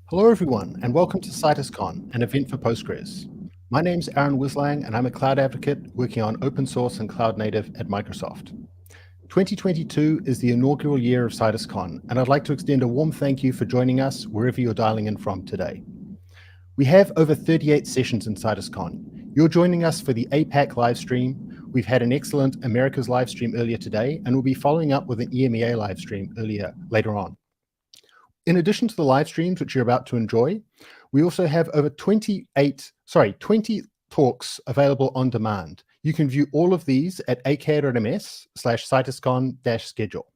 Hello everyone, and welcome to CitusCon, an event for Postgres. My name's Aaron Wislang, and I'm a cloud advocate working on open source and cloud native at Microsoft. 2022 is the inaugural year of CitusCon, and I'd like to extend a warm thank you for joining us wherever you're dialing in from today. We have over 38 sessions in CitusCon. You're joining us for the APAC live stream. We've had an excellent Americas live stream earlier today, and we'll be following up with an EMEA live stream later on. In addition to the live streams, which you're about to enjoy, we also have over 20 talks available on demand. You can view all of these at aka.ms/cituscon-schedule.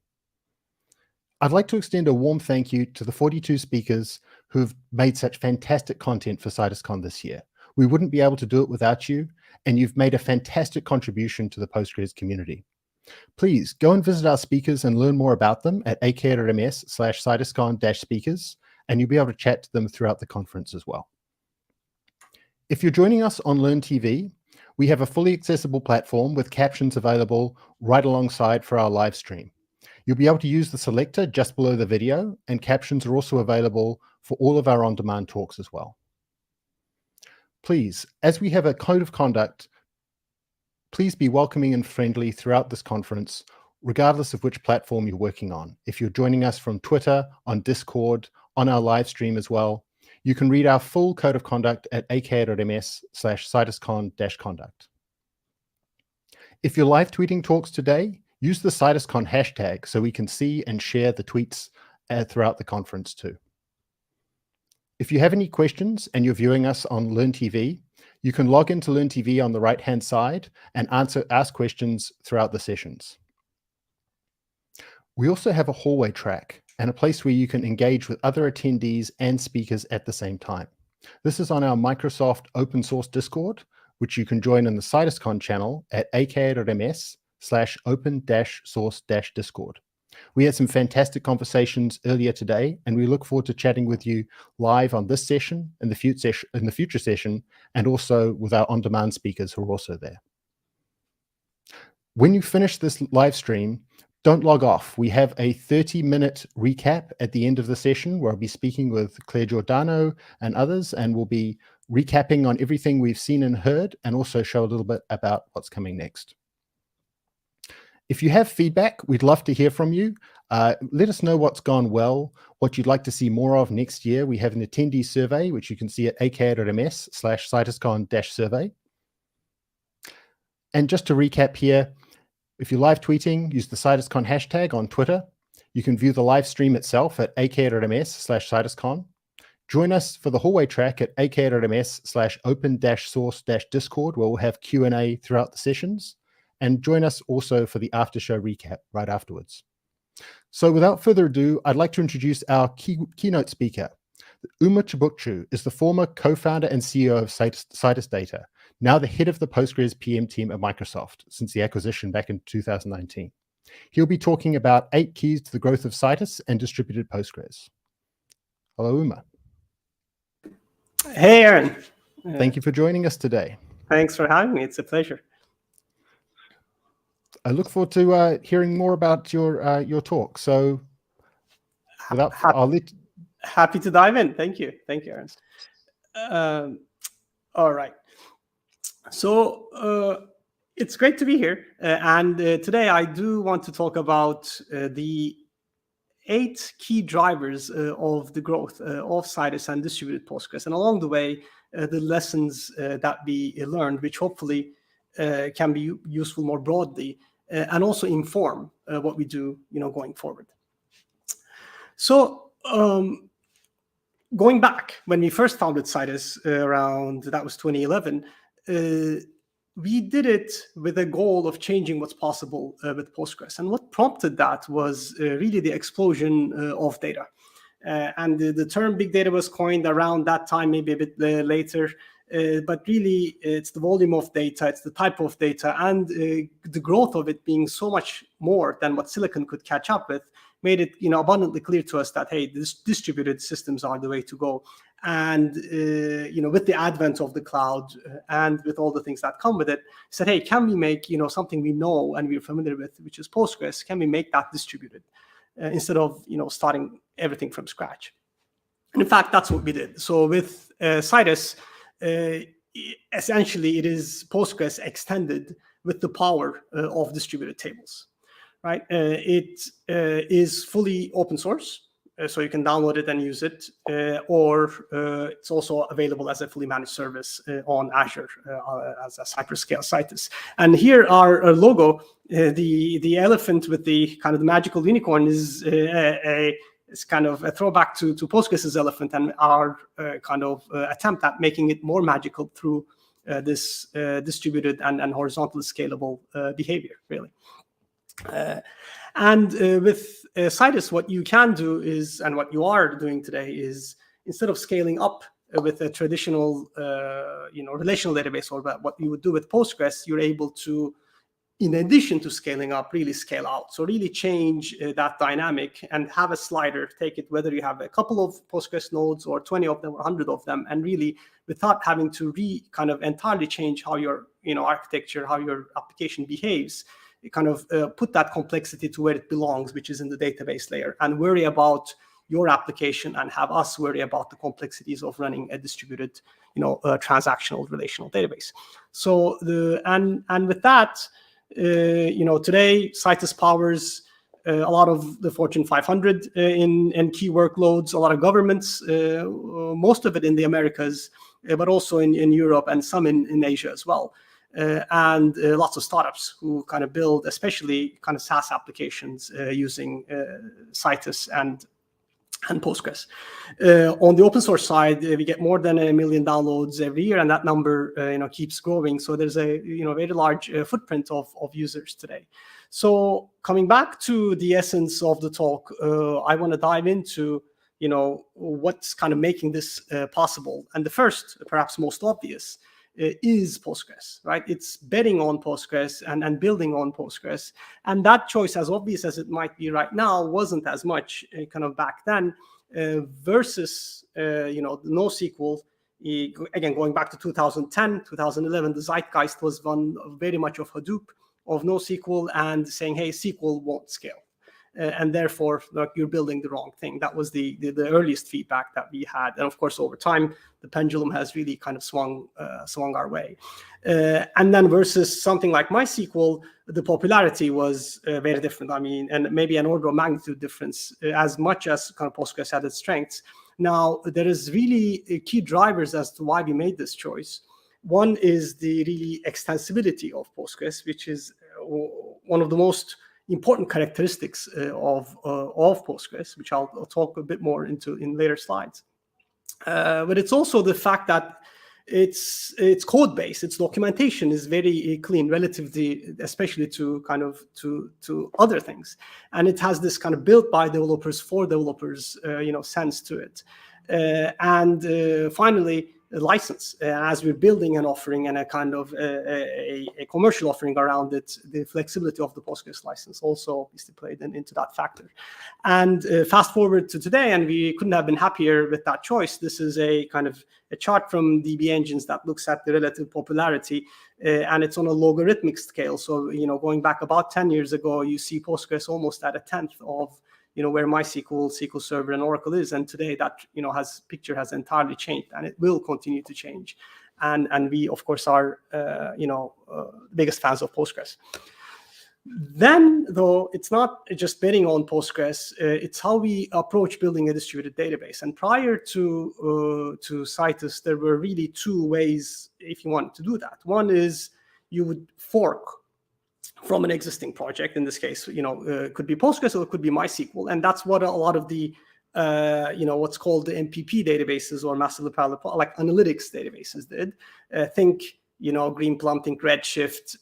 I'd like to extend a warm thank you to the 42 speakers who've made such fantastic content for CitusCon this year. We wouldn't be able to do it without you, and you've made a fantastic contribution to the Postgres community. Please go and visit our speakers and learn more about them at aka.ms/cituscon-speakers, and you'll be able to chat to them throughout the conference as well. If you're joining us on Learn TV, we have a fully accessible platform with captions available right alongside for our live stream. You'll be able to use the selector just below the video, and captions are also available for all of our on-demand talks as well. Please, as we have a code of conduct, please be welcoming and friendly throughout this conference, regardless of which platform you're working on. If you're joining us from Twitter, on Discord, on our live stream as well, you can read our full code of conduct at aka.ms/cituscon-conduct. If you're live tweeting talks today, use the CitusCon hashtag so we can see and share the tweets throughout the conference too. If you have any questions and you're viewing us on Learn TV, you can log into Learn TV on the right-hand side and ask questions throughout the sessions. We also have a hallway track and a place where you can engage with other attendees and speakers at the same time. This is on our Microsoft open source Discord, which you can join in the CitusCon channel at aka.ms/open-source-discord. We had some fantastic conversations earlier today, and we look forward to chatting with you live on this session, in the future session, and also with our on-demand speakers who are also there. When you finish this live stream, don't log off. We have a 30-minute recap at the end of the session where I'll be speaking with Giordano and others, and we'll be recapping on everything we've seen and heard, and also show a little bit about what's coming next. If you have feedback, we'd love to hear from you. Let us know what's gone well, what you'd like to see more of next year. We have an attendee survey, which you can see at aka.ms/cituscon-survey. And just to recap here, if you're live tweeting, use the CitusCon hashtag on Twitter. You can view the live stream itself at aka.ms/cituscon. Join us for the hallway track at aka.ms/open-source-discord, where we'll have Q&A throughout the sessions. And join us also for the after show recap right afterwards. So without further ado, I'd like to introduce our keynote speaker. Umur Cubukcu is the former co-founder and CEO of Citus Data, now the head of the Postgres PM team at Microsoft since the acquisition back in 2019. He'll be talking about 8 keys to the growth of Citus and distributed Postgres. Hello, Umur. Hey, Aaron. Thank you for joining us today. Thanks for having me. It's a pleasure. I look forward to hearing more about your talk. So, happy to dive in. Thank you, Aaron. All right. So it's great to be here, and today I do want to talk about the 8 key drivers of the growth of Citus and distributed Postgres, and along the way, the lessons that we learned, which hopefully can be useful more broadly. And also inform what we do, going forward. So going back, when we first founded Citus around, that was 2011, we did it with a goal of changing what's possible with Postgres. And what prompted that was really the explosion of data. And the term big data was coined around that time, maybe a bit later. But really, it's the volume of data, it's the type of data, and the growth of it being so much more than what Silicon could catch up with, made it abundantly clear to us that, hey, distributed systems are the way to go. And with the advent of the cloud and with all the things that come with it, said, hey, can we make something we know and we're familiar with, which is Postgres? Can we make that distributed instead of starting everything from scratch? And in fact, that's what we did. So with Citus, essentially it is Postgres extended with the power of distributed tables, right? It is fully open source, so you can download it and use it, or it's also available as a fully managed service on Azure as a hyperscale Citus. And here our logo, the elephant with the kind of the magical unicorn is it's kind of a throwback to Postgres' elephant and our kind of attempt at making it more magical through this distributed and horizontally scalable behavior, really. And with Citus, what you can do is, and what you are doing today is, instead of scaling up with a traditional, relational database, or what you would do with Postgres, you're able to, in addition to scaling up, really scale out. So really change that dynamic and have a slider, take it whether you have a couple of Postgres nodes or 20 of them or 100 of them, and really without having to kind of entirely change how your architecture, how your application behaves, you kind of put that complexity to where it belongs, which is in the database layer, and worry about your application and have us worry about the complexities of running a distributed, transactional relational database. So and with that, today Citus powers a lot of the Fortune 500 in key workloads, a lot of governments, most of it in the Americas, but also in Europe and some in Asia as well. And lots of startups who kind of build, especially kind of SaaS applications using Citus and Postgres. On the open source side, we get more than 1 million downloads every year, and that number keeps growing. So there's a very large footprint of users today. So coming back to the essence of the talk, I want to dive into what's kind of making this possible. And the first, perhaps most obvious, is Postgres, right? It's betting on Postgres and building on Postgres. And that choice, as obvious as it might be right now, wasn't as much kind of back then versus, NoSQL. Again, going back to 2010, 2011, the zeitgeist was one very much of Hadoop, of NoSQL, and saying, hey, SQL won't scale. And therefore, you're building the wrong thing. That was the earliest feedback that we had. And of course, over time, the pendulum has really kind of swung our way. And then versus something like MySQL, the popularity was very different. I mean, and maybe an order of magnitude difference, as much as kind of Postgres had its strengths. Now, there is really key drivers as to why we made this choice. One is the really extensibility of Postgres, which is one of the most important characteristics of Postgres, which I'll talk a bit more into in later slides. But it's also the fact that its code base, its documentation is very clean, relatively, especially to kind of to other things, and it has this kind of built by developers for developers, sense to it. And finally, license. As we're building an offering and a kind of a commercial offering around it, the flexibility of the Postgres license also is played into that factor. And fast forward to today, and we couldn't have been happier with that choice. This is a kind of a chart from DB Engines that looks at the relative popularity, and it's on a logarithmic scale. So, going back about 10 years ago, you see Postgres almost at 1/10 of where MySQL, SQL Server, and Oracle is, and today that picture has entirely changed, and it will continue to change. And we, of course, are biggest fans of Postgres. Then, though, it's not just betting on Postgres; it's how we approach building a distributed database. And prior to Citus, there were really two ways if you want to do that. One is you would fork from an existing project. In this case, could be Postgres or it could be MySQL, and that's what a lot of the what's called the MPP databases or massively parallel, like analytics databases did. Think Greenplum, think Redshift,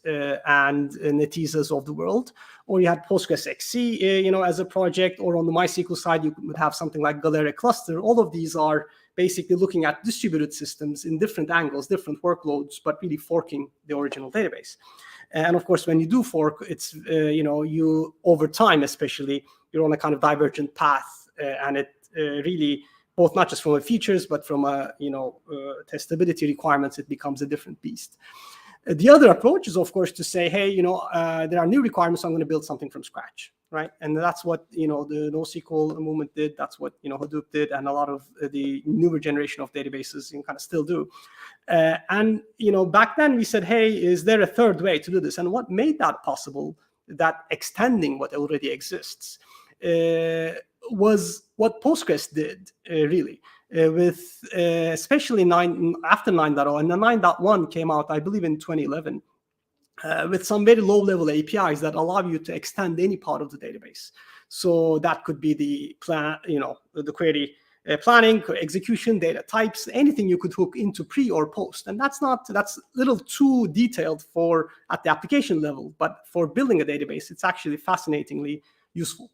and Netezas of the world. Or you had Postgres XC, as a project, or on the MySQL side, you would have something like Galera Cluster. All of these are basically looking at distributed systems in different angles, different workloads, but really forking the original database. And of course, when you do fork, it's, you over time, especially, you're on a kind of divergent path, and it really, both not just from a features, but from a, testability requirements, it becomes a different beast. The other approach is, of course, to say, hey, there are new requirements, so I'm going to build something from scratch, right? And that's what, the NoSQL movement did. That's what, Hadoop did, and a lot of the newer generation of databases kind of still do. And back then we said, hey, is there a third way to do this? And what made that possible, that extending what already exists, was what Postgres did, really. With especially after 9.0, and the 9.1 came out, I believe, in 2011, with some very low-level APIs that allow you to extend any part of the database. So that could be the the query planning, execution, data types, anything you could hook into pre or post. And that's a little too detailed at the application level, but for building a database, it's actually fascinatingly useful.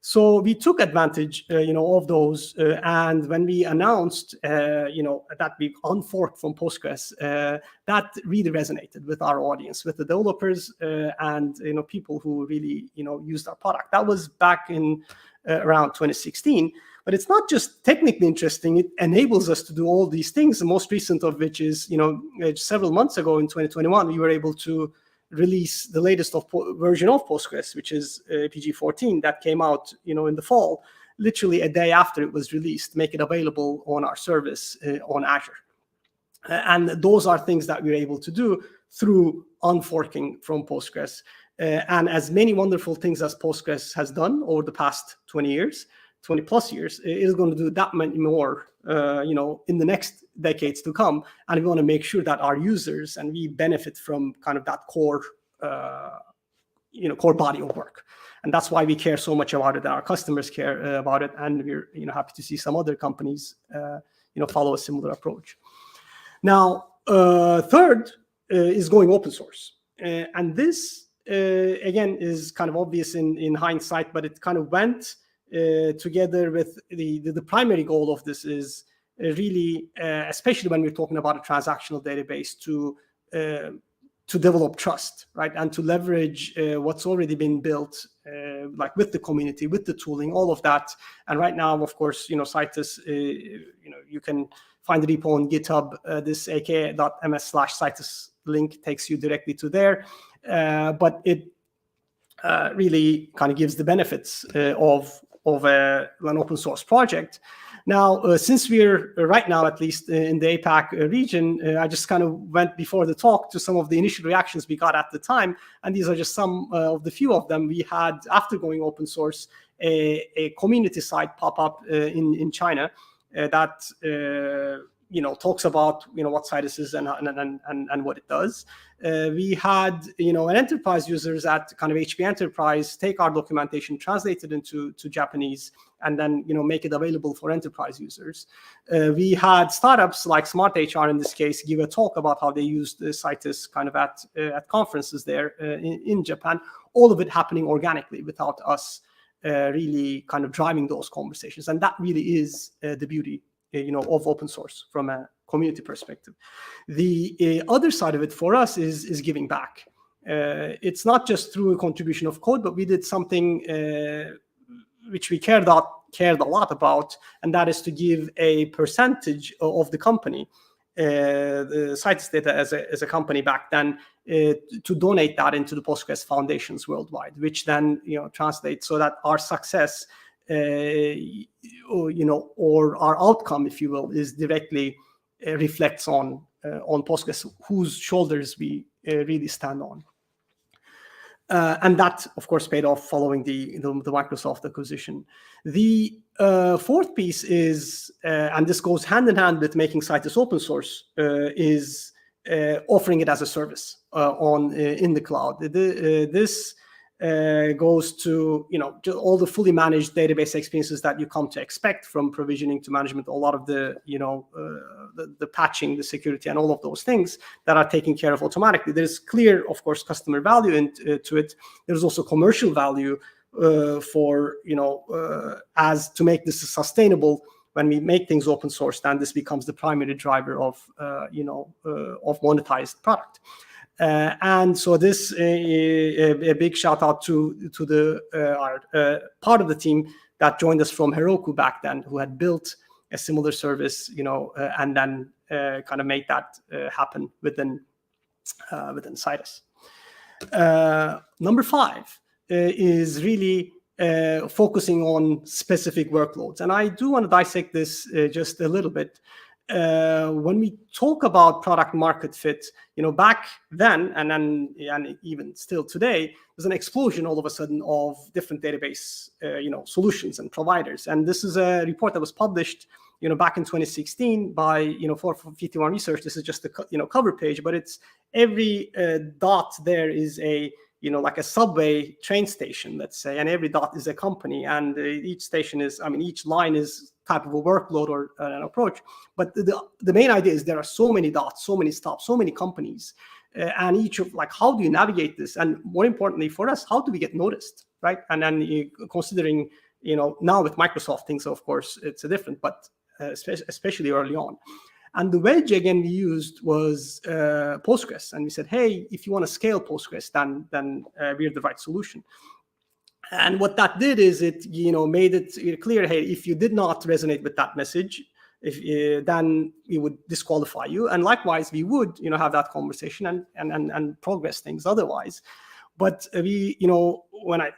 So we took advantage, of those, and when we announced, that we unforked from Postgres, that really resonated with our audience, with the developers, and people who really used our product. That was back in around 2016. But it's not just technically interesting; it enables us to do all these things. The most recent of which is, several months ago in 2021, we were able to release the latest version of Postgres, which is PG14, that came out, in the fall, literally a day after it was released, make it available on our service on Azure. And those are things that we're able to do through unforking from Postgres. And as many wonderful things as Postgres has done over the past 20 plus years, it is going to do that many more, in the next decades to come. And we want to make sure that our users and we benefit from kind of that core body of work. And that's why we care so much about it, and our customers care about it. And we're, happy to see some other companies, follow a similar approach. Now, third is going open source. And this, again, is kind of obvious in hindsight, but it kind of went together with the primary goal of this is really, especially when we're talking about a transactional database, to develop trust, right, and to leverage what's already been built, like with the community, with the tooling, all of that. And right now, of course, Citus, you can find the repo on GitHub. This aka.ms/Citus link takes you directly to there, but it really kind of gives the benefits of an open source project. Now, since we're right now, at least in the APAC region, I just kind of went before the talk to some of the initial reactions we got at the time. And these are just some of the few of them. We had, after going open source, a community site pop up in China that talks about what Citus is and what it does. We had an enterprise users at kind of HP Enterprise take our documentation, translate it into Japanese, and then make it available for enterprise users. We had startups like Smart HR in this case give a talk about how they used Citus kind of at conferences there in Japan. All of it happening organically without us really kind of driving those conversations, and that really is the beauty of open source from a community perspective. The other side of it for us is giving back. It's not just through a contribution of code, but we did something which we cared a lot about, and that is to give a percentage of the company, the Citus data as a company back then, to donate that into the Postgres foundations worldwide, which then translates so that our success or our outcome, if you will, is directly reflects on Postgres, whose shoulders we really stand on. And that, of course, paid off following the Microsoft acquisition. The fourth piece is, and this goes hand in hand with making Citus open source, is offering it as a service in the cloud. This goes to all the fully managed database experiences that you come to expect, from provisioning to management, a lot of the the patching, the security, and all of those things that are taken care of automatically. There's clear, of course, customer value to it. There's also commercial value for as to make this sustainable. When we make things open source, then this becomes the primary driver of of monetized product. And so this a big shout out to our part of the team that joined us from Heroku back then, who had built a similar service, and then kind of made that happen within within Citus. Number 5 is really focusing on specific workloads. And I do want to dissect this just a little bit. When we talk about product market fit, back then and even still today, there's an explosion all of a sudden of different database, solutions and providers. And this is a report that was published, back in 2016 by, for 51 Research. This is just the, cover page, but it's every dot there is a, like a subway train station, let's say, and every dot is a company, and each station is, each line is type of a workload or an approach. But the main idea is there are so many dots, so many stops, so many companies, and each of, like, how do you navigate this? And more importantly for us, how do we get noticed, right? And then considering, now with Microsoft things, of course, it's a different, but especially early on. And the wedge, again, we used was Postgres. And we said, hey, if you want to scale Postgres, then we're the right solution. And what that did is it, made it clear, hey, if you did not resonate with that message, then we would disqualify you. And likewise, we would, have that conversation and progress things otherwise. But we, when I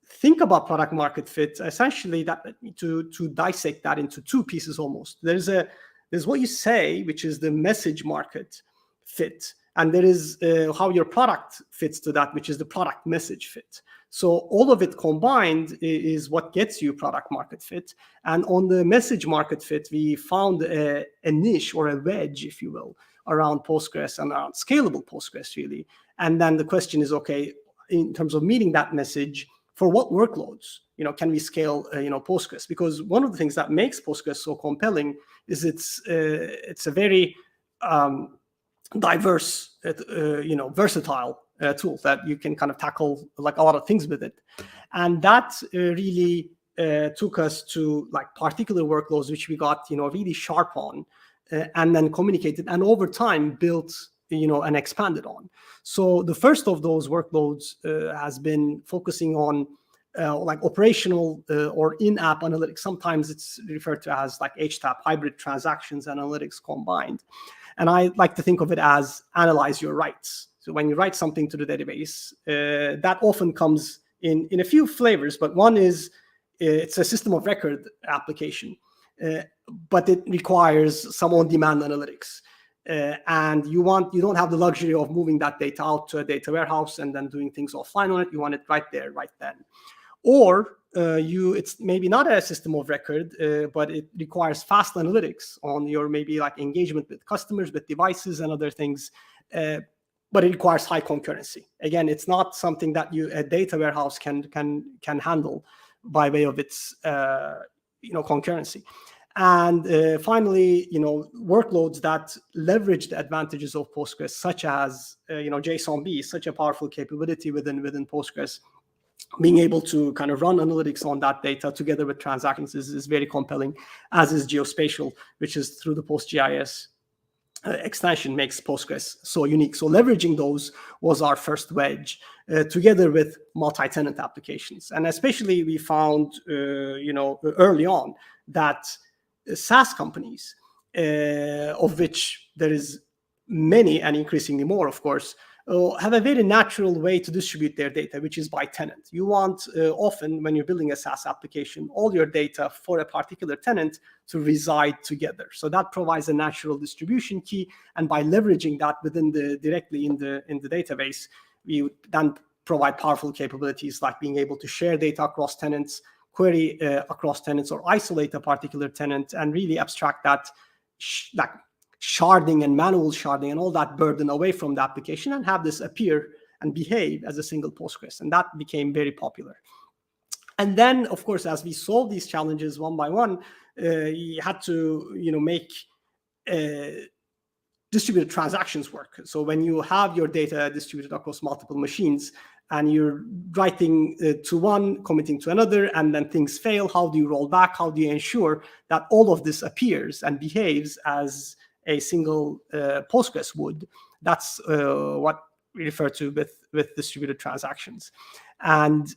think about product market fit, essentially that to dissect that into two pieces almost. There's what you say, which is the message market fit, and there is how your product fits to that, which is the product message fit. So all of it combined is what gets you product market fit. And on the message market fit, we found a niche or a wedge, if you will, around Postgres and around scalable Postgres, really. And then the question is, okay, in terms of meeting that message, for what workloads, can we scale, Postgres? Because one of the things that makes Postgres so compelling is it's a very diverse, versatile tool that you can kind of tackle like a lot of things with it. And that really took us to like particular workloads, which we got, really sharp on, and then communicated, and over time built, and expanded on. So the first of those workloads has been focusing on like operational or in-app analytics. Sometimes it's referred to as like HTAP, hybrid transactions analytics combined. And I like to think of it as analyze your writes. So when you write something to the database, that often comes in a few flavors, but one is it's a system of record application, but it requires some on-demand analytics. And you don't have the luxury of moving that data out to a data warehouse and then doing things offline on it. You want it right there, right then. Or it's maybe not a system of record, but it requires fast analytics on your maybe like engagement with customers, with devices and other things. But it requires high concurrency. Again, it's not something that a data warehouse can handle by way of its concurrency. And finally, workloads that leverage the advantages of Postgres, such as JSONB, such a powerful capability within Postgres. Being able to kind of run analytics on that data together with transactions is very compelling, as is geospatial, which is through the PostGIS extension makes Postgres so unique. So leveraging those was our first wedge, together with multi-tenant applications. And especially we found, early on that SaaS companies, of which there is many and increasingly more, of course, have a very natural way to distribute their data, which is by tenant. You want often when you're building a SaaS application, all your data for a particular tenant to reside together. So that provides a natural distribution key, and by leveraging that directly in the database, we would then provide powerful capabilities like being able to share data across tenants, query across tenants, or isolate a particular tenant and really abstract that sharding and manual sharding and all that burden away from the application and have this appear and behave as a single Postgres. And that became very popular. And then, of course, as we solved these challenges one by one, you had to, make distributed transactions work. So when you have your data distributed across multiple machines and you're writing to one, committing to another, and then things fail, how do you roll back? How do you ensure that all of this appears and behaves as a single Postgres would? That's what we refer to with distributed transactions. And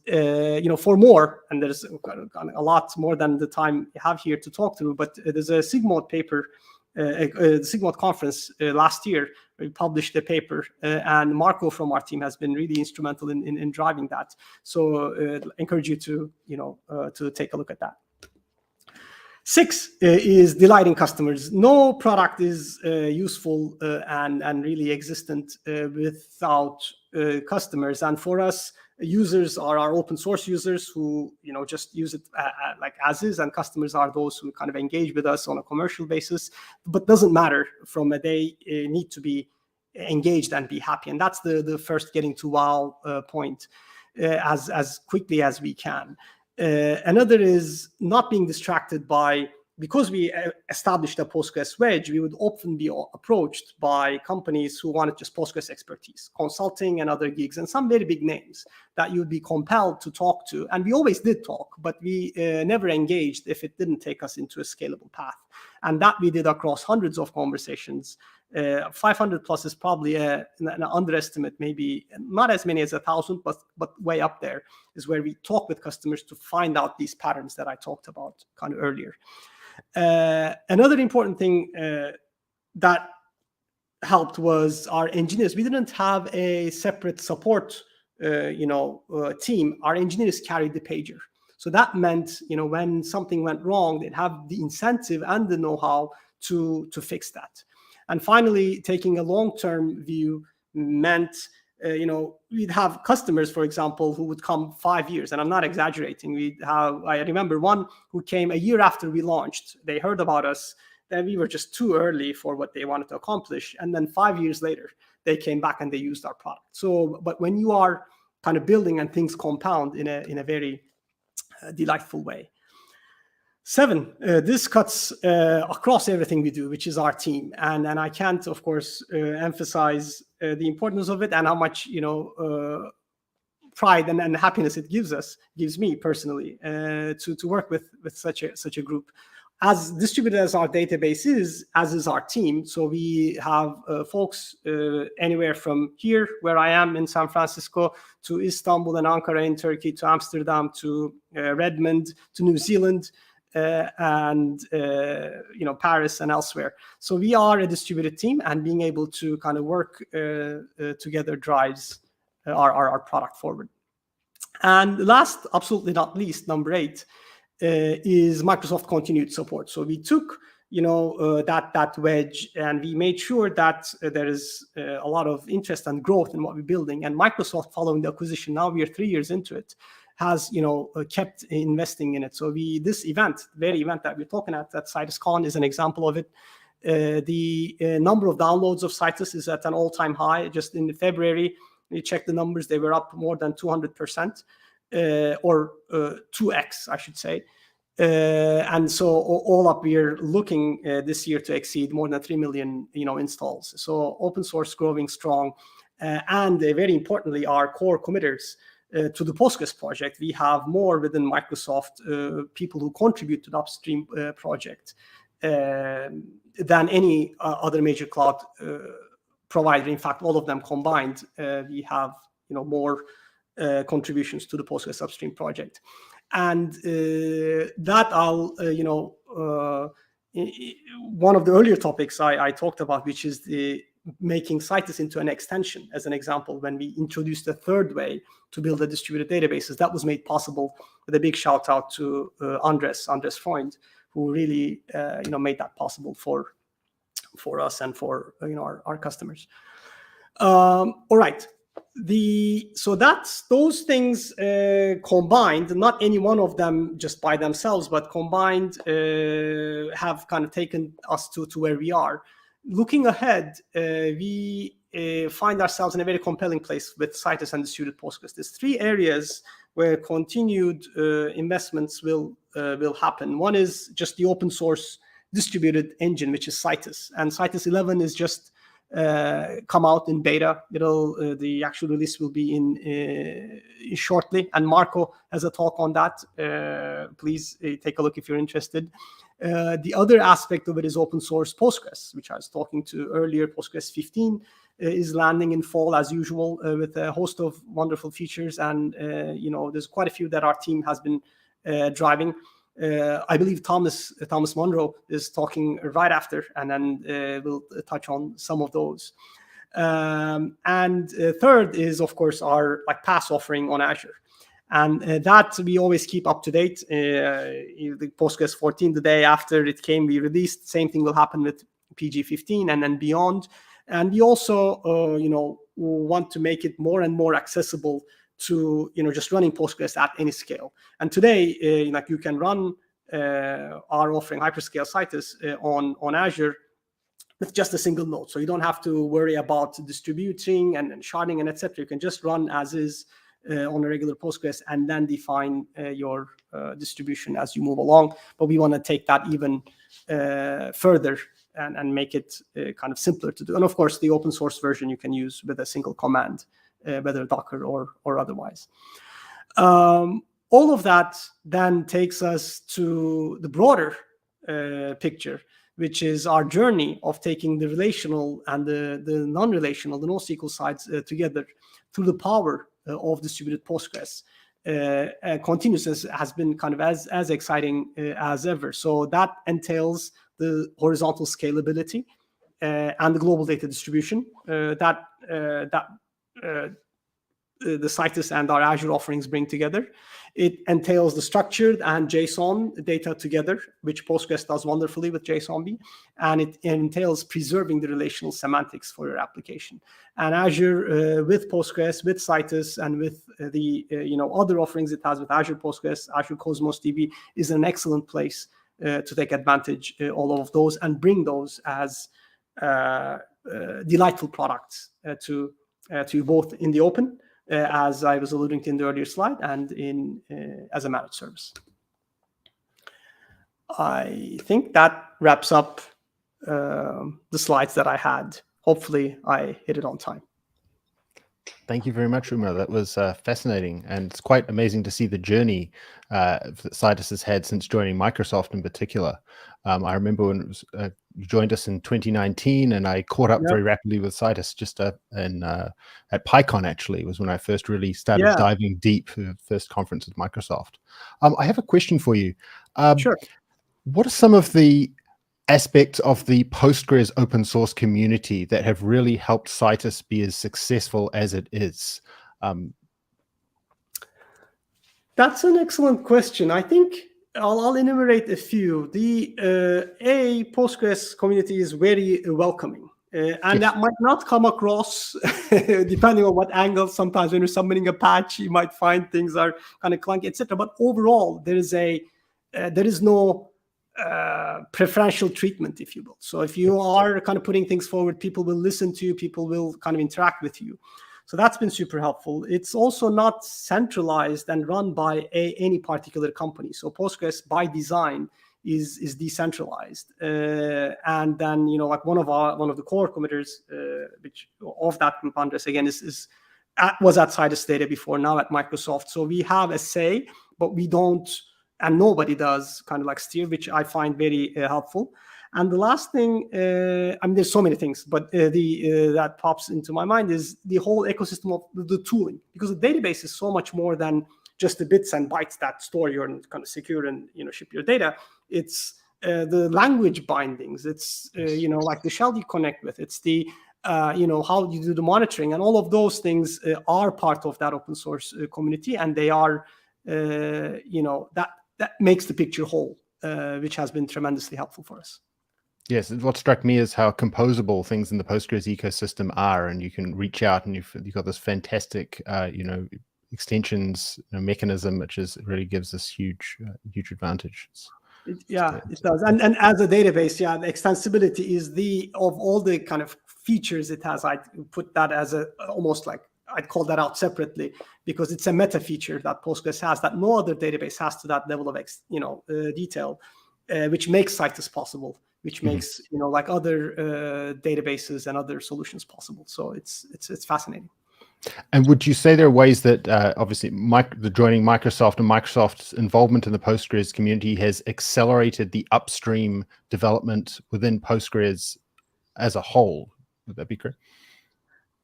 for more, and there's a lot more than the time you have here to talk through, but there's a Sigmod paper the SIGMOD conference last year. We published a paper, and Marco from our team has been really instrumental in driving that. So encourage you to to take a look at that. 6 is delighting customers. No product is useful and really existent without customers. And for us, users are our open source users who just use it like as is, and customers are those who kind of engage with us on a commercial basis. But doesn't matter from a they need to be engaged and be happy, and that's the first getting to wow point as quickly as we can. Another is not being distracted by, because we established a Postgres wedge, we would often be approached by companies who wanted just Postgres expertise, consulting and other gigs, and some very big names that you'd be compelled to talk to. And we always did talk, but we never engaged if it didn't take us into a scalable path. And that we did across hundreds of conversations. 500 plus is probably an underestimate, maybe not as many as 1,000, but way up there is where we talk with customers to find out these patterns that I talked about kind of earlier. Another important thing that helped was our engineers. We didn't have a separate support team. Our engineers carried the pager. So that meant, when something went wrong, they'd have the incentive and the know-how to fix that. And finally, taking a long-term view meant, we'd have customers, for example, who would come 5 years, and I'm not exaggerating. I remember one who came a year after we launched. They heard about us, then we were just too early for what they wanted to accomplish. And then 5 years later, they came back and they used our product. So, but when you are kind of building and things compound in a very delightful way. 7, this cuts across everything we do, which is our team. And I can't, of course, emphasize the importance of it and how much, pride and happiness it gives me personally to work with such a group. As distributed as our database is, as is our team. So we have folks anywhere from here, where I am in San Francisco, to Istanbul and Ankara in Turkey, to Amsterdam, to Redmond, to New Zealand, and Paris and elsewhere. So we are a distributed team, and being able to kind of work together drives our product forward. And last, absolutely not least, number 8, is Microsoft continued support. So we took that wedge, and we made sure that there is a lot of interest and growth in what we're building. And Microsoft, following the acquisition, now we are 3 years into it, has kept investing in it. So this event, very event that we're talking at CitusCon, is an example of it. The number of downloads of Citus is at an all-time high. Just in February, we checked the numbers; they were up more than 200%, or 2x, I should say. And so all up, we are looking this year to exceed more than 3 million installs. So open source growing strong, and very importantly, our core committers to the Postgres project. We have more within Microsoft people who contribute to the upstream project than any other major cloud provider. In fact, all of them combined, we have more contributions to the Postgres upstream project. And that I'll one of the earlier topics I talked about, which is the making Citus into an extension. As an example, when we introduced a third way to build a distributed databases, that was made possible with a big shout out to Andres Freund, who really made that possible for us and for our customers. All right. So that's those things combined, not any one of them just by themselves, but combined have kind of taken us to where we are. Looking ahead, we find ourselves in a very compelling place with Citus and distributed Postgres. There's 3 areas where continued investments will happen. One is just the open source distributed engine, which is Citus, and Citus 11 is just come out in beta. The actual release will be in shortly, and Marco has a talk on that. Please take a look if you're interested. The other aspect of it is open source Postgres, which I was talking to earlier. Postgres 15 is landing in fall as usual with a host of wonderful features, and there's quite a few that our team has been driving. I believe Thomas Munro is talking right after, and then we'll touch on some of those. And third is, of course, our PaaS offering on Azure. And that we always keep up to date. The Postgres 14, the day after it came, we released. Same thing will happen with PG 15 and then beyond. And we also, want to make it more and more accessible to, just running Postgres at any scale. And today, you can run our offering, hyperscale Citus, on Azure with just a single node. So you don't have to worry about distributing and sharding and etc. You can just run as is on a regular Postgres and then define your distribution as you move along. But we want to take that even further and make it kind of simpler to do. And of course, the open source version you can use with a single command, whether Docker or otherwise. All of that then takes us to the broader picture, which is our journey of taking the relational and the non-relational, the NoSQL sides together through the power of distributed Postgres. Continuous has been kind of as exciting as ever. So that entails the horizontal scalability and the global data distribution that the Citus and our Azure offerings bring together. It entails the structured and JSON data together, which Postgres does wonderfully with JSONB, and it entails preserving the relational semantics for your application. And Azure with Postgres, with Citus, and with the other offerings it has with Azure Postgres, Azure Cosmos DB is an excellent place to take advantage all of those and bring those as delightful products to you both in the open, as I was alluding to in the earlier slide, and as a managed service. I think that wraps up the slides that I had. Hopefully, I hit it on time. Thank you very much, Umur. That was fascinating, and it's quite amazing to see the journey that Citus has had since joining Microsoft in particular. I remember when it was, you joined us in 2019, and I caught up very rapidly with Citus just at PyCon, actually, was when I first really started diving deep for the first conference with Microsoft. I have a question for you. Sure. What are some of the aspects of the Postgres open source community that have really helped Citus be as successful as it is? That's an excellent question. I think I'll enumerate a few. The Postgres community is very welcoming. And that might not come across depending on what angle. Sometimes when you're submitting a patch, you might find things are kind of clunky, etc. But overall, there is no preferential treatment, if you will. So if you are kind of putting things forward, people will listen to you, people will kind of interact with you. So that's been super helpful. It's also not centralized and run by any particular company. So Postgres by design is decentralized. And then, like one of the core committers, which of that group, Andres, again, was at Citus Data before, now at Microsoft. So we have a say, but we don't, and nobody does kind of like steer, which I find very helpful. And the last thing, there's so many things, but that pops into my mind is the whole ecosystem of the tooling, because the database is so much more than just the bits and bytes that store your kind of secure and ship your data. It's the language bindings. It's like the shell you connect with. It's the how you do the monitoring, and all of those things are part of that open source community, and they are that makes the picture whole, which has been tremendously helpful for us. Yes, what struck me is how composable things in the Postgres ecosystem are, and you can reach out, and you've got this fantastic, extensions mechanism, which really gives us huge advantage. It does. And as a database, the extensibility is of all the kind of features it has. I'd put that as almost like I'd call that out separately, because it's a meta feature that Postgres has that no other database has to that level of detail, which makes Citus possible, which makes like other databases and other solutions possible. So it's fascinating. And would you say there are ways that obviously the joining Microsoft and Microsoft's involvement in the Postgres community has accelerated the upstream development within Postgres as a whole? Would that be correct?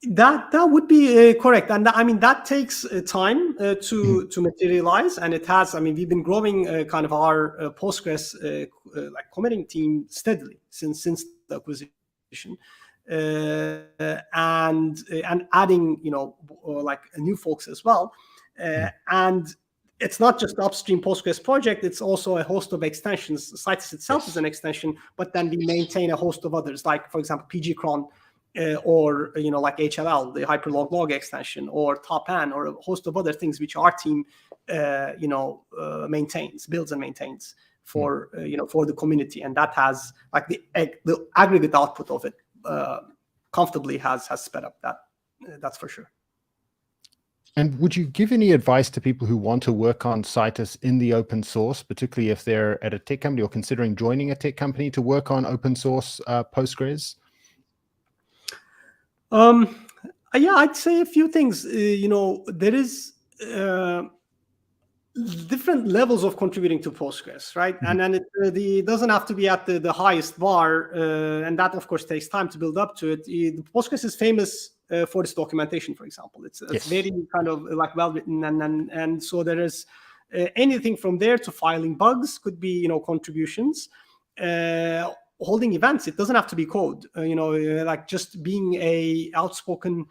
That would be correct, and I mean that takes time to materialize, and it has. I mean, we've been growing kind of our Postgres like committing team steadily since the acquisition, and adding like new folks as well, and it's not just the upstream Postgres project; it's also a host of extensions. Citus itself is an extension, but then we maintain a host of others, like for example pgcron. Or like HLL, the hyperlog log extension, or Topan, or a host of other things which our team builds and maintains for for the community, and that has like the aggregate output of it comfortably has sped up. That's for sure. And would you give any advice to people who want to work on Citus in the open source, particularly if they're at a tech company or considering joining a tech company to work on open source Postgres? Yeah, I'd say a few things. There is different levels of contributing to Postgres, right? And then it doesn't have to be at the highest bar, and that of course takes time to build up to it. Postgres is famous for its documentation, for example. It's very kind of like well written, and so there is anything from there to filing bugs could be contributions. Holding events, it doesn't have to be code, like just being a outspoken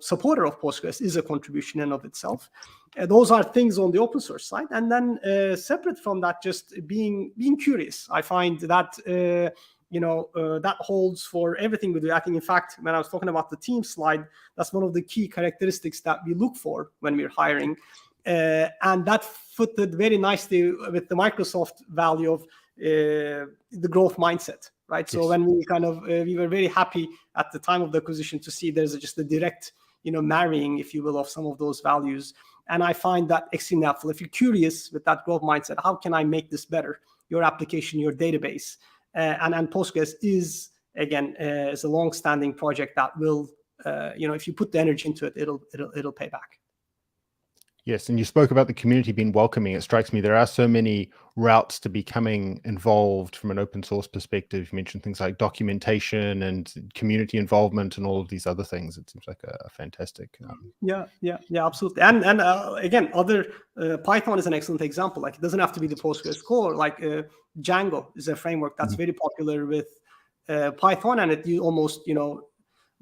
supporter of Postgres is a contribution in of itself. Those are things on the open source side, and then separate from that, just being curious. I find that that holds for everything we do. I think, in fact, when I was talking about the team slide, that's one of the key characteristics that we look for when we're hiring, and that fitted very nicely with the Microsoft value of the growth mindset, right? So when we kind of we were very happy at the time of the acquisition to see there's just a direct marrying, if you will, of some of those values, and I find that extremely helpful. If you're curious with that growth mindset, how can I make this better, your application, your database, and Postgres is again is a long-standing project that will if you put the energy into it, it'll pay back. Yes, and you spoke about the community being welcoming. It strikes me there are so many routes to becoming involved from an open source perspective. You mentioned things like documentation and community involvement and all of these other things. It seems like a fantastic. Yeah, absolutely. And again, other Python is an excellent example. Like, it doesn't have to be the Postgres core. Like Django is a framework that's very popular with Python, and it almost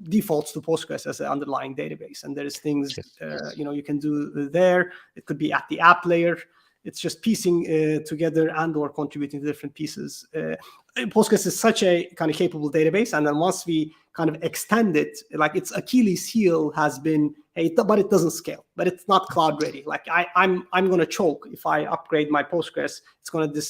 defaults to Postgres as an underlying database, and there's things you can do there. It could be at the app layer. It's just piecing together and or contributing to different pieces. Postgres is such a kind of capable database, and then once we kind of extend it, like its Achilles heel has been, but it doesn't scale, but it's not cloud ready. Like I'm going to choke if I upgrade my Postgres. It's going to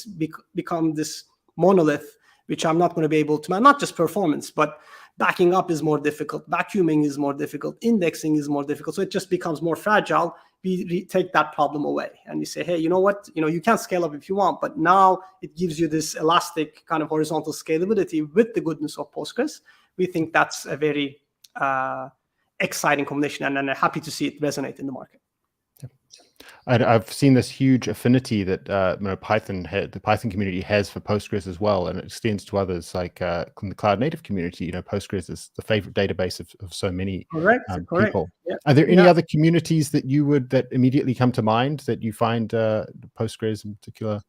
become this monolith, which I'm not going to be able to manage. Not just performance, but backing up is more difficult, vacuuming is more difficult, indexing is more difficult. So it just becomes more fragile. We take that problem away, and we say, hey, you know what? You can scale up if you want, but now it gives you this elastic kind of horizontal scalability with the goodness of Postgres. We think that's a very exciting combination, and I'm happy to see it resonate in the market. I've seen this huge affinity that the Python community has for Postgres as well, and it extends to others like the cloud native community. Postgres is the favorite database of so many people. Yeah. Are there any other communities that immediately come to mind that you find Postgres in particular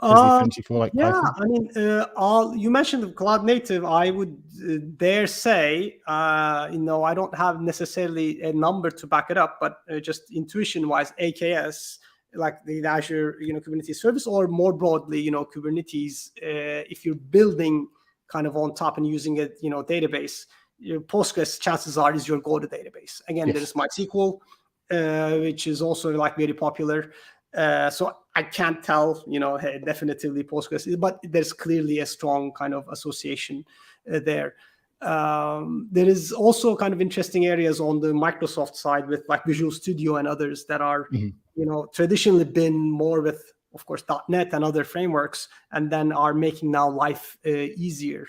has the affinity for, like Python? I mean, you mentioned the cloud native. I would dare say, I don't have necessarily a number to back it up, but just intuition-wise, AKS, like the Azure, Kubernetes service, or more broadly, Kubernetes. If you're building kind of on top and using a, database, Postgres, chances are, is your go-to database. Again, there's MySQL, which is also like very popular. So I can't tell, hey, definitively Postgres, but there's clearly a strong kind of association there. There is also kind of interesting areas on the Microsoft side with like Visual Studio and others that are, traditionally been more with, of course, .NET and other frameworks, and then are making now life easier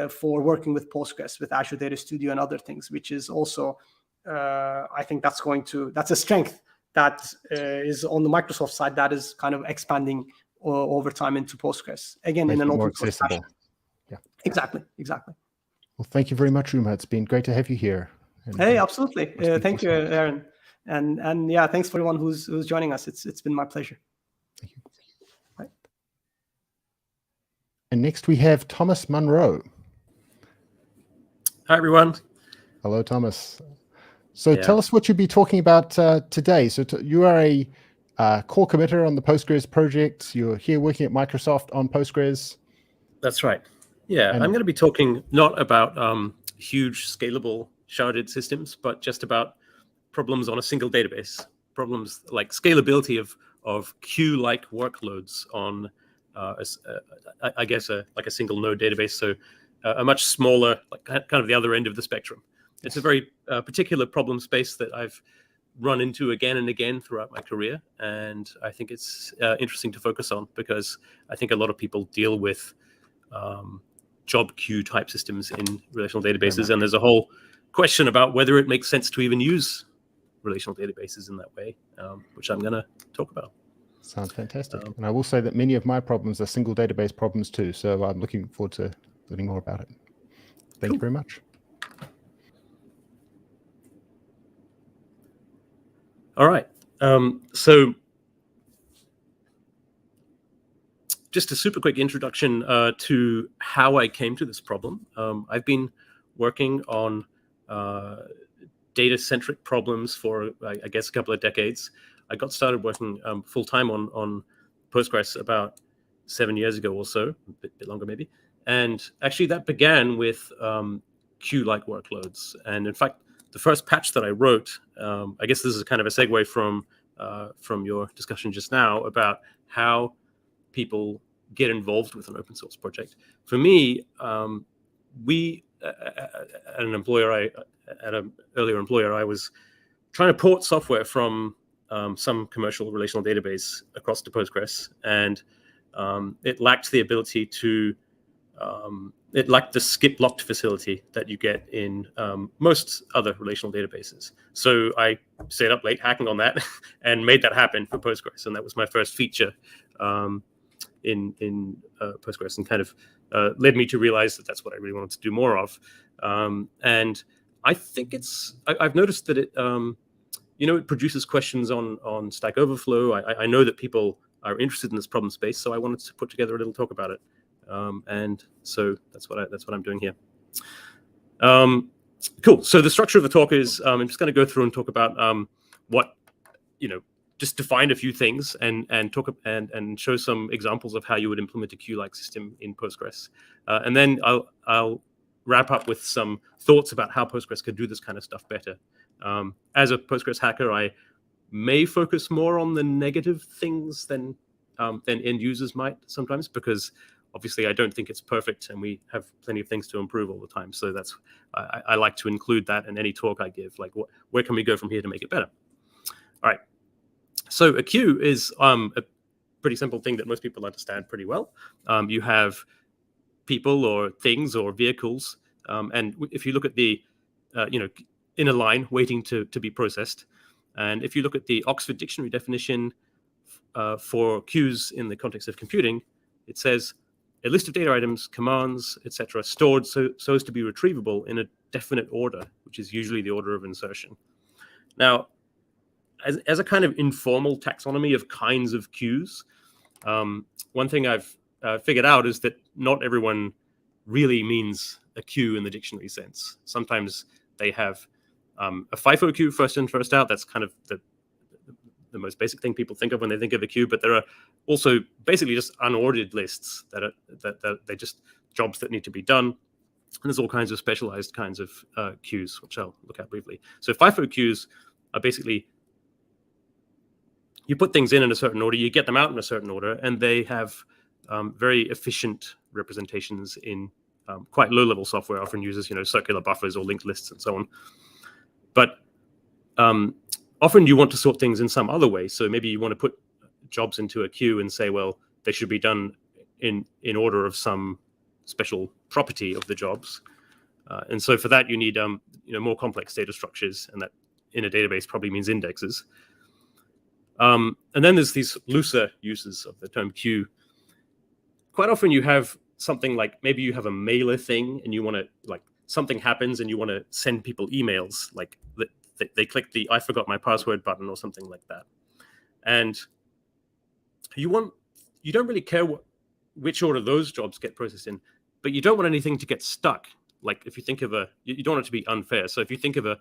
for working with Postgres, with Azure Data Studio and other things, which is also, I think that's a strength that is on the Microsoft side that is kind of expanding over time into Postgres, again, in an open source fashion. Yeah, exactly. Well, thank you very much, Umur. It's been great to have you here. Hey, absolutely. Thank you, Aaron. And yeah, thanks for everyone who's joining us. It's been my pleasure. Thank you. Right. And next we have Thomas Munro. Hi, everyone. Hello, Thomas. So tell us what you'll be talking about today. So you are a core committer on the Postgres project. You're here working at Microsoft on Postgres. That's right. Yeah, I'm going to be talking not about huge scalable sharded systems, but just about problems on a single database, problems like scalability of queue-like workloads on, I guess, like a single node database. So a much smaller, like kind of the other end of the spectrum. It's a very particular problem space that I've run into again and again throughout my career. And I think it's interesting to focus on because I think a lot of people deal with job queue type systems in relational databases. And there's a whole question about whether it makes sense to even use relational databases in that way, which I'm going to talk about. Sounds fantastic. And I will say that many of my problems are single database problems too. So I'm looking forward to learning more about it. Thank you very much. All right. So just a super quick introduction to how I came to this problem. I've been working on data-centric problems for, I guess, a couple of decades. I got started working full-time on Postgres about 7 years ago or so, a bit longer maybe. And actually that began with queue-like workloads. And in fact, the first patch that I wrote, I guess this is kind of a segue from your discussion just now about how people get involved with an open source project. For me, we at an earlier employer, I was trying to port software from some commercial relational database across to Postgres, and it lacked the ability to it lacked the skip locked facility that you get in most other relational databases. So I stayed up late hacking on that and made that happen for Postgres. And that was my first feature in Postgres, and kind of led me to realize that that's what I really wanted to do more of. And I think I've noticed that it, it produces questions on Stack Overflow. I know that people are interested in this problem space, so I wanted to put together a little talk about it. And so that's what I'm doing here. Cool. So the structure of the talk is I'm just going to go through and talk about what, just define a few things and talk and show some examples of how you would implement a queue-like system in Postgres. And then I'll wrap up with some thoughts about how Postgres could do this kind of stuff better. As a Postgres hacker, I may focus more on the negative things than end users might sometimes, because obviously I don't think it's perfect and we have plenty of things to improve all the time. So that's I like to include that in any talk I give, like where can we go from here to make it better? All right. So a queue is a pretty simple thing that most people understand pretty well. You have people or things or vehicles, and if you look at the in a line waiting to be processed, and if you look at the Oxford Dictionary definition for queues in the context of computing, it says a list of data items, commands, etc., stored so as to be retrievable in a definite order, which is usually the order of insertion. Now, as a kind of informal taxonomy of kinds of queues, one thing I've figured out is that not everyone really means a queue in the dictionary sense. Sometimes they have a FIFO queue, first in, first out. That's kind of the most basic thing people think of when they think of a queue. But there are also basically just unordered lists that they're just jobs that need to be done. And there's all kinds of specialized kinds of queues, which I'll look at briefly. So FIFO queues are basically, you put things in a certain order, you get them out in a certain order, and they have very efficient representations in quite low-level software. Often uses circular buffers or linked lists and so on. But often you want to sort things in some other way. So maybe you want to put jobs into a queue and say, well, they should be done in order of some special property of the jobs. And so for that, you need more complex data structures, and that in a database probably means indexes. And then there's these looser uses of the term queue. Quite often you have something like, maybe you have a mailer thing and you want to something happens and you want to send people emails, like they click the "I forgot my password" button or something like that, and you don't really care which order those jobs get processed in, but you don't want anything to get stuck. Like if you think of you don't want it to be unfair. So if you think of a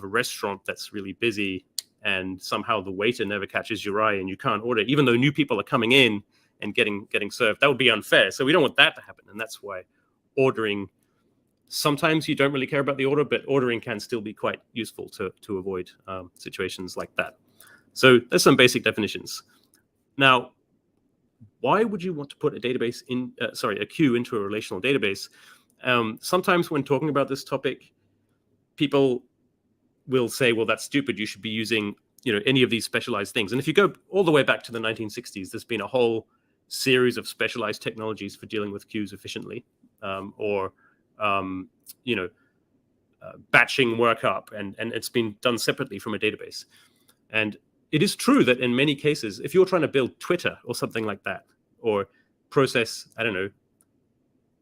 restaurant that's really busy and somehow the waiter never catches your eye and you can't order, even though new people are coming in and getting served, that would be unfair. So we don't want that to happen, and that's why ordering. Sometimes you don't really care about the order, but ordering can still be quite useful to avoid situations like that. So there's some basic definitions. Now, why would you want to put a database in? A queue into a relational database? Sometimes when talking about this topic, people will say, "Well, that's stupid. You should be using, any of these specialized things." And if you go all the way back to the 1960s, there's been a whole series of specialized technologies for dealing with queues efficiently, batching work up, and it's been done separately from a database. And it is true that in many cases, if you're trying to build Twitter or something like that, or process,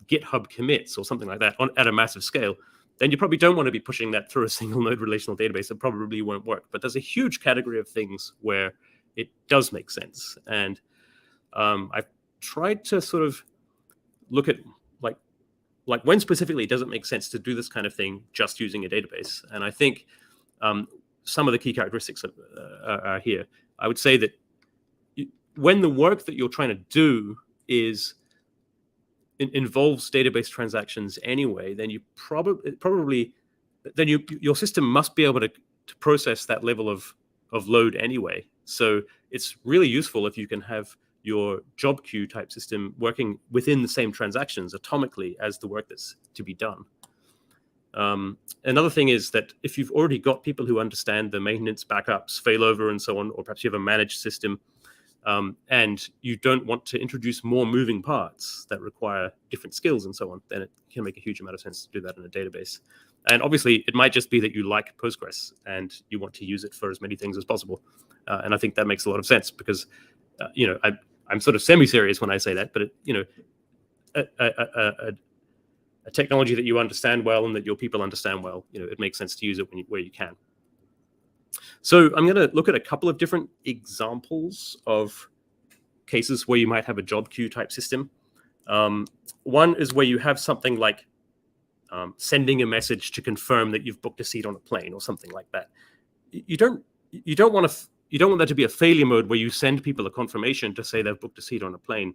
GitHub commits or something like that at a massive scale, then you probably don't want to be pushing that through a single node relational database. It probably won't work. But there's a huge category of things where it does make sense. And I've tried to sort of look at like when specifically does it make sense to do this kind of thing just using a database. And I think some of the key characteristics are here. I would say that when the work that you're trying to do involves database transactions anyway, then you your system must be able to process that level of load anyway. So it's really useful if you can have your job queue type system working within the same transactions atomically as the work that's to be done. Another thing is that if you've already got people who understand the maintenance, backups, failover, and so on, or perhaps you have a managed system, and you don't want to introduce more moving parts that require different skills and so on, then it can make a huge amount of sense to do that in a database. And obviously, it might just be that you like Postgres and you want to use it for as many things as possible. And I think that makes a lot of sense because, I'm sort of semi-serious when I say that, but a technology that you understand well and that your people understand well, it makes sense to use it where you can. So I'm going to look at a couple of different examples of cases where you might have a job queue type system. One is where you have something like sending a message to confirm that you've booked a seat on a plane or something like that. You don't want that to be a failure mode where you send people a confirmation to say they've booked a seat on a plane,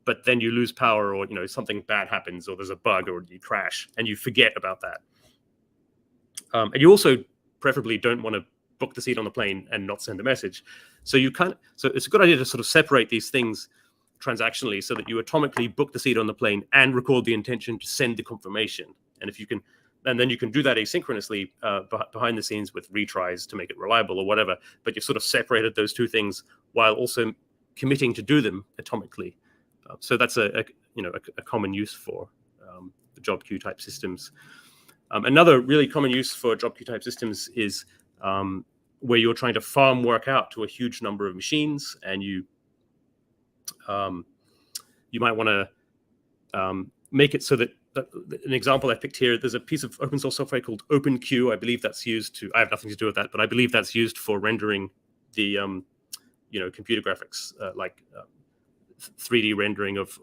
but then you lose power or something bad happens or there's a bug or you crash and you forget about that. And you also preferably don't want to book the seat on the plane and not send a message. So it's a good idea to sort of separate these things transactionally so that you atomically book the seat on the plane and record the intention to send the confirmation. And if you can, and then you can do that asynchronously behind the scenes with retries to make it reliable or whatever. But you've sort of separated those two things while also committing to do them atomically. So that's a common use for the job queue type systems. Another really common use for job queue type systems is where you're trying to farm work out to a huge number of machines, and you might want to make it so that an example I picked here, there's a piece of open source software called OpenQ. I believe that's used I have nothing to do with that, but I believe that's used for rendering the computer graphics, like 3D rendering of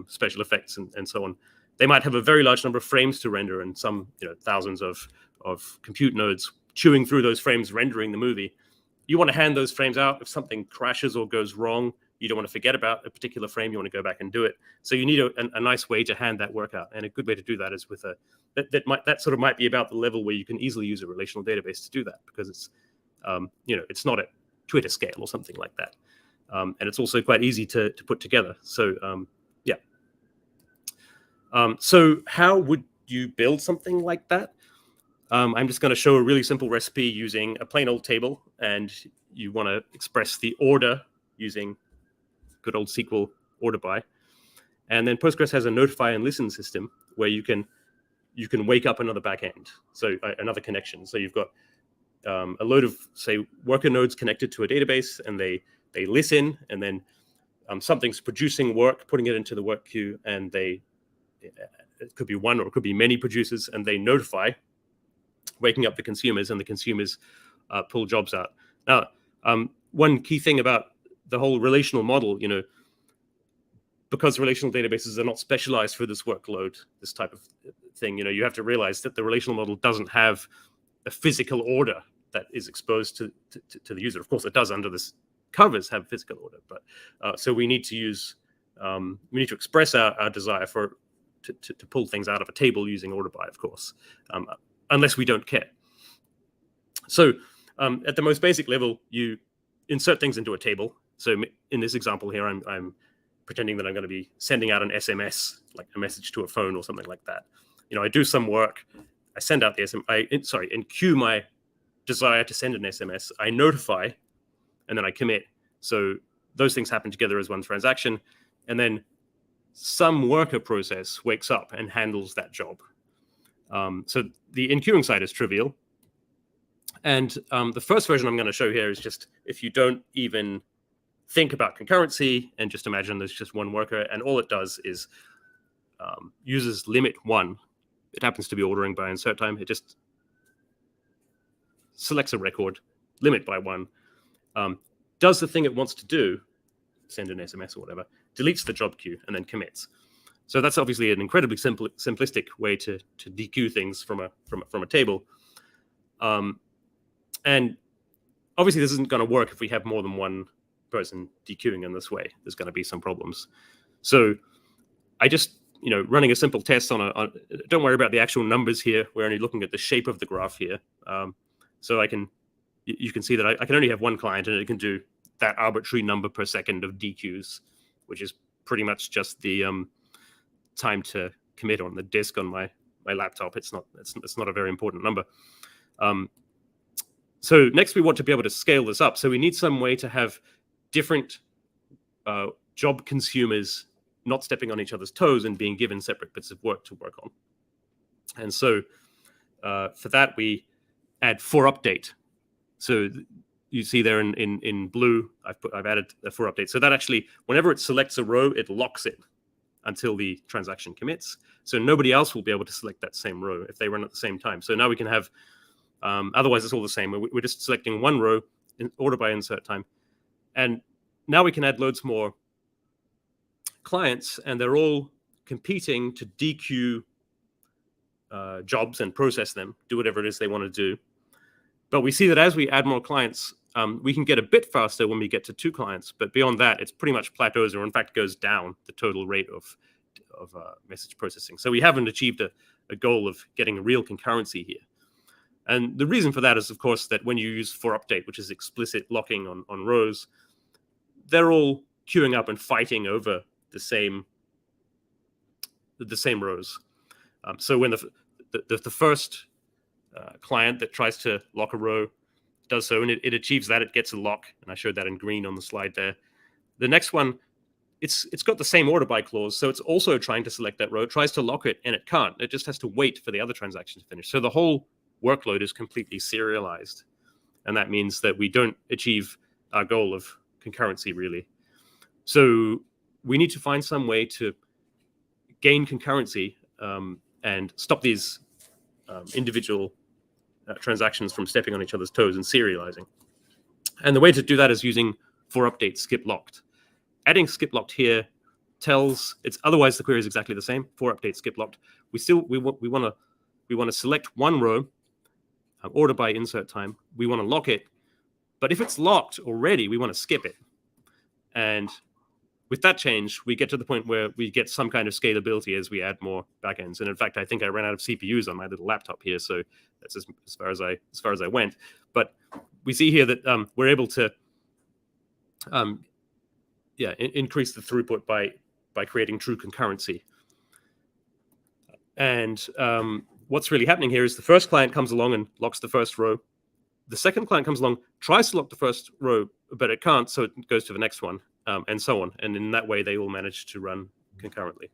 special effects and so on. They might have a very large number of frames to render and some thousands of compute nodes chewing through those frames, rendering the movie. You want to hand those frames out. If something crashes or goes wrong, you don't want to forget about a particular frame. You want to go back and do it. So you need a nice way to hand that work out. And a good way to do that is with that sort of might be about the level where you can easily use a relational database to do that, because it's it's not at Twitter scale or something like that. And it's also quite easy to put together. So so how would you build something like that? I'm just going to show a really simple recipe using a plain old table, and you want to express the order using good old SQL order by. And then Postgres has a notify and listen system where you can wake up another backend, so another connection. So you've got a load of, say, worker nodes connected to a database, and they listen, and then something's producing work, putting it into the work queue, and they it could be one or it could be many producers, and they notify, waking up the consumers, and the consumers pull jobs out. Now, one key thing about the whole relational model, because relational databases are not specialized for this workload, this type of thing, you have to realize that the relational model doesn't have a physical order that is exposed to the user. Of course, it does under this covers have physical order, but so we need to use we need to express our desire to pull things out of a table using order by, of course, unless we don't care. So at the most basic level, you insert things into a table. So in this example here, I'm pretending that I'm going to be sending out an SMS, like a message to a phone or something like that. I do some work, I send out the SMS, in queue my desire to send an SMS, I notify, and then I commit. So those things happen together as one transaction, and then some worker process wakes up and handles that job. So the enqueuing side is trivial. And the first version I'm going to show here is just if you don't even think about concurrency and just imagine there's just one worker, and all it does is uses limit 1. It happens to be ordering by insert time. It just selects a record, limit by 1, does the thing it wants to do, send an SMS or whatever, deletes the job queue, and then commits. So that's obviously an incredibly simplistic way to dequeue things from a table. And obviously this isn't going to work if we have more than one person dequeuing in this way. There's going to be some problems. So I just, running a simple test on don't worry about the actual numbers here. We're only looking at the shape of the graph here. So you can see that I can only have one client, and it can do that arbitrary number per second of dequeues, which is pretty much just the time to commit on the disk on my laptop. It's not a very important number. So next we want to be able to scale this up. So we need some way to have different job consumers not stepping on each other's toes and being given separate bits of work to work on. And so for that, we add for update. So you see there in blue, I've added a for update. So that actually, whenever it selects a row, it locks it until the transaction commits. So nobody else will be able to select that same row if they run at the same time. So now we can have, otherwise it's all the same. We're just selecting one row in order by insert time. And now we can add loads more clients, and they're all competing to dequeue jobs and process them, do whatever it is they want to do. But we see that as we add more clients, we can get a bit faster when we get to 2 clients. But beyond that, it's pretty much plateaus, or in fact goes down the total rate of message processing. So we haven't achieved a goal of getting a real concurrency here. And the reason for that is, of course, that when you use for update, which is explicit locking on rows, they're all queuing up and fighting over the same rows. So when the first client that tries to lock a row does so, and it achieves that, it gets a lock, and I showed that in green on the slide there. The next one, it's got the same order by clause, so it's also trying to select that row. It tries to lock it, and it can't. It just has to wait for the other transaction to finish. So the whole workload is completely serialized, and that means that we don't achieve our goal of concurrency, really. So we need to find some way to gain concurrency and stop these individual transactions from stepping on each other's toes and serializing. And the way to do that is using for update skip locked. Adding skip locked here tells it's otherwise the query is exactly the same. For update skip locked. We want to select one row, order by insert time. We want to lock it, but if it's locked already, we want to skip it. And with that change, we get to the point where we get some kind of scalability as we add more backends. And in fact, I think I ran out of CPUs on my little laptop here, so that's as far as I went. But we see here that we're able to increase the throughput by creating true concurrency. And what's really happening here is the first client comes along and locks the first row. The second client comes along, tries to lock the first row, but it can't, so it goes to the next one. And so on. And in that way, they all manage to run concurrently.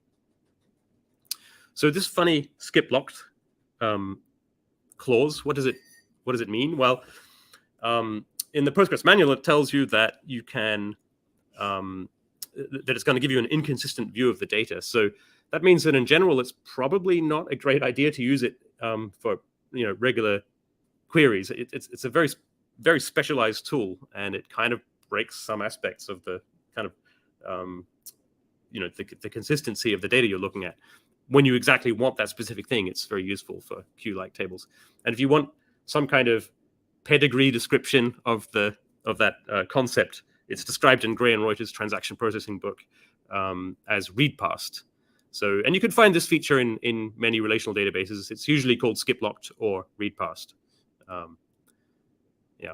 So this funny skip locked clause, what does it mean? Well, in the Postgres manual, it tells you that you can that it's going to give you an inconsistent view of the data. So that means that in general, it's probably not a great idea to use it for regular queries. It's a very, very specialized tool, and it kind of breaks some aspects of the kind of the consistency of the data you're looking at. When you exactly want that specific thing, it's very useful for queue-like tables. And if you want some kind of pedigree description of that concept, it's described in Gray and Reuter's transaction processing book as read past. So, and you can find this feature in many relational databases. It's usually called skip locked or read past. Yeah.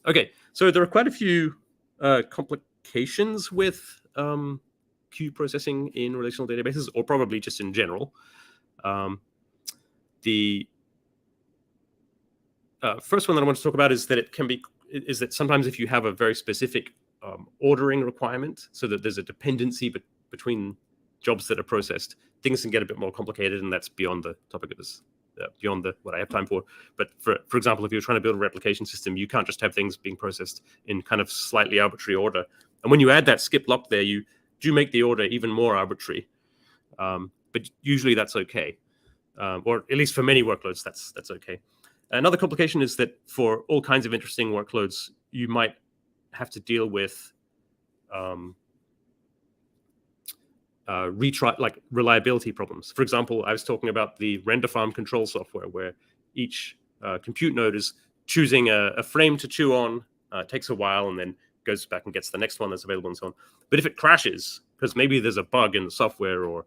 Okay, so there are quite a few complications with queue processing in relational databases, or probably just in general. The first one that I want to talk about is that sometimes if you have a very specific ordering requirement, so that there's a dependency between jobs that are processed, things can get a bit more complicated, and that's beyond the topic of this, beyond what I have time for. But for example, if you're trying to build a replication system, you can't just have things being processed in kind of slightly arbitrary order. And when you add that skip lock there, you do make the order even more arbitrary. But usually that's okay, or at least for many workloads, that's okay. Another complication is that for all kinds of interesting workloads, you might have to deal with reliability problems. For example, I was talking about the render farm control software, where each compute node is choosing a frame to chew on. It takes a while, and then goes back and gets the next one that's available, and so on. But if it crashes, because maybe there's a bug in the software, or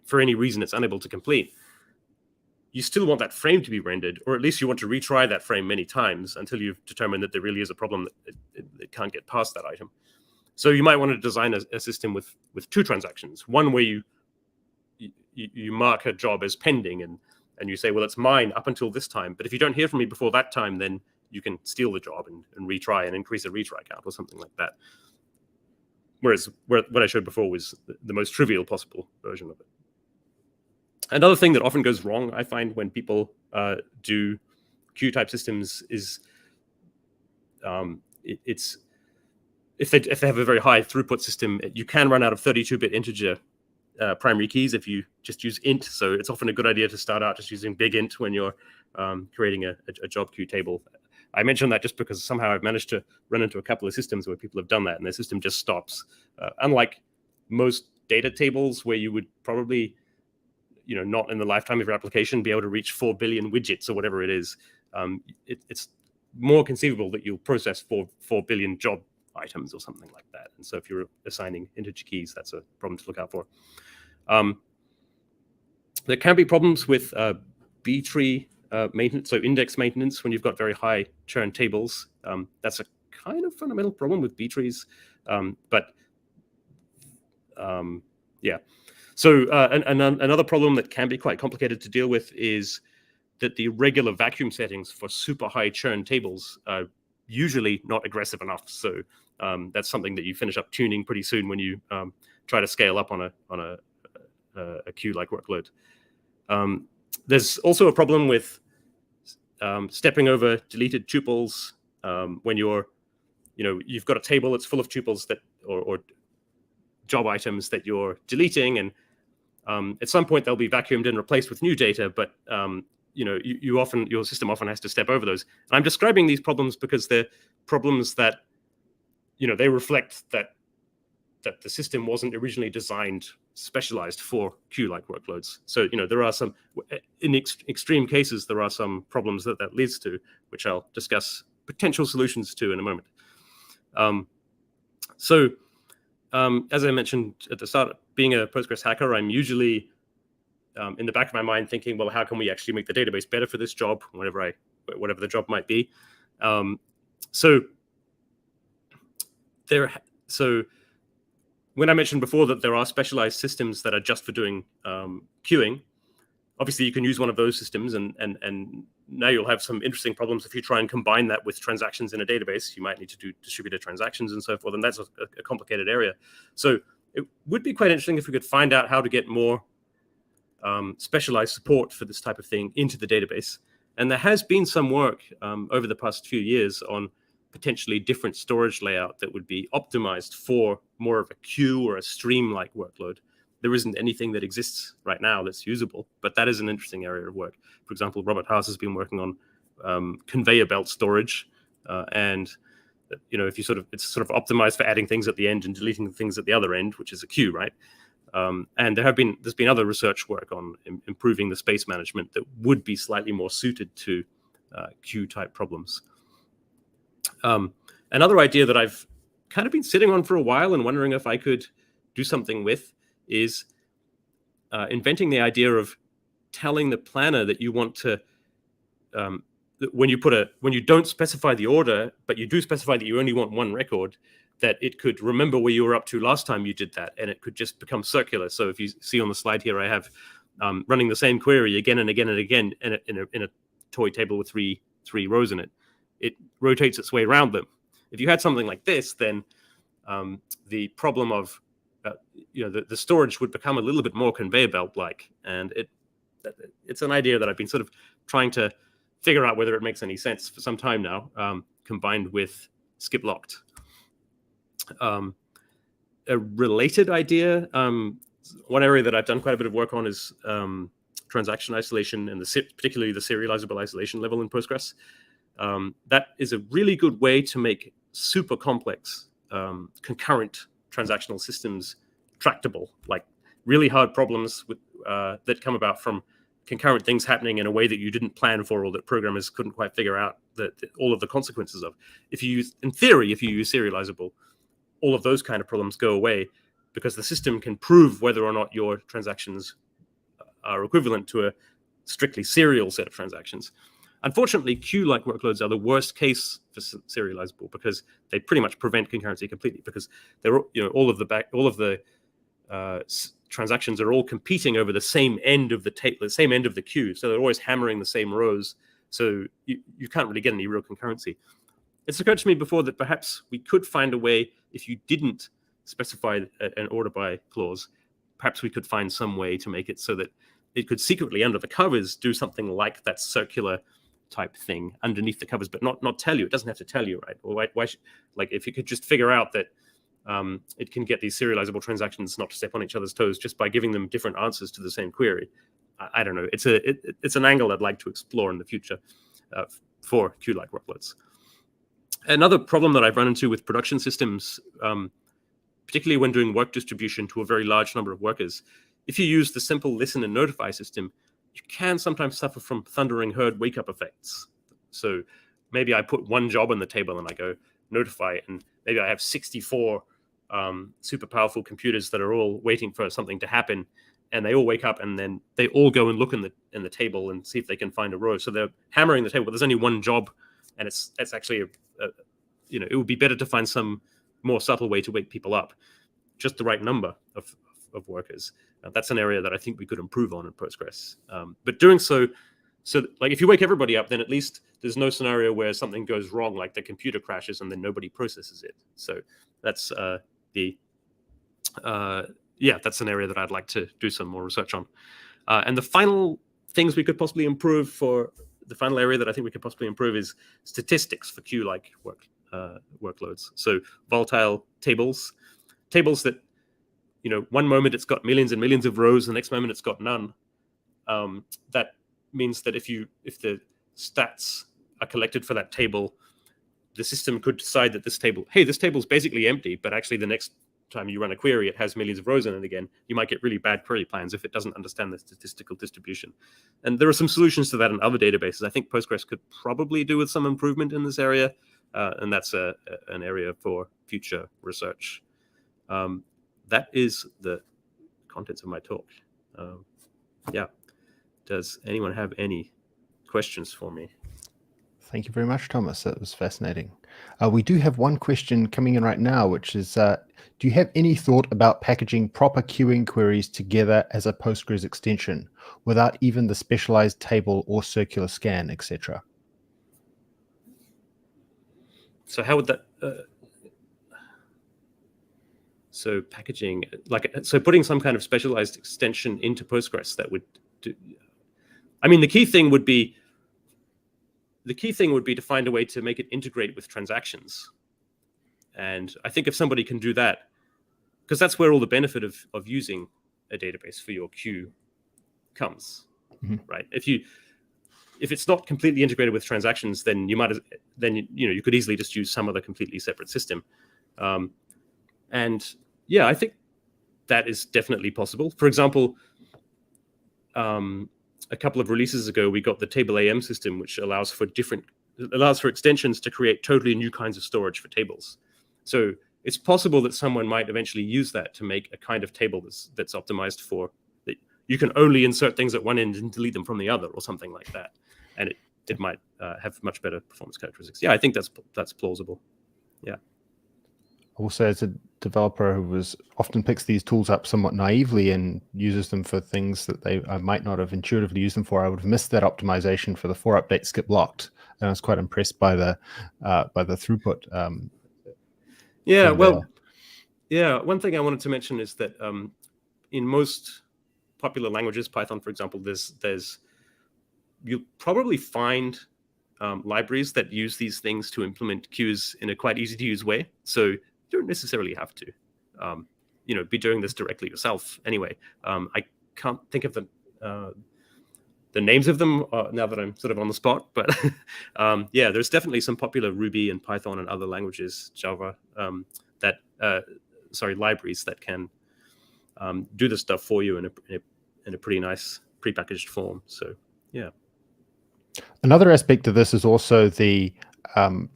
for any reason it's unable to complete, you still want that frame to be rendered, or at least you want to retry that frame many times until you've determined that there really is a problem that it can't get past that item. So you might want to design a system with two transactions. One where you mark a job as pending, and you say, well, it's mine up until this time. But if you don't hear from me before that time, then you can steal the job and retry and increase the retry count or something like that. Whereas what I showed before was the most trivial possible version of it. Another thing that often goes wrong, I find, when people do queue-type systems is it's if they have a very high throughput system, you can run out of 32-bit integer primary keys if you just use int. So it's often a good idea to start out just using big int when you're creating a job queue table. I mention that just because somehow I've managed to run into a couple of systems where people have done that, and their system just stops. Unlike most data tables, where you would probably, not in the lifetime of your application be able to reach 4 billion widgets or whatever it is, it's more conceivable that you'll process 4 billion job items or something like that. And so if you're assigning integer keys, that's a problem to look out for. There can be problems with B-tree maintenance, so index maintenance, when you've got very high churn tables. That's a kind of fundamental problem with B-trees. Yeah. So another problem that can be quite complicated to deal with is that the regular vacuum settings for super high churn tables are usually not aggressive enough. So that's something that you finish up tuning pretty soon when you try to scale up on a queue-like workload. There's also a problem with stepping over deleted tuples when you've got a table that's full of tuples that or job items that you're deleting, and at some point they'll be vacuumed and replaced with new data, but your system often has to step over those. And I'm describing these problems because they're problems that they reflect that the system wasn't originally designed specialized for queue-like workloads. So there are some, in extreme cases, there are some problems that leads to, which I'll discuss potential solutions to in a moment. As I mentioned at the start, being a Postgres hacker, I'm usually in the back of my mind thinking, well, how can we actually make the database better for this job, whatever the job might be. When I mentioned before that there are specialized systems that are just for doing queuing, obviously you can use one of those systems, and now you'll have some interesting problems if you try and combine that with transactions in a database. You might need to do distributed transactions and so forth, and that's a complicated area. So it would be quite interesting if we could find out how to get more specialized support for this type of thing into the database. And there has been some work over the past few years on potentially different storage layout that would be optimized for more of a queue or a stream-like workload. There isn't anything that exists right now that's usable, but that is an interesting area of work. For example, Robert Haas has been working on conveyor belt storage, and if you it's sort of optimized for adding things at the end and deleting things at the other end, which is a queue, right? And there's been other research work on improving the space management that would be slightly more suited to queue-type problems. Another idea that I've kind of been sitting on for a while and wondering if I could do something with is inventing the idea of telling the planner that you want to, when you don't specify the order, but you do specify that you only want one record, that it could remember where you were up to last time you did that, and it could just become circular. So if you see on the slide here, I have running the same query again and again and again in a toy table with three rows in it. It rotates its way around them. If you had something like this, then the problem of the storage would become a little bit more conveyor belt-like, and it's an idea that I've been sort of trying to figure out whether it makes any sense for some time now, combined with skip locked. A related idea, one area that I've done quite a bit of work on is transaction isolation, and particularly the serializable isolation level in Postgres. That is a really good way to make super complex concurrent transactional systems tractable, like really hard problems that come about from concurrent things happening in a way that you didn't plan for, or that programmers couldn't quite figure out all of the consequences of. In theory, if you use serializable, all of those kind of problems go away, because the system can prove whether or not your transactions are equivalent to a strictly serial set of transactions. Unfortunately, queue-like workloads are the worst case for serializable, because they pretty much prevent concurrency completely, because they're all of the transactions are all competing over the same end of the table, the same end of the queue. So they're always hammering the same rows. So you can't really get any real concurrency. It's occurred to me before that perhaps we could find a way, if you didn't specify an order by clause, perhaps we could find some way to make it so that it could secretly under the covers do something like that circular type thing underneath the covers, but not tell you. It doesn't have to tell you, right? Or why like if you could just figure out that it can get these serializable transactions not to step on each other's toes just by giving them different answers to the same query. I don't know. It's an angle I'd like to explore in the future for queue-like workloads. Another problem that I've run into with production systems, particularly when doing work distribution to a very large number of workers, if you use the simple listen and notify system, you can sometimes suffer from thundering herd wake-up effects. So maybe I put one job on the table and I go notify, and maybe I have 64 super powerful computers that are all waiting for something to happen, and they all wake up and then they all go and look in the table and see if they can find a row. So they're hammering the table, but there's only one job, and it's actually it would be better to find some more subtle way to wake people up, just the right number of workers. That's an area that I think we could improve on in Postgres. But doing so like if you wake everybody up, then at least there's no scenario where something goes wrong, like the computer crashes and then nobody processes it. So that's that's an area that I'd like to do some more research on. And the final things we could possibly improve the final area that I think we could possibly improve is statistics for queue-like workloads. So volatile tables that, one moment it's got millions and millions of rows, the next moment it's got none. That means that if the stats are collected for that table, the system could decide that this table's basically empty, but actually the next time you run a query, it has millions of rows in it again. You might get really bad query plans if it doesn't understand the statistical distribution. And there are some solutions to that in other databases. I think Postgres could probably do with some improvement in this area, and that's an area for future research. That is the contents of my talk. Does anyone have any questions for me? Thank you very much, Thomas. That was fascinating. We do have one question coming in right now, which is, do you have any thought about packaging proper queuing queries together as a Postgres extension without even the specialized table or circular scan, etc.? So how would that... so packaging, putting some kind of specialized extension into Postgres that would do... I mean, the key thing would be the key thing would be to find a way to make it integrate with transactions. And I think if somebody can do that, because that's where all the benefit of using a database for your queue comes, right? If it's not completely integrated with transactions, then you could easily just use some other completely separate system. And yeah, I think that is definitely possible. For example, a couple of releases ago, we got the Table AM system, which allows for extensions to create totally new kinds of storage for tables. So it's possible that someone might eventually use that to make a kind of table that's optimized for that. You can only insert things at one end and delete them from the other, or something like that, and it might have much better performance characteristics. Yeah, I think that's plausible. Yeah. Also, as a developer who often picks these tools up somewhat naively and uses them for things that I might not have intuitively used them for, I would have missed that optimization for the 4 update skip locked, and I was quite impressed by the throughput. Yeah, well, yeah. One thing I wanted to mention is that in most popular languages, Python, for example, you'll probably find libraries that use these things to implement queues in a quite easy to use way. So you don't necessarily have to, be doing this directly yourself. Anyway, I can't think of the names of them now that I'm sort of on the spot, but yeah, there's definitely some popular Ruby and Python and other languages, Java, libraries that can do this stuff for you in a pretty nice prepackaged form. So yeah. Another aspect of this is also the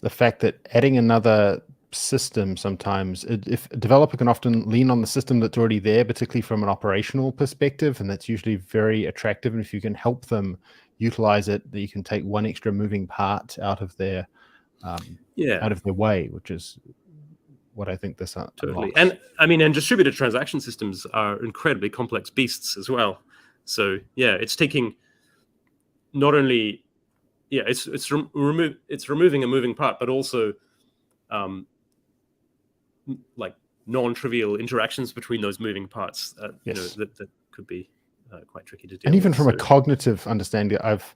fact that adding another system sometimes, if a developer can often lean on the system that's already there, particularly from an operational perspective, and that's usually very attractive. And if you can help them utilize it, that you can take one extra moving part out of their way, which is what I think this totally. And I mean, and distributed transaction systems are incredibly complex beasts as well. So yeah, it's taking not only it's removing a moving part, but also like non-trivial interactions between those moving parts. That could be quite tricky to do. And even from a cognitive understanding, I've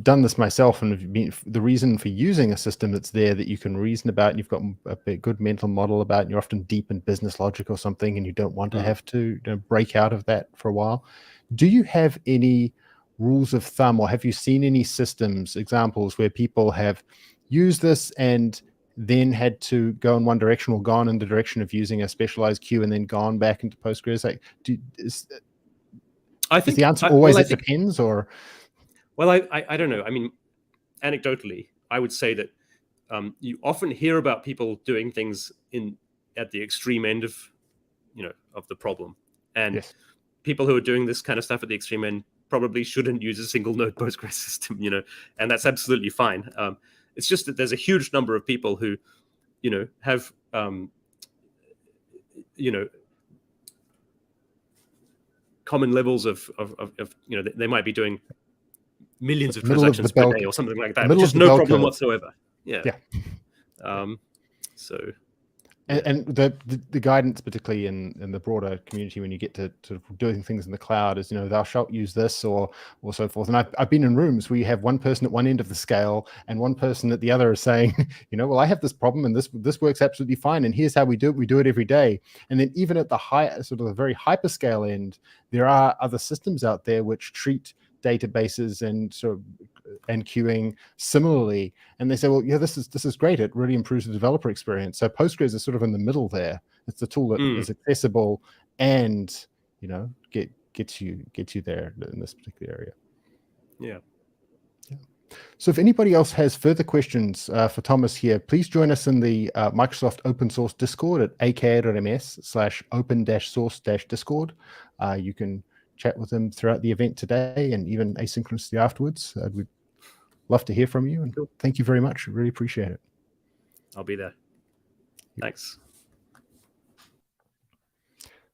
done this myself, and the reason for using a system that's there that you can reason about, and you've got a good mental model about, and you're often deep in business logic or something, and you don't want to have to break out of that for a while. Do you have any rules of thumb, or have you seen any examples where people have used this and then had to go in one direction or gone in the direction of using a specialized queue and then gone back into Postgres? Is the answer always it depends, or? Well, I don't know. I mean, anecdotally, I would say that you often hear about people doing things at the extreme end of the problem, and people who are doing this kind of stuff at the extreme end probably shouldn't use a single node Postgres system, and that's absolutely fine. It's just that there's a huge number of people who, have, common levels of they might be doing millions of transactions per day or something like that, which is no problem whatsoever. Yeah. So. And the guidance, particularly in the broader community, when you get to doing things in the cloud, is thou shalt use this or so forth. And I've been in rooms where you have one person at one end of the scale and one person at the other is saying, well, I have this problem and this works absolutely fine, and here's how we do it. We do it every day. And then even at the the very hyperscale end, there are other systems out there which treat databases and queuing similarly, and they say, well, this is great, it really improves the developer experience. So Postgres is sort of in the middle there. It's the tool that is accessible and gets you there in this particular area. So if anybody else has further questions for Thomas here, please join us in the Microsoft open source Discord at aka.ms/open-source-discord. You can chat with them throughout the event today and even asynchronously afterwards. We'd love to hear from you, and thank you very much. I really appreciate it. I'll be there. Thanks.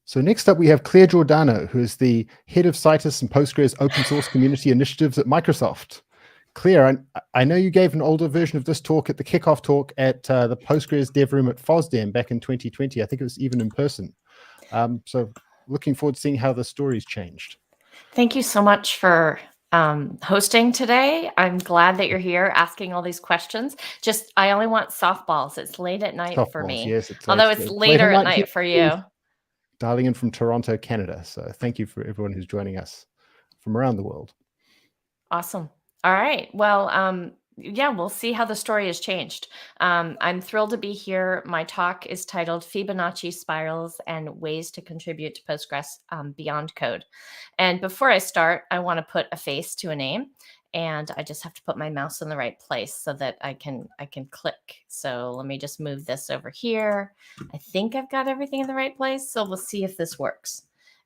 So next up, we have Claire Giordano, who is the head of Citus and Postgres open source community initiatives at Microsoft. Claire, I know you gave an older version of this talk at the kickoff talk at the Postgres dev room at FOSDEM back in 2020. I think it was even in person. So looking forward to seeing how the story's changed. Thank you so much for hosting today. I'm glad that you're here asking all these questions. I only want softballs. It's late at night for Softballs, me. yes, it's Although late. it's It's later later at night here night for too. you. Dialing in from Toronto, Canada. So thank you for everyone who's joining us from around the world. Awesome. All right. Well, yeah, we'll see how the story has changed. I'm thrilled to be here. My talk is titled Fibonacci Spirals and Ways to Contribute to Postgres Beyond Code. And before I start, I want to put a face to a name. And I just have to put my mouse in the right place so that I can click. So let me just move this over here. I think I've got everything in the right place. So we'll see if this works.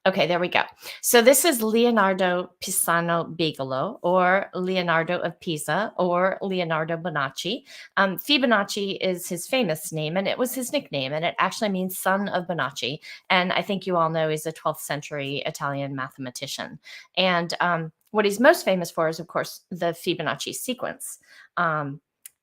Okay, there we go. So this is Leonardo Pisano Bigelow, or Leonardo of Pisa, or Leonardo Bonacci. Fibonacci is his famous name, and it was his nickname, and it actually means son of Bonacci. And I think you all know he's a 12th century Italian mathematician. And what he's most famous for is, of course, the Fibonacci sequence.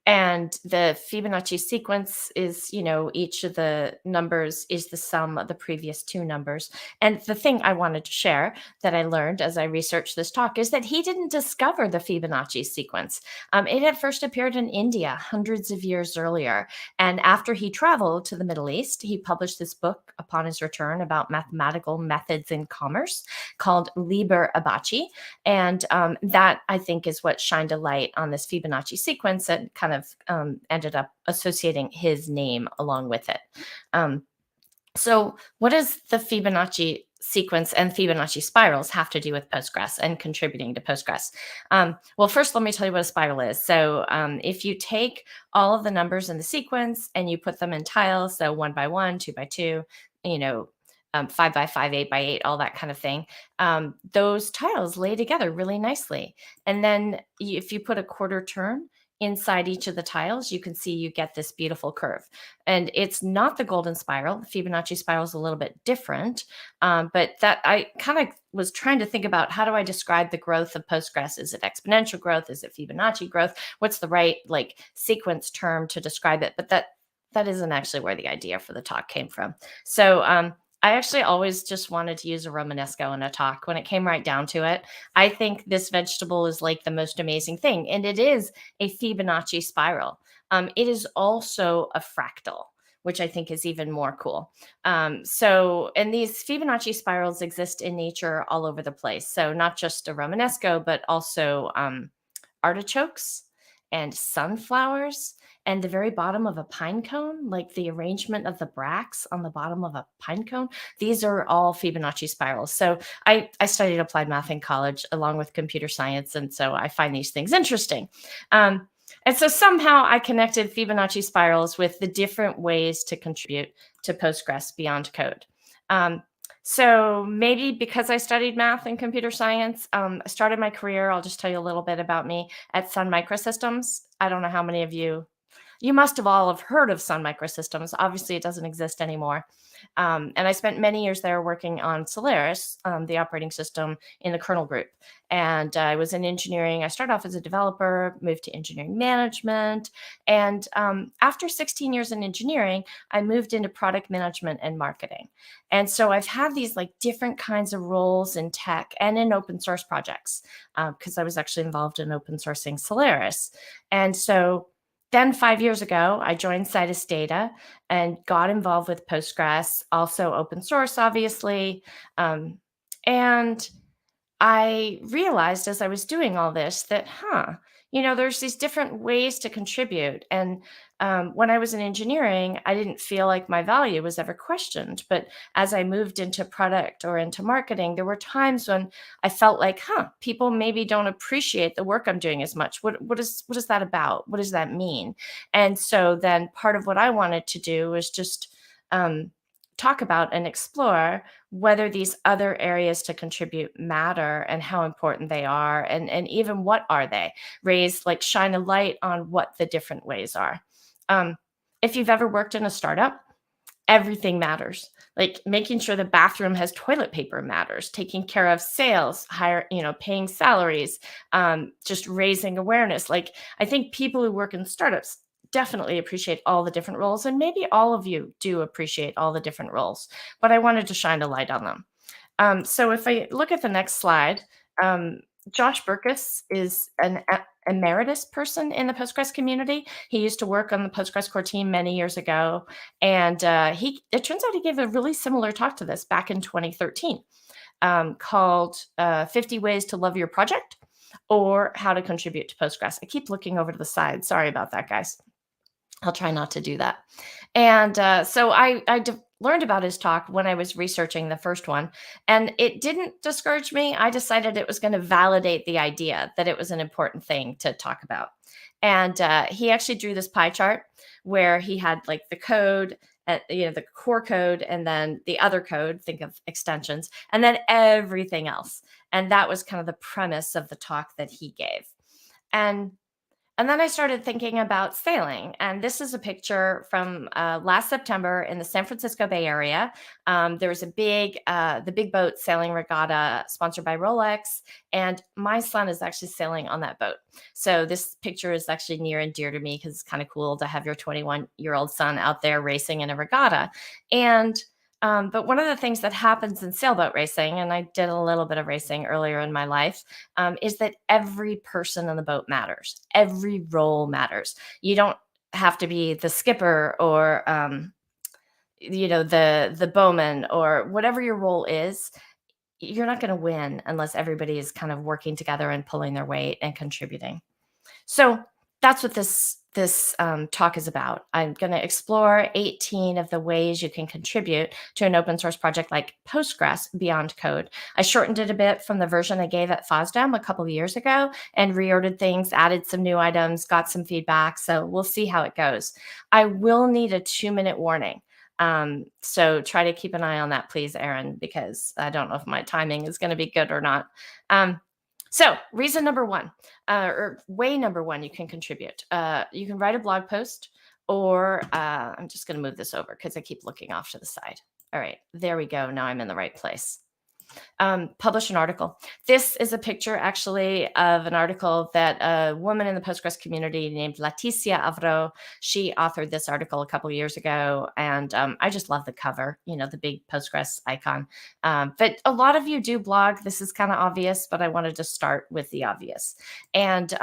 And the Fibonacci sequence is, each of the numbers is the sum of the previous two numbers. And the thing I wanted to share that I learned as I researched this talk is that he didn't discover the Fibonacci sequence. It had first appeared in India hundreds of years earlier. And after he traveled to the Middle East, he published this book upon his return about mathematical methods in commerce called Liber Abaci. And that, I think, is what shined a light on this Fibonacci sequence and kind of ended up associating his name along with it. So what does the Fibonacci sequence and Fibonacci spirals have to do with Postgres and contributing to Postgres? Well, first, let me tell you what a spiral is. So if you take all of the numbers in the sequence and you put them in tiles, so 1 by 1, 2 by 2, 5 by 5, 8 by 8, all that kind of thing, those tiles lay together really nicely. And then if you put a quarter turn inside each of the tiles, you can see you get this beautiful curve. And it's not the golden spiral. The Fibonacci spiral is a little bit different. But that I kind of was trying to think about, how do I describe the growth of Postgres? Is it exponential growth? Is it Fibonacci growth? What's the right sequence term to describe it? But that isn't actually where the idea for the talk came from. So I actually always just wanted to use a Romanesco in a talk. When it came right down to it, I think this vegetable is like the most amazing thing. And it is a Fibonacci spiral. It is also a fractal, which I think is even more cool. And these Fibonacci spirals exist in nature all over the place. So not just a Romanesco, but also artichokes and sunflowers. And the very bottom of a pine cone, like the arrangement of the bracts on the bottom of a pine cone, these are all Fibonacci spirals. So I studied applied math in college along with computer science, and so I find these things interesting. And so somehow I connected Fibonacci spirals with the different ways to contribute to Postgres beyond code. So maybe because I studied math and computer science, I started my career, I'll just tell you a little bit about me, at Sun Microsystems. I don't know how many of you must have all have heard of Sun Microsystems. Obviously, it doesn't exist anymore. And I spent many years there working on Solaris, the operating system in the kernel group. And I was in engineering. I started off as a developer, moved to engineering management. And after 16 years in engineering, I moved into product management and marketing. And so I've had these different kinds of roles in tech and in open source projects, because I was actually involved in open sourcing Solaris. And so then 5 years ago, I joined Citus Data and got involved with Postgres, also open source, obviously. And I realized as I was doing all this that, there's these different ways to contribute. And when I was in engineering, I didn't feel like my value was ever questioned. But as I moved into product or into marketing, there were times when I felt like, people maybe don't appreciate the work I'm doing as much. What is that about? What does that mean? And so then part of what I wanted to do was just talk about and explore whether these other areas to contribute matter and how important they are, and even what are they, shine a light on what the different ways are. If you've ever worked in a startup, everything matters. Making sure the bathroom has toilet paper matters, taking care of sales, paying salaries, just raising awareness. I think people who work in startups definitely appreciate all the different roles, and maybe all of you do appreciate all the different roles, but I wanted to shine a light on them. So if I look at the next slide, Josh Burkus is an emeritus person in the Postgres community. He used to work on the Postgres core team many years ago. And it turns out he gave a really similar talk to this back in 2013 called 50 Ways to Love Your Project, or How to Contribute to Postgres. I keep looking over to the side. Sorry about that, guys. I'll try not to do that. And so I learned about his talk when I was researching the first one, and it didn't discourage me. I decided it was going to validate the idea that it was an important thing to talk about. And he actually drew this pie chart where he had like the code, the core code, and then the other code, think of extensions, and then everything else. And that was kind of the premise of the talk that he gave. And then I started thinking about sailing. And this is a picture from last September in the San Francisco Bay Area. There was the big boat sailing regatta sponsored by Rolex. And my son is actually sailing on that boat. So this picture is actually near and dear to me because it's kind of cool to have your 21-year-old son out there racing in a regatta. But one of the things that happens in sailboat racing, and I did a little bit of racing earlier in my life, is that every person on the boat matters. Every role matters. You don't have to be the skipper or, the bowman or whatever your role is. You're not going to win unless everybody is kind of working together and pulling their weight and contributing. So that's what this talk is about. I'm going to explore 18 of the ways you can contribute to an open source project like Postgres beyond code. I shortened it a bit from the version I gave at FOSDEM a couple of years ago and reordered things, added some new items, got some feedback. So we'll see how it goes. I will need a 2-minute warning. So try to keep an eye on that, please, Aaron, because I don't know if my timing is going to be good or not. So reason number one, or way number one, you can contribute. You can write a blog post, or I'm just going to move this over because I keep looking off to the side. All right, there we go. Now I'm in the right place. Publish an article. This is a picture actually of an article that a woman in the Postgres community named Leticia Avro, she authored this article a couple of years ago. And I just love the cover, the big Postgres icon. But a lot of you do blog. This is kind of obvious, but I wanted to start with the obvious. And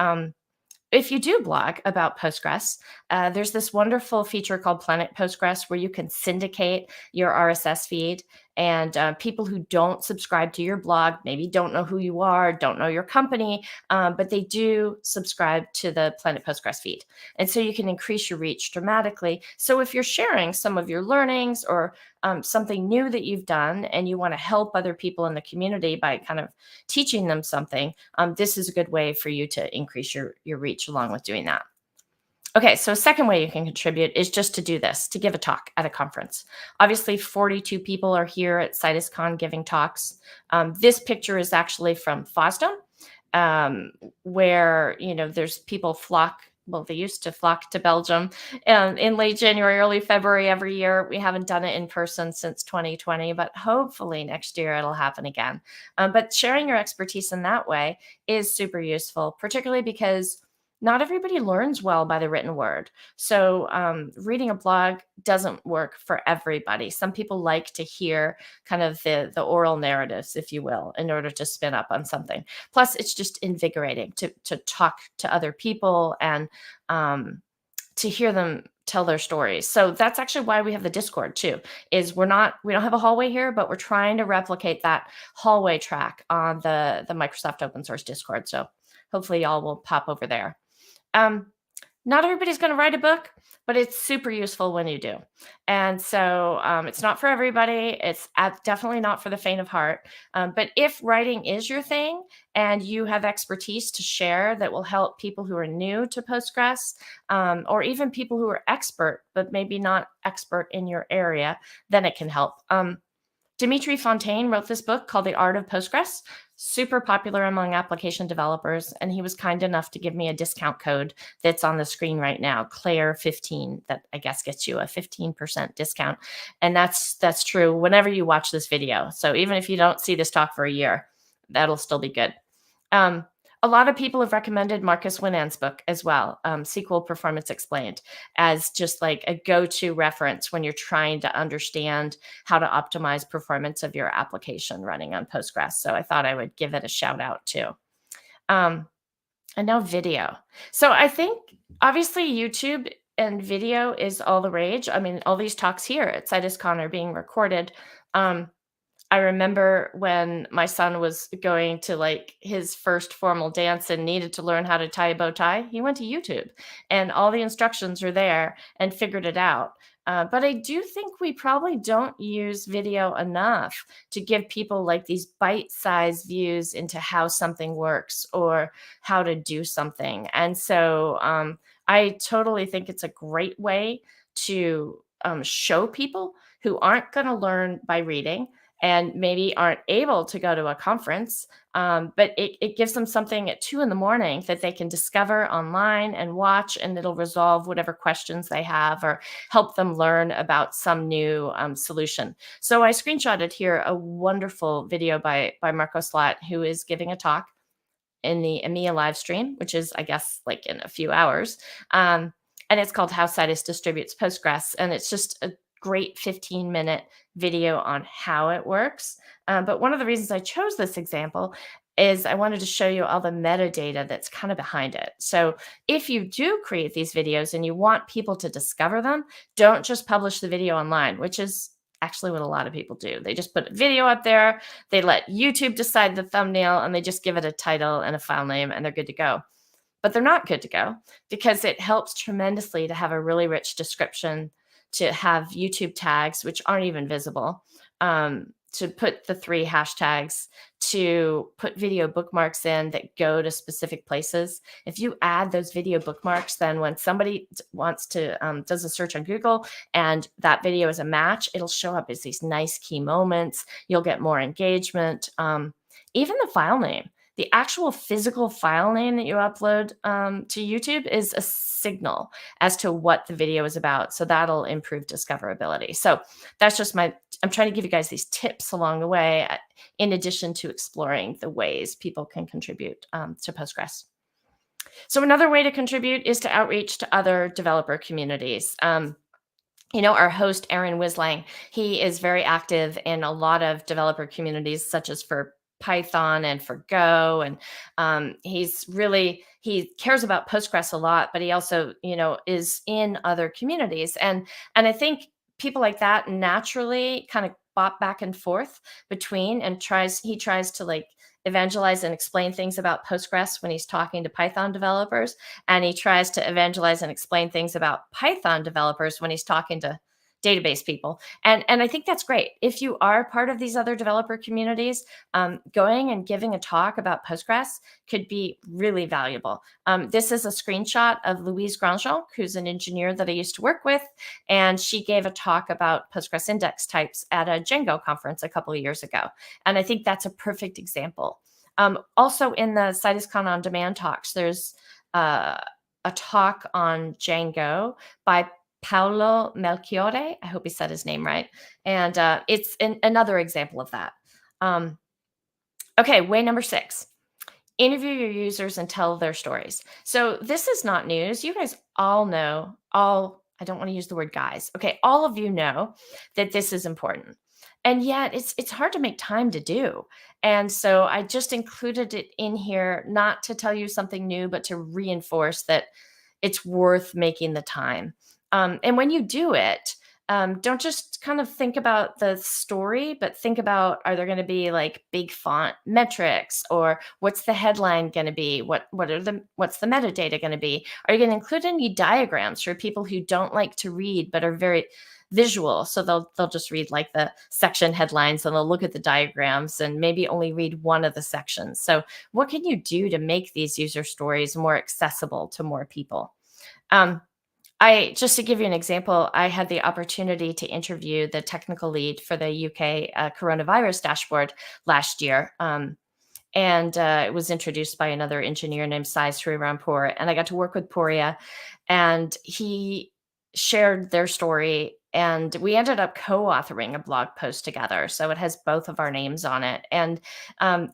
if you do blog about Postgres, there's this wonderful feature called Planet Postgres where you can syndicate your RSS feed, and people who don't subscribe to your blog maybe don't know who you are, don't know your company, but they do subscribe to the Planet Postgres feed. And so you can increase your reach dramatically. So if you're sharing some of your learnings or something new that you've done and you want to help other people in the community by kind of teaching them something, this is a good way for you to increase your reach along with doing that. Okay, so a second way you can contribute is just to do this, to give a talk at a conference. Obviously, 42 people are here at CitusCon giving talks. This picture is actually from FOSDEM, where there's people flock. Well, they used to flock to Belgium in late January, early February every year. We haven't done it in person since 2020, but hopefully next year it'll happen again. But sharing your expertise in that way is super useful, particularly because not everybody learns well by the written word. So reading a blog doesn't work for everybody. Some people like to hear kind of the oral narratives, if you will, in order to spin up on something. Plus, it's just invigorating to talk to other people and to hear them tell their stories. So that's actually why we have the Discord too, is we don't have a hallway here, but we're trying to replicate that hallway track on the Microsoft open source Discord. So hopefully y'all will pop over there. Not everybody's going to write a book, but it's super useful when you do. And so it's not for everybody. It's definitely not for the faint of heart. But if writing is your thing and you have expertise to share that will help people who are new to Postgres, or even people who are expert, but maybe not expert in your area, then it can help. Dimitri Fontaine wrote this book called The Art of Postgres, super popular among application developers, and he was kind enough to give me a discount code that's on the screen right now, Claire15, that I guess gets you a 15% discount. And that's true whenever you watch this video. So even if you don't see this talk for a year, that'll still be good. A lot of people have recommended Marcus Winand's book as well, SQL Performance Explained, as just like a go-to reference when you're trying to understand how to optimize performance of your application running on Postgres. So I thought I would give it a shout out too. And now video. So I think obviously YouTube and video is all the rage. I mean, all these talks here at CitusCon are being recorded. I remember when my son was going to like his first formal dance and needed to learn how to tie a bow tie, he went to YouTube and all the instructions are there and figured it out. But I do think we probably don't use video enough to give people like these bite-sized views into how something works or how to do something. And so I totally think it's a great way to show people who aren't going to learn by reading and maybe aren't able to go to a conference, but it gives them something at 2 a.m. that they can discover online and watch, and it'll resolve whatever questions they have or help them learn about some new solution. So I screenshotted here a wonderful video by Marco Slot, who is giving a talk in the EMEA live stream, which is, I guess, like in a few hours. And it's called How Citus Distributes Postgres. And it's just a great 15-minute video on how it works. But one of the reasons I chose this example is I wanted to show you all the metadata that's kind of behind it. So if you do create these videos and you want people to discover them, don't just publish the video online, which is actually what a lot of people do. They just put a video up there, they let YouTube decide the thumbnail, and they just give it a title and a file name, and they're good to go. But they're not good to go because it helps tremendously to have a really rich description, to have YouTube tags, which aren't even visible, to put the 3 hashtags, to put video bookmarks in that go to specific places. If you add those video bookmarks, then when somebody wants to does a search on Google and that video is a match, it'll show up as these nice key moments. You'll get more engagement. Even the file name. The actual physical file name that you upload to YouTube is a signal as to what the video is about. So that'll improve discoverability. So that's just I'm trying to give you guys these tips along the way, in addition to exploring the ways people can contribute to Postgres. So another way to contribute is to outreach to other developer communities. Our host, Aaron Wislang, he is very active in a lot of developer communities, such as for Python and for Go. And he cares about Postgres a lot, but he also, is in other communities. And I think people like that naturally kind of bop back and forth between and he tries to like evangelize and explain things about Postgres when he's talking to Python developers. And he tries to evangelize and explain things about Python developers when he's talking to database people. And I think that's great. If you are part of these other developer communities, going and giving a talk about Postgres could be really valuable. This is a screenshot of Louise Grandjean, who's an engineer that I used to work with. And she gave a talk about Postgres index types at a Django conference a couple of years ago. And I think that's a perfect example. Also in the CitusCon On Demand talks, there's a talk on Django by Paolo Melchiorre. I hope he said his name right. And it's another example of that. Okay, way number 6. Interview your users and tell their stories. So this is not news. You guys all know, I don't want to use the word guys. Okay, all of you know that this is important. And yet it's hard to make time to do. And so I just included it in here, not to tell you something new, but to reinforce that it's worth making the time. And when you do it, don't just kind of think about the story, but think about, are there going to be like big font metrics, or what's the headline going to be? What's the metadata going to be? Are you going to include any diagrams for people who don't like to read, but are very visual? So they'll just read like the section headlines and they'll look at the diagrams and maybe only read one of the sections. So what can you do to make these user stories more accessible to more people? Just to give you an example, I had the opportunity to interview the technical lead for the UK coronavirus dashboard last year. And it was introduced by another engineer named Sai Srirampour. And I got to work with Pouria, and he shared their story And we ended up co-authoring a blog post together. So it has both of our names on it. And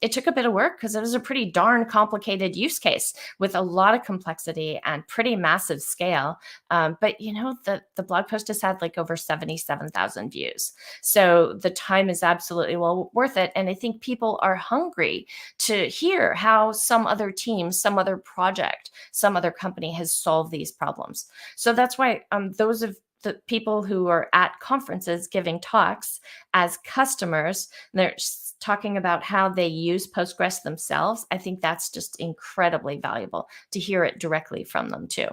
it took a bit of work because it was a pretty darn complicated use case with a lot of complexity and pretty massive scale. But you know, the blog post has had like over 77,000 views. So the time is absolutely well worth it. And I think people are hungry to hear how some other team, some other project, some other company has solved these problems. So that's why those of the people who are at conferences giving talks as customers, they're talking about how they use Postgres themselves. I think that's just incredibly valuable to hear it directly from them too.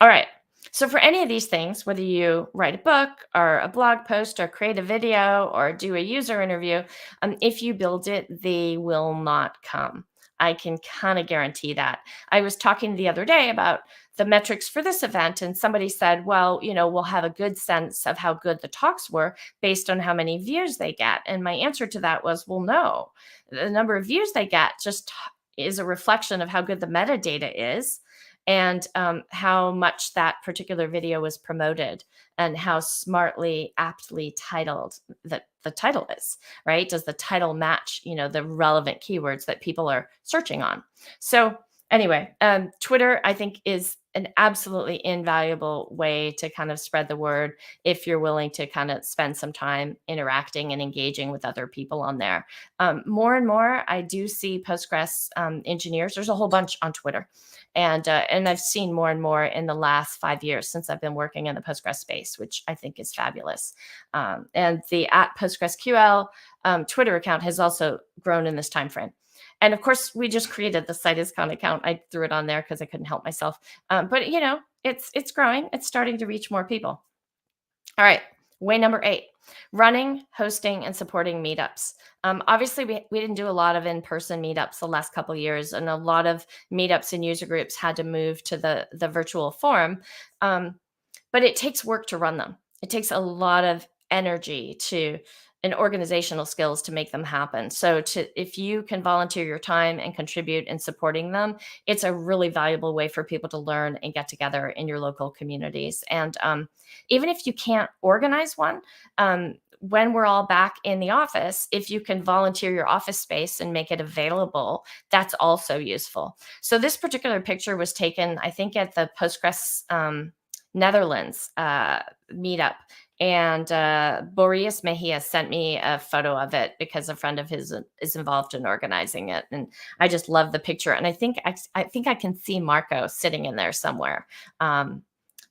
All right. So for any of these things, whether you write a book or a blog post or create a video or do a user interview, if you build it, they will not come. I can kind of guarantee that. I was talking the other day about the metrics for this event, and somebody said, well, you know, we'll have a good sense of how good the talks were based on how many views they get. And my answer to that was, well, no, the number of views they get just is a reflection of how good the metadata is and how much that particular video was promoted and how smartly, aptly titled the title is, right? Does the title match, you know, the relevant keywords that people are searching on? So anyway, Twitter, I think, is an absolutely invaluable way to kind of spread the word if you're willing to kind of spend some time interacting and engaging with other people on there. More and more, I do see Postgres engineers. There's a whole bunch on Twitter. And I've seen more and more in the last 5 years since I've been working in the Postgres space, which I think is fabulous. And the @PostgreSQL Twitter account has also grown in this time frame. And of course, we just created the CitusCon account. I threw it on there because I couldn't help myself. But you know, it's growing. It's starting to reach more people. All right, way number 8, running, hosting, and supporting meetups. Obviously, we didn't do a lot of in-person meetups the last couple of years, and a lot of meetups and user groups had to move to the virtual forum. But it takes work to run them. It takes a lot of energy and organizational skills to make them happen. So if you can volunteer your time and contribute in supporting them, it's a really valuable way for people to learn and get together in your local communities. And even if you can't organize one, when we're all back in the office, if you can volunteer your office space and make it available, that's also useful. So this particular picture was taken, I think, at the Postgres Netherlands meetup. And Boreas Mejia sent me a photo of it because a friend of his is involved in organizing it. And I just love the picture. And I think I can see Marco sitting in there somewhere,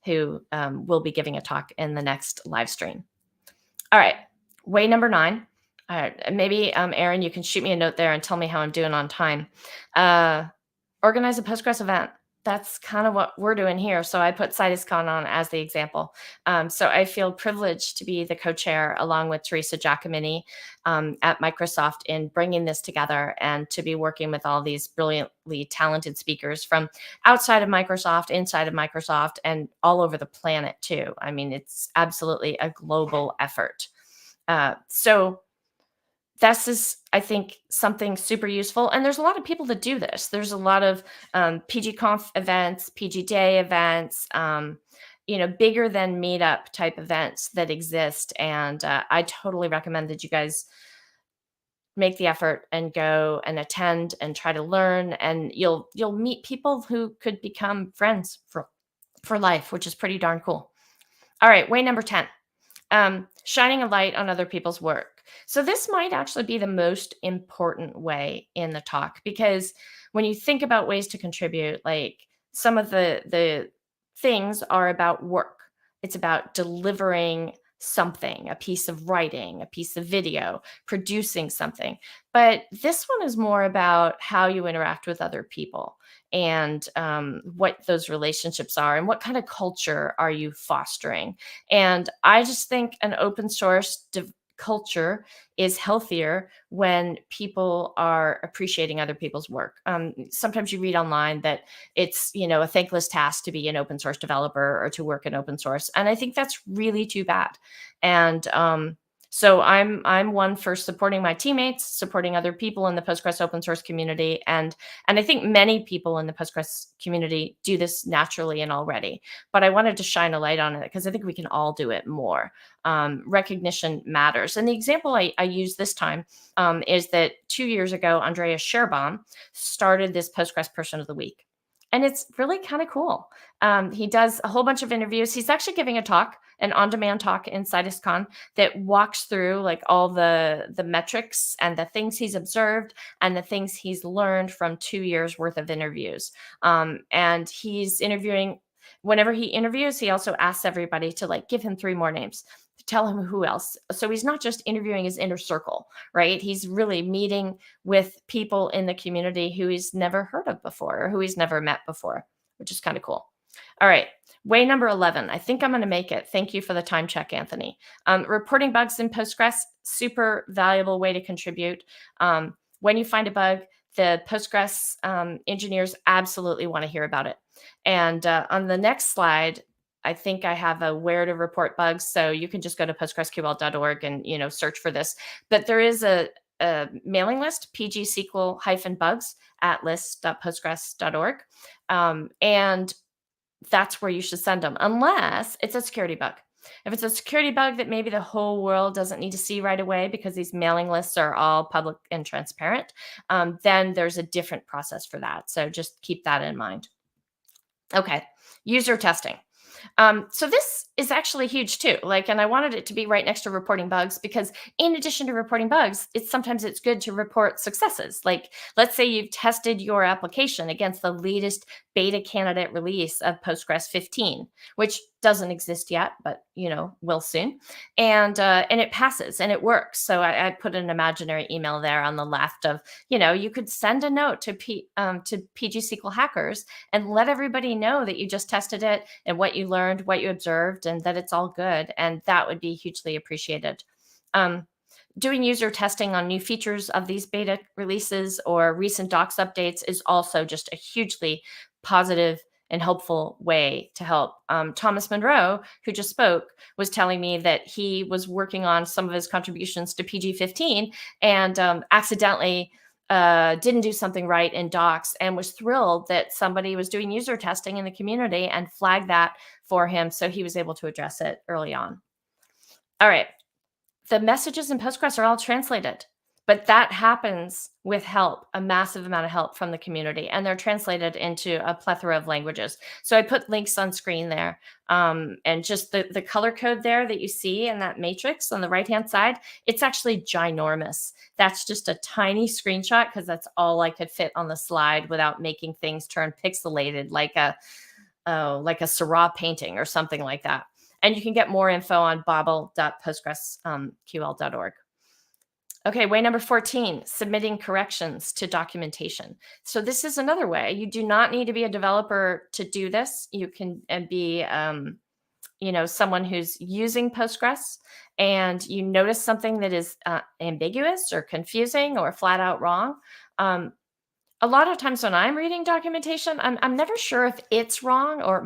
who will be giving a talk in the next live stream. All right, way number 9. All right, maybe Aaron, you can shoot me a note there and tell me how I'm doing on time. Organize a Postgres event. That's kind of what we're doing here. So I put CitusCon on as the example. So I feel privileged to be the co-chair along with Teresa Giacomini at Microsoft in bringing this together and to be working with all these brilliantly talented speakers from outside of Microsoft, inside of Microsoft, and all over the planet too. I mean, it's absolutely a global effort. So this is, I think, something super useful. And there's a lot of people that do this. There's a lot of PGConf events, PG Day events, you know, bigger than meetup type events that exist. And I totally recommend that you guys make the effort and go and attend and try to learn. And you'll meet people who could become friends for life, which is pretty darn cool. All right, way number 10. Shining a light on other people's work. So this might actually be the most important way in the talk, because when you think about ways to contribute, like some of the things are about work. It's about delivering something, a piece of writing, a piece of video, producing something. But this one is more about how you interact with other people and what those relationships are and what kind of culture are you fostering. And I just think an open source culture is healthier when people are appreciating other people's work. Sometimes you read online that it's, you know, a thankless task to be an open source developer or to work in open source. And I think that's really too bad. And So I'm one for supporting my teammates, supporting other people in the Postgres open source community, and I think many people in the Postgres community do this naturally and already. But I wanted to shine a light on it because I think we can all do it more. Recognition matters. And the example I use this time is that 2 years ago, Andreas Scherbaum started this Postgres Person of the Week. And it's really kind of cool. He does a whole bunch of interviews. He's actually giving a talk, an on-demand talk in CitusCon that walks through like all the metrics and the things he's observed and the things he's learned from 2 years worth of interviews. And he's interviewing. Whenever he interviews, he also asks everybody to like give him 3 more names, tell him who else. So he's not just interviewing his inner circle, right? He's really meeting with people in the community who he's never heard of before or who he's never met before, which is kind of cool. All right, way number 11. I think I'm going to make it. Thank you for the time check, Anthony. Reporting bugs in Postgres, super valuable way to contribute. When you find a bug, the Postgres engineers absolutely want to hear about it. And on the next slide, I think I have a where to report bugs. So you can just go to postgresql.org and search for this. But there is a mailing list, pgsql-bugs at list.postgres.org. And that's where you should send them, unless it's a security bug. If it's a security bug that maybe the whole world doesn't need to see right away because these mailing lists are all public and transparent, then there's a different process for that. So just keep that in mind. Okay, user testing. So this is actually huge too. And I wanted it to be right next to reporting bugs because in addition to reporting bugs, sometimes it's good to report successes. Like let's say you've tested your application against the latest beta candidate release of Postgres 15, which doesn't exist yet, but will soon. And it passes and it works. So I put an imaginary email there on the left of, you could send a note to PGSQL hackers and let everybody know that you just tested it and what you learned, what you observed, and that it's all good. And that would be hugely appreciated. Doing user testing on new features of these beta releases or recent docs updates is also just a hugely positive and helpful way to help. Thomas Munro, who just spoke, was telling me that he was working on some of his contributions to PG15 and accidentally didn't do something right in docs and was thrilled that somebody was doing user testing in the community and flagged that for him. So he was able to address it early on. All right. The messages in Postgres are all translated, but that happens with help, a massive amount of help from the community, and they're translated into a plethora of languages. So I put links on screen there, and just the color code there that you see in that matrix on the right-hand side, it's actually ginormous. That's just a tiny screenshot because that's all I could fit on the slide without making things turn pixelated like a Seurat painting or something like that. And you can get more info on babel.postgresql.org. Okay, way number 14, submitting corrections to documentation. So this is another way. You do not need to be a developer to do this. You can be, someone who's using Postgres and you notice something that is ambiguous or confusing or flat out wrong. A lot of times when I'm reading documentation, I'm never sure if it's wrong or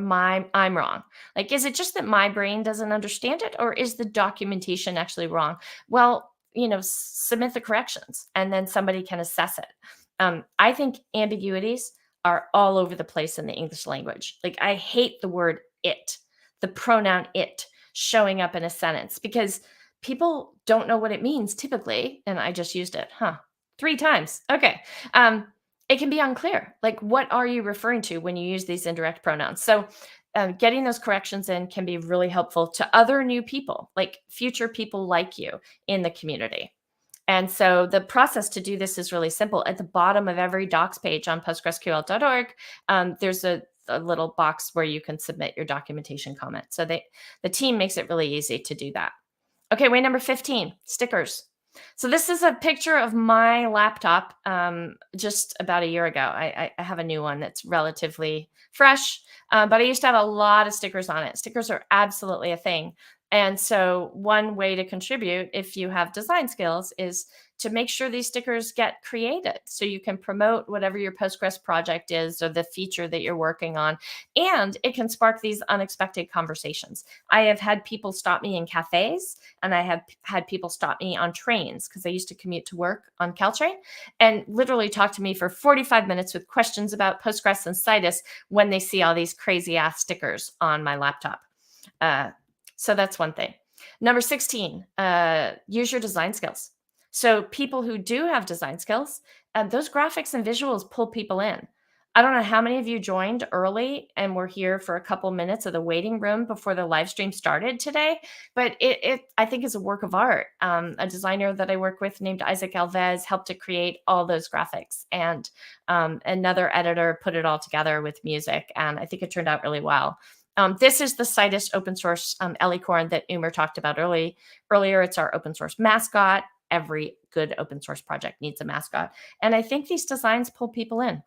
I'm wrong. Like, is it just that my brain doesn't understand it, or is the documentation actually wrong? Well, submit the corrections and then somebody can assess it. I think ambiguities are all over the place in the English language. Like, I hate the word it, the pronoun it showing up in a sentence because people don't know what it means typically. And I just used it, 3 times. Okay. It can be unclear. Like, what are you referring to when you use these indirect pronouns? So getting those corrections in can be really helpful to other new people, like future people like you in the community. And so the process to do this is really simple. At the bottom of every docs page on postgresql.org, there's a little box where you can submit your documentation comment. So the team makes it really easy to do that. Okay, way number 15, stickers. So this is a picture of my laptop just about a year ago. I have a new one that's relatively fresh, but I used to have a lot of stickers on it. Stickers are absolutely a thing. And so one way to contribute, if you have design skills, is to make sure these stickers get created so you can promote whatever your Postgres project is or the feature that you're working on. And it can spark these unexpected conversations. I have had people stop me in cafes, and I have had people stop me on trains because I used to commute to work on Caltrain, and literally talk to me for 45 minutes with questions about Postgres and Citus when they see all these crazy ass stickers on my laptop. So that's one thing. Number 16, use your design skills. So people who do have design skills, those graphics and visuals pull people in. I don't know how many of you joined early and were here for a couple minutes of the waiting room before the live stream started today, but it I think is a work of art. A designer that I work with named Isaac Alves helped to create all those graphics, and another editor put it all together with music, and I think it turned out really well. This is the Citus open source Elicorn that Umur talked about earlier. It's our open source mascot. Every good open source project needs a mascot. And I think these designs pull people in.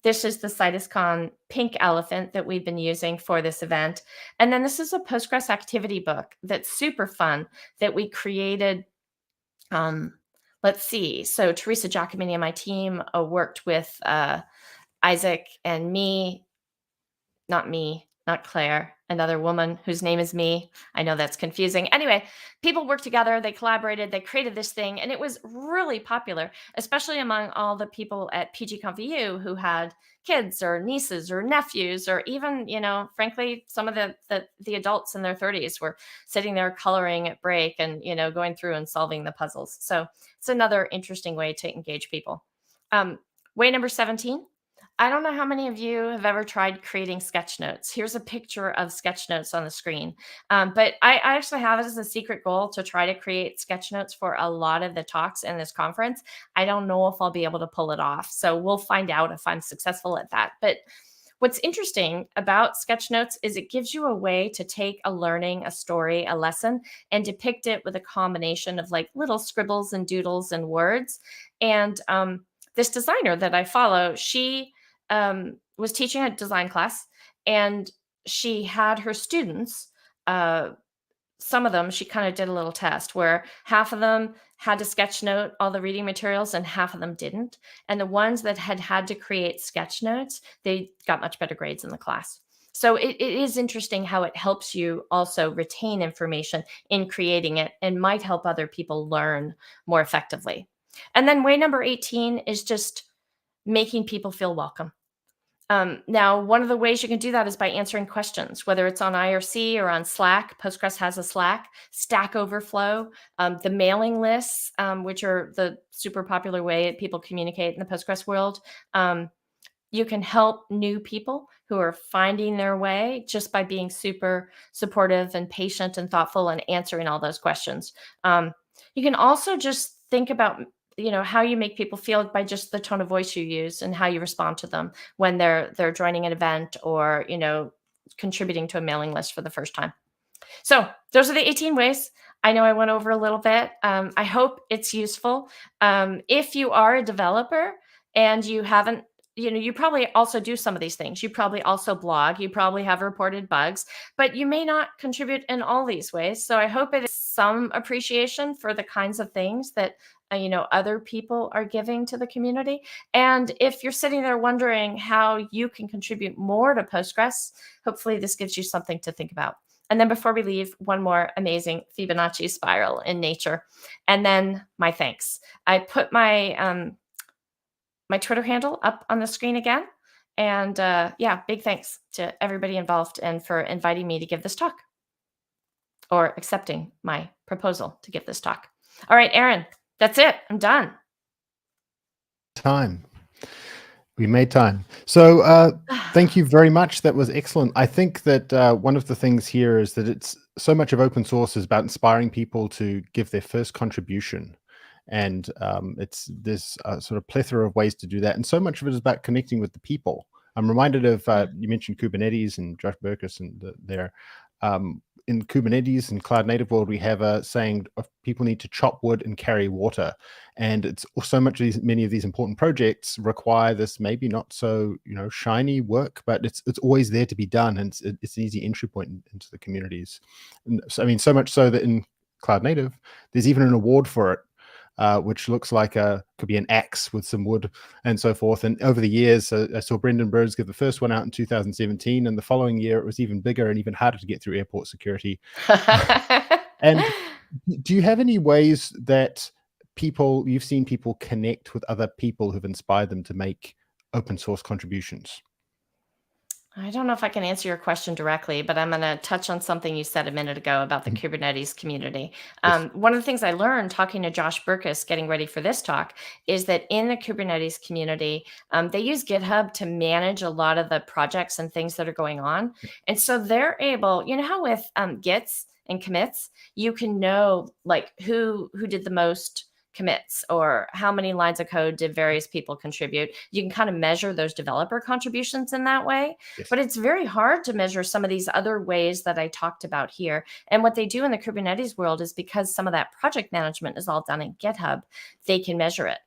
This is the CitusCon pink elephant that we've been using for this event. And then this is a Postgres activity book that's super fun that we created. Let's see. So Teresa Giacomini and my team worked with Isaac and me, not Claire, another woman whose name is me. I know that's confusing. Anyway, people worked together, they collaborated, they created this thing, and it was really popular, especially among all the people at PGConf.eu who had kids or nieces or nephews, or even, frankly, some of the adults in their 30s were sitting there coloring at break and, going through and solving the puzzles. So it's another interesting way to engage people. Way number 17. I don't know how many of you have ever tried creating sketch notes. Here's a picture of sketch notes on the screen. But I actually have it as a secret goal to try to create sketch notes for a lot of the talks in this conference. I don't know if I'll be able to pull it off. So we'll find out if I'm successful at that. But what's interesting about sketch notes is it gives you a way to take a learning, a story, a lesson, and depict it with a combination of like little scribbles and doodles and words. And this designer that I follow, she was teaching a design class, and she had her students, some of them, she kind of did a little test where half of them had to sketch note all the reading materials and half of them didn't. And the ones that had to create sketch notes, they got much better grades in the class. So it is interesting how it helps you also retain information in creating it and might help other people learn more effectively. And then way number 18 is just making people feel welcome. Now, one of the ways you can do that is by answering questions, whether it's on IRC or on Slack. Postgres has a Slack, Stack Overflow, the mailing lists, which are the super popular way people communicate in the Postgres world. You can help new people who are finding their way just by being super supportive and patient and thoughtful and answering all those questions. You can also just think about how you make people feel by just the tone of voice you use and how you respond to them when they're joining an event or, contributing to a mailing list for the first time. So those are the 18 ways. I know I went over a little bit. I hope it's useful. If you are a developer and you haven't, you probably also do some of these things. You probably also blog. You probably have reported bugs, but you may not contribute in all these ways. So I hope it is some appreciation for the kinds of things that other people are giving to the community. And if you're sitting there wondering how you can contribute more to Postgres, hopefully this gives you something to think about. And then before we leave, one more amazing Fibonacci spiral in nature. And then my thanks. I put my my Twitter handle up on the screen again. And big thanks to everybody involved and for inviting me to give this talk or accepting my proposal to give this talk. All right, Aaron, that's it. I'm done. Time. We made time. So thank you very much. That was excellent. I think that one of the things here is that it's so much of open source is about inspiring people to give their first contribution. And there's a sort of plethora of ways to do that. And so much of it is about connecting with the people. I'm reminded of, you mentioned Kubernetes and Josh Berkus and in Kubernetes and cloud native world, we have a saying of people need to chop wood and carry water. And it's so much of many of these important projects require this maybe not so, shiny work, but it's always there to be done. And it's an easy entry point into the communities. And so, so much so that in cloud native, there's even an award for it. Which looks like could be an axe with some wood and so forth. And over the years, I saw Brendan Burns give the first one out in 2017, and the following year it was even bigger and even harder to get through airport security. And do you have any ways that you've seen people connect with other people who've inspired them to make open source contributions? I don't know if I can answer your question directly, but I'm going to touch on something you said a minute ago about the Kubernetes community. Yes. One of the things I learned talking to Josh Burkus, getting ready for this talk, is that in the Kubernetes community, they use GitHub to manage a lot of the projects and things that are going on. And so they're able, how with Gits and commits, you can know like who did the most commits or how many lines of code did various people contribute. You can kind of measure those developer contributions in that way. Yes. But it's very hard to measure some of these other ways that I talked about here. And what they do in the Kubernetes world is because some of that project management is all done in GitHub, they can measure it.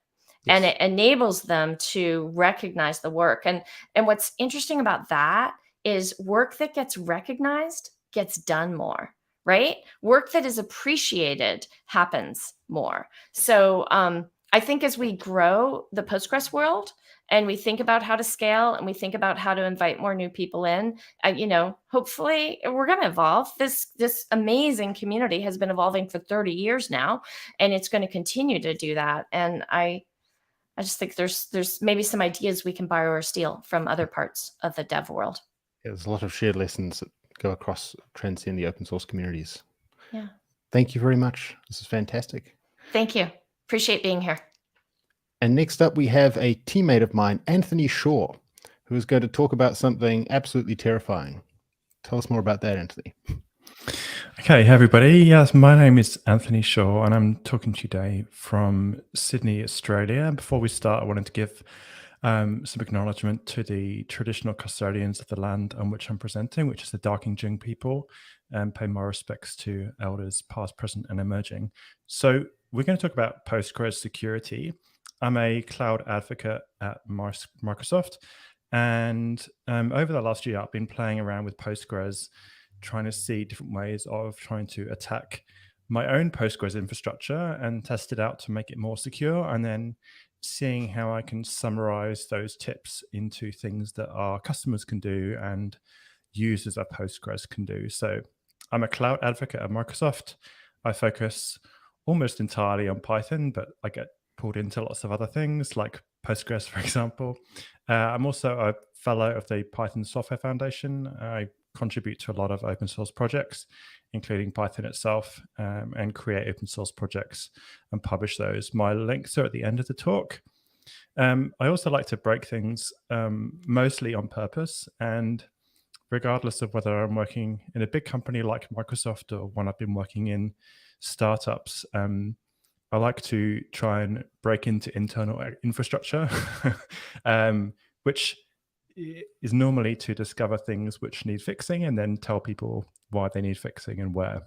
Yes. And it enables them to recognize the work. And what's interesting about that is work that gets recognized gets done more. Right? Work that is appreciated happens more. So I think as we grow the Postgres world and we think about how to scale and we think about how to invite more new people in, hopefully we're going to evolve. This amazing community has been evolving for 30 years now, and it's going to continue to do that. And I just think there's maybe some ideas we can borrow or steal from other parts of the dev world. Yeah, there's a lot of shared lessons that go across, transcend the open source communities. Yeah. Thank you very much. This is fantastic. Thank you. Appreciate being here. And next up, we have a teammate of mine, Anthony Shaw, who is going to talk about something absolutely terrifying. Tell us more about that, Anthony. Okay, hey everybody. Yes, my name is Anthony Shaw, and I'm talking to you today from Sydney, Australia. Before we start, I wanted to give some acknowledgement to the traditional custodians of the land on which I'm presenting, which is the Darkinjung people, and pay my respects to elders past, present, and emerging. So we're going to talk about Postgres security. I'm a cloud advocate at Microsoft, and over the last year, I've been playing around with Postgres, trying to see different ways of trying to attack my own Postgres infrastructure and test it out to make it more secure, and then seeing how I can summarize those tips into things that our customers can do and users of Postgres can do. So I'm a cloud advocate at Microsoft. I focus almost entirely on Python, but I get pulled into lots of other things like Postgres, for example. I'm also a fellow of the Python Software Foundation. I contribute to a lot of open source projects, including Python itself, and create open source projects and publish those. My links are at the end of the talk. I also like to break things mostly on purpose, and regardless of whether I'm working in a big company like Microsoft or one I've been working in startups, I like to try and break into internal infrastructure, which is normally to discover things which need fixing and then tell people why they need fixing and where.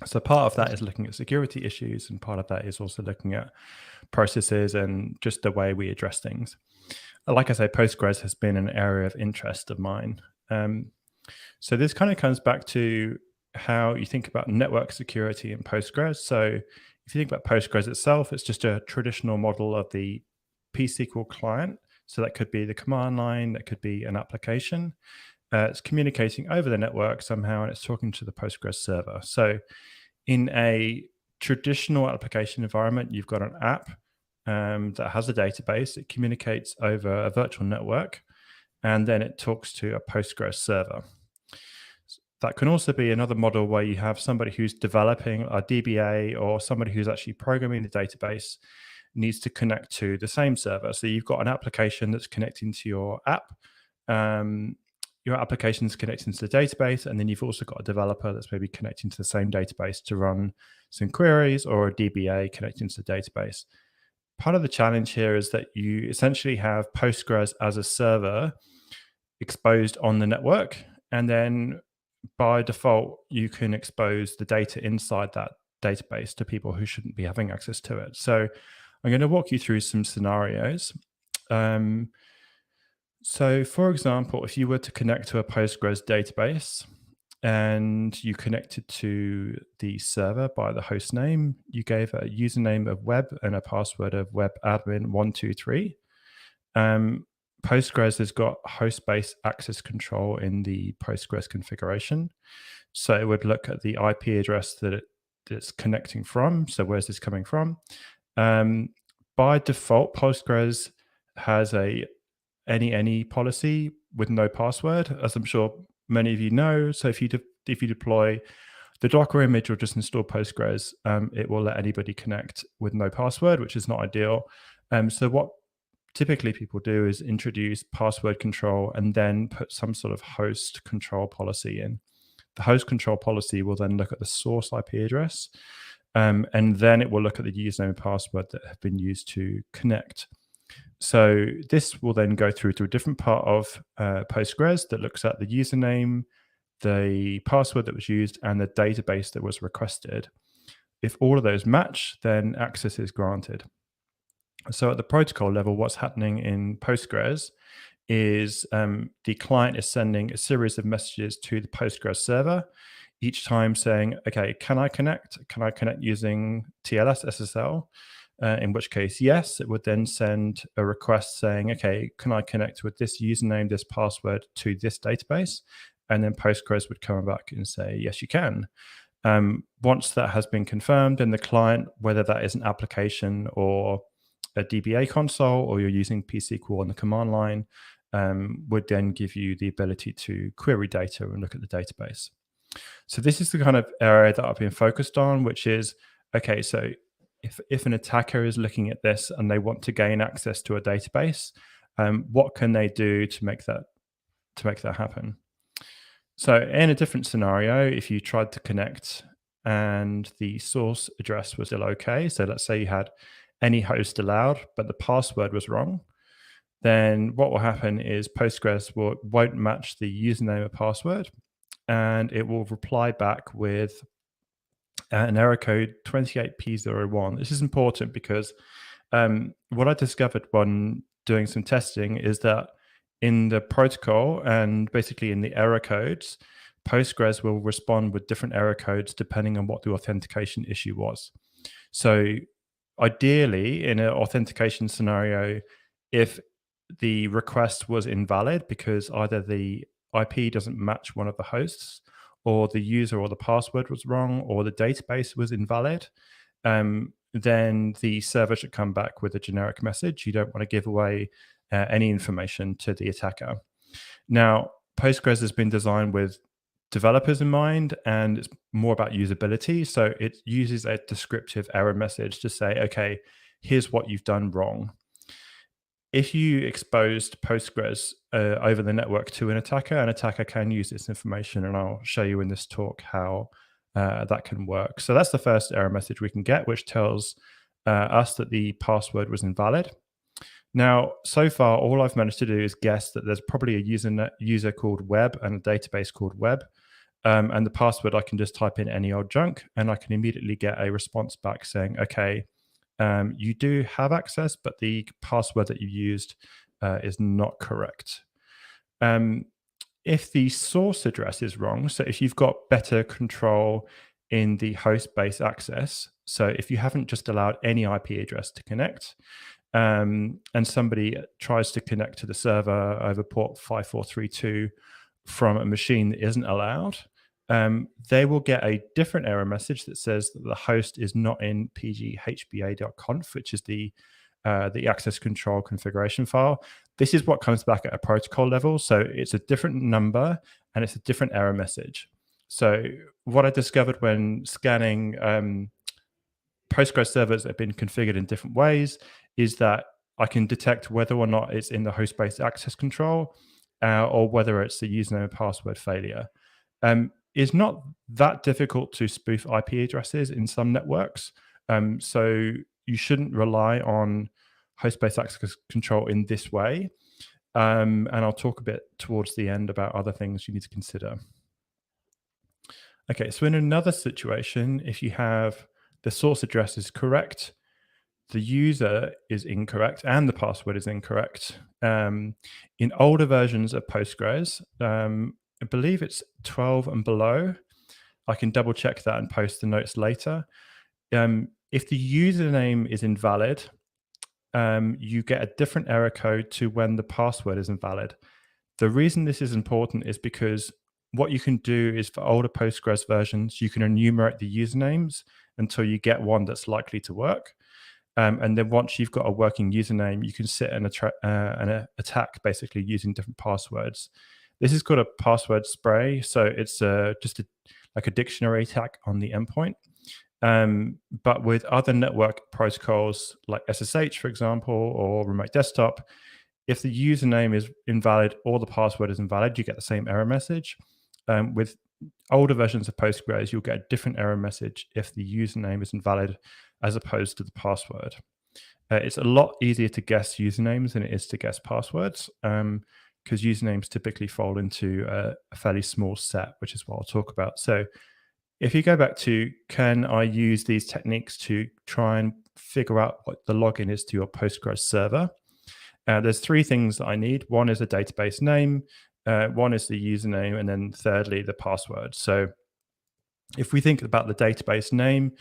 So part of that is looking at security issues, and part of that is also looking at processes and just the way we address things. Like I say, Postgres has been an area of interest of mine. So this kind of comes back to how you think about network security in Postgres. So if you think about Postgres itself, it's just a traditional model of the pSQL client. So that could be the command line, that could be an application. It's communicating over the network somehow, and it's talking to the Postgres server. So in a traditional application environment, you've got an app that has a database. It communicates over a virtual network, and then it talks to a Postgres server. That can also be another model where you have somebody who's developing a DBA or somebody who's actually programming the database needs to connect to the same server. So you've got an application that's connecting to your app. Your application's connecting to the database, and then you've also got a developer that's maybe connecting to the same database to run some queries, or a DBA connecting to the database. Part of the challenge here is that you essentially have Postgres as a server exposed on the network, and then by default, you can expose the data inside that database to people who shouldn't be having access to it. So I'm going to walk you through some scenarios. So for example, if you were to connect to a Postgres database and you connected to the server by the host name, you gave a username of web and a password of webadmin123. Postgres has got host-based access control in the Postgres configuration. So it would look at the IP address that it's connecting from. So where's this coming from? By default, Postgres has a any policy with no password, as I'm sure many of you know. So if you deploy the Docker image or just install Postgres, it will let anybody connect with no password, which is not ideal. So what typically people do is introduce password control and then put some sort of host control policy in. The host control policy will then look at the source IP address, and then it will look at the username and password that have been used to connect. So this will then go through to a different part of Postgres that looks at the username, the password that was used, and the database that was requested. If all of those match, then access is granted. So at the protocol level, what's happening in Postgres is the client is sending a series of messages to the Postgres server, each time saying, okay, can I connect? Can I connect using TLS SSL? In which case, yes, it would then send a request saying, okay, can I connect with this username, this password to this database? And then Postgres would come back and say, yes, you can. Once that has been confirmed, then the client, whether that is an application or a DBA console, or you're using pSQL on the command line, would then give you the ability to query data and look at the database. So this is the kind of area that I've been focused on, which is, okay, so if an attacker is looking at this and they want to gain access to a database, what can they do to make that happen? So in a different scenario, if you tried to connect and the source address was still okay, so let's say you had any host allowed, but the password was wrong, then what will happen is Postgres won't match the username or password, and it will reply back with an error code 28P01. This is important because what I discovered when doing some testing is that in the protocol and basically in the error codes, Postgres will respond with different error codes depending on what the authentication issue was. So ideally, in an authentication scenario, if the request was invalid because either the IP doesn't match one of the hosts, or the user or the password was wrong, or the database was invalid, then the server should come back with a generic message. You don't want to give away any information to the attacker. Now, Postgres has been designed with developers in mind, and it's more about usability. So it uses a descriptive error message to say, okay, here's what you've done wrong. If you exposed Postgres over the network to an attacker can use this information, and I'll show you in this talk how that can work. So that's the first error message we can get, which tells us that the password was invalid. Now, so far, all I've managed to do is guess that there's probably a user called web and a database called web. And the password, I can just type in any old junk, and I can immediately get a response back saying, okay, you do have access, but the password that you used is not correct. If the source address is wrong, so if you've got better control in the host-based access, so if you haven't just allowed any IP address to connect, and somebody tries to connect to the server over port 5432 from a machine that isn't allowed, they will get a different error message that says that the host is not in pghba.conf, which is the access control configuration file. This is what comes back at a protocol level. So it's a different number and it's a different error message. So what I discovered when scanning Postgres servers that have been configured in different ways is that I can detect whether or not it's in the host-based access control or whether it's the username and password failure. It's not that difficult to spoof IP addresses in some networks. So you shouldn't rely on host-based access control in this way. And I'll talk a bit towards the end about other things you need to consider. Okay, so in another situation, if you have the source address is correct, the user is incorrect, and the password is incorrect. In older versions of Postgres, I believe it's 12 and below. I can double check that and post the notes later. If the username is invalid, you get a different error code to when the password is invalid. The reason this is important is because what you can do is for older Postgres versions, you can enumerate the usernames until you get one that's likely to work. And then once you've got a working username, you can sit and attack basically using different passwords. This is called a password spray. So it's like a dictionary attack on the endpoint. But with other network protocols like SSH, for example, or remote desktop, if the username is invalid or the password is invalid, you get the same error message. With older versions of Postgres, you'll get a different error message if the username is invalid as opposed to the password. It's a lot easier to guess usernames than it is to guess passwords, because usernames typically fall into a fairly small set, which is what I'll talk about. So if you go back to, can I use these techniques to try and figure out what the login is to your Postgres server? There's three things that I need. One is a database name, one is the username, and then thirdly, the password. So if we think about the database name,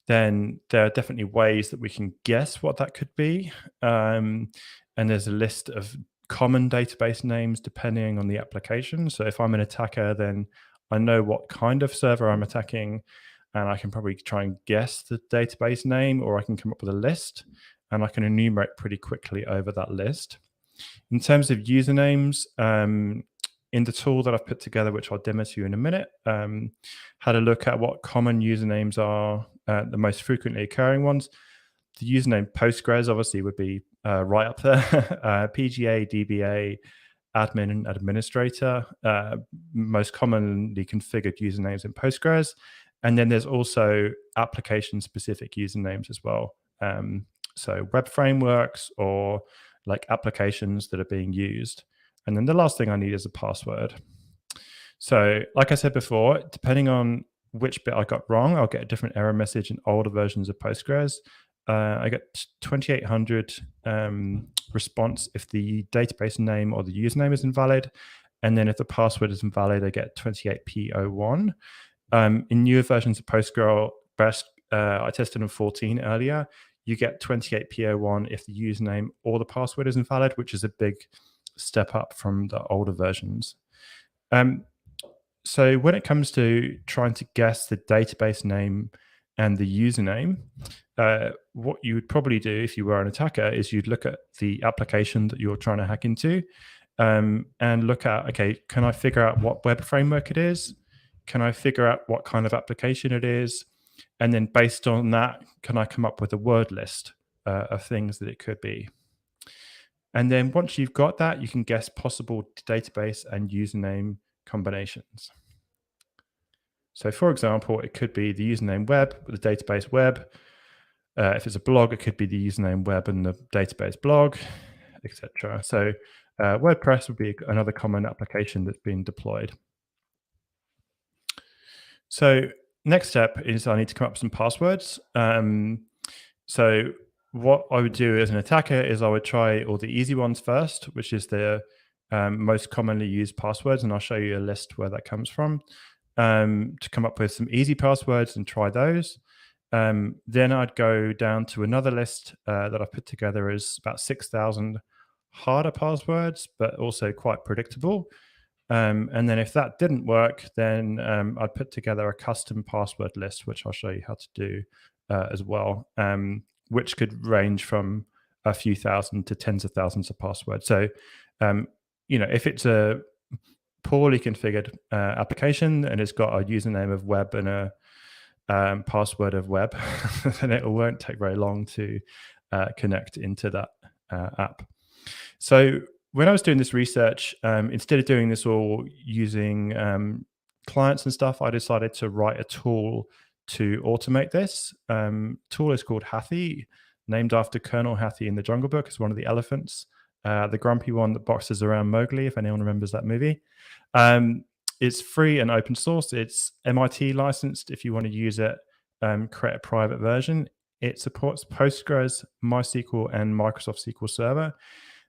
then there are definitely ways that we can guess what that could be. And there's a list of common database names depending on the application. So if I'm an attacker, then I know what kind of server I'm attacking, and I can probably try and guess the database name, or I can come up with a list, and I can enumerate pretty quickly over that list. In terms of usernames, in the tool that I've put together, which I'll demo to you in a minute, had a look at what common usernames are the most frequently occurring ones. The username Postgres obviously would be right up there. PGA, DBA, admin, and administrator, most commonly configured usernames in Postgres. And then there's also application-specific usernames as well. So web frameworks or like applications that are being used. And then the last thing I need is a password. So like I said before, depending on which bit I got wrong, I'll get a different error message in older versions of Postgres. I get 2800 response if the database name or the username is invalid. And then if the password is invalid, I get 28P01. In newer versions of Postgres, I tested in 14 earlier, you get 28P01 if the username or the password is invalid, which is a big step up from the older versions. So when it comes to trying to guess the database name and the username, what you would probably do if you were an attacker is you'd look at the application that you're trying to hack into, and look at, okay, can I figure out what web framework it is? Can I figure out what kind of application it is? And then based on that, can I come up with a word list of things that it could be? And then once you've got that, you can guess possible database and username combinations. So for example, it could be the username web with the database web. If it's a blog, it could be the username web and the database blog, etc. So WordPress would be another common application that's being deployed. So next step is I need to come up with some passwords. So what I would do as an attacker is I would try all the easy ones first, which is the most commonly used passwords, and I'll show you a list where that comes from, to come up with some easy passwords and try those. Then I'd go down to another list that I've put together as about 6,000 harder passwords, but also quite predictable. And then if that didn't work, then I'd put together a custom password list, which I'll show you how to do as well, which could range from a few thousand to tens of thousands of passwords. So, if it's a poorly configured application and it's got a username of web and a password of web, then it won't take very long to connect into that app. So when I was doing this research, instead of doing this all using clients and stuff, I decided to write a tool to automate this. Tool is called Hathi, named after Colonel Hathi in the Jungle Book. It's one of the elephants, the grumpy one that boxes around Mowgli, if anyone remembers that movie. It's free and open source. It's MIT licensed. If you want to use it, create a private version. It supports Postgres, MySQL, and Microsoft SQL Server,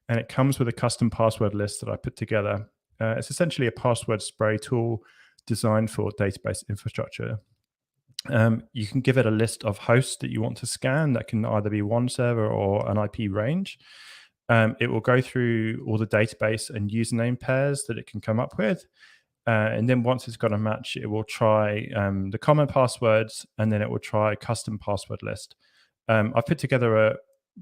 and it comes with a custom password list that I put together. It's essentially a password spray tool designed for database infrastructure. You can give it a list of hosts that you want to scan. That can either be one server or an IP range. It will go through all the database and username pairs that it can come up with. And then once it's got a match, it will try the common passwords, and then it will try a custom password list. I've put together a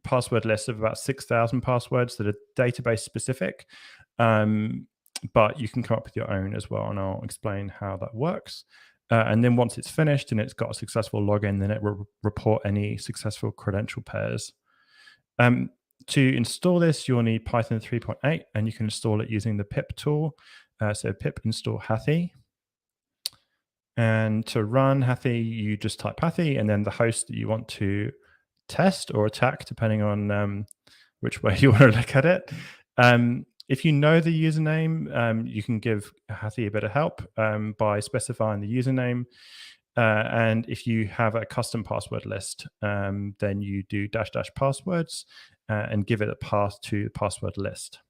password list of about 6,000 passwords that are database specific, but you can come up with your own as well, and I'll explain how that works. And then once it's finished and it's got a successful login, then it will report any successful credential pairs. To install this, you'll need Python 3.8, and you can install it using the pip tool. So pip install Hathi. And to run Hathi, you just type Hathi and then the host that you want to test or attack, depending on which way you want to look at it. If you know the username, you can give Hathi a bit of help by specifying the username. And if you have a custom password list, then you do -- passwords and give it a path to the password list.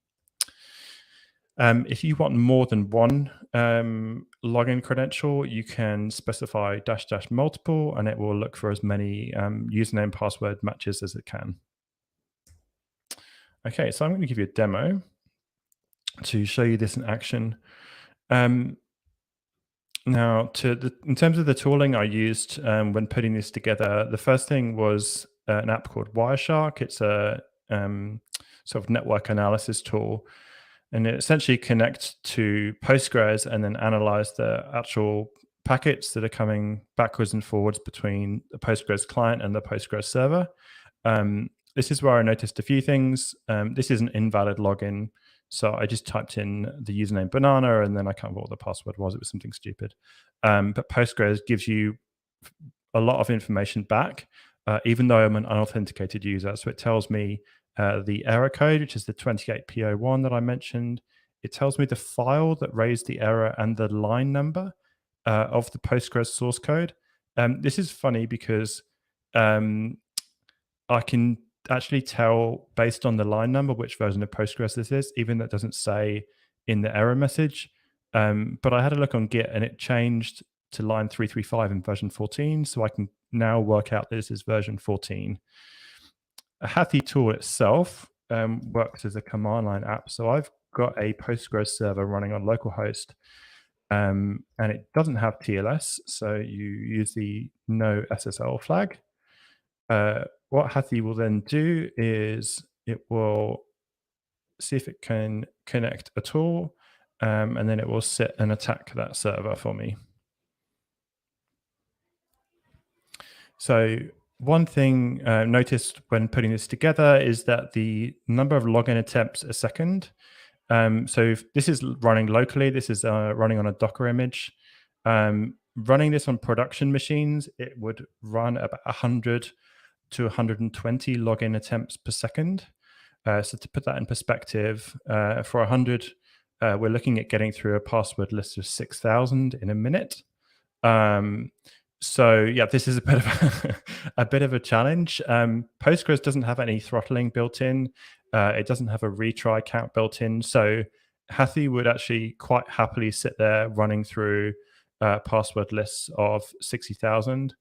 If you want more than one login credential, you can specify -- multiple, and it will look for as many username password matches as it can. Okay, so I'm going to give you a demo to show you this in action. Now, in terms of the tooling I used when putting this together, the first thing was an app called Wireshark. It's a sort of network analysis tool, and it essentially connects to Postgres and then analyze the actual packets that are coming backwards and forwards between the Postgres client and the Postgres server. This is where I noticed a few things. This is an invalid login. So I just typed in the username banana, and then I can't remember what the password was. It was something stupid. But Postgres gives you a lot of information back, even though I'm an unauthenticated user. So it tells me the error code, which is the 28P01 that I mentioned. It tells me the file that raised the error and the line number of the Postgres source code. This is funny because I can actually tell based on the line number which version of Postgres this is, even though it doesn't say in the error message. But I had a look on Git and it changed to line 335 in version 14. So I can now work out this is version 14. A Hathi tool itself works as a command line app. So I've got a Postgres server running on localhost, and it doesn't have TLS. So you use the no SSL flag. What Hathi will then do is it will see if it can connect at all, and then it will sit and attack that server for me. So one thing noticed when putting this together is that the number of login attempts a second. So if this is running locally, this is running on a Docker image. Running this on production machines, it would run about 100 to 120 login attempts per second. So to put that in perspective, for 100, we're looking at getting through a password list of 6,000 in a minute. So yeah, this is a bit of a bit of a challenge. Postgres doesn't have any throttling built in. It doesn't have a retry count built in. So Hathi would actually quite happily sit there running through password lists of 60,000.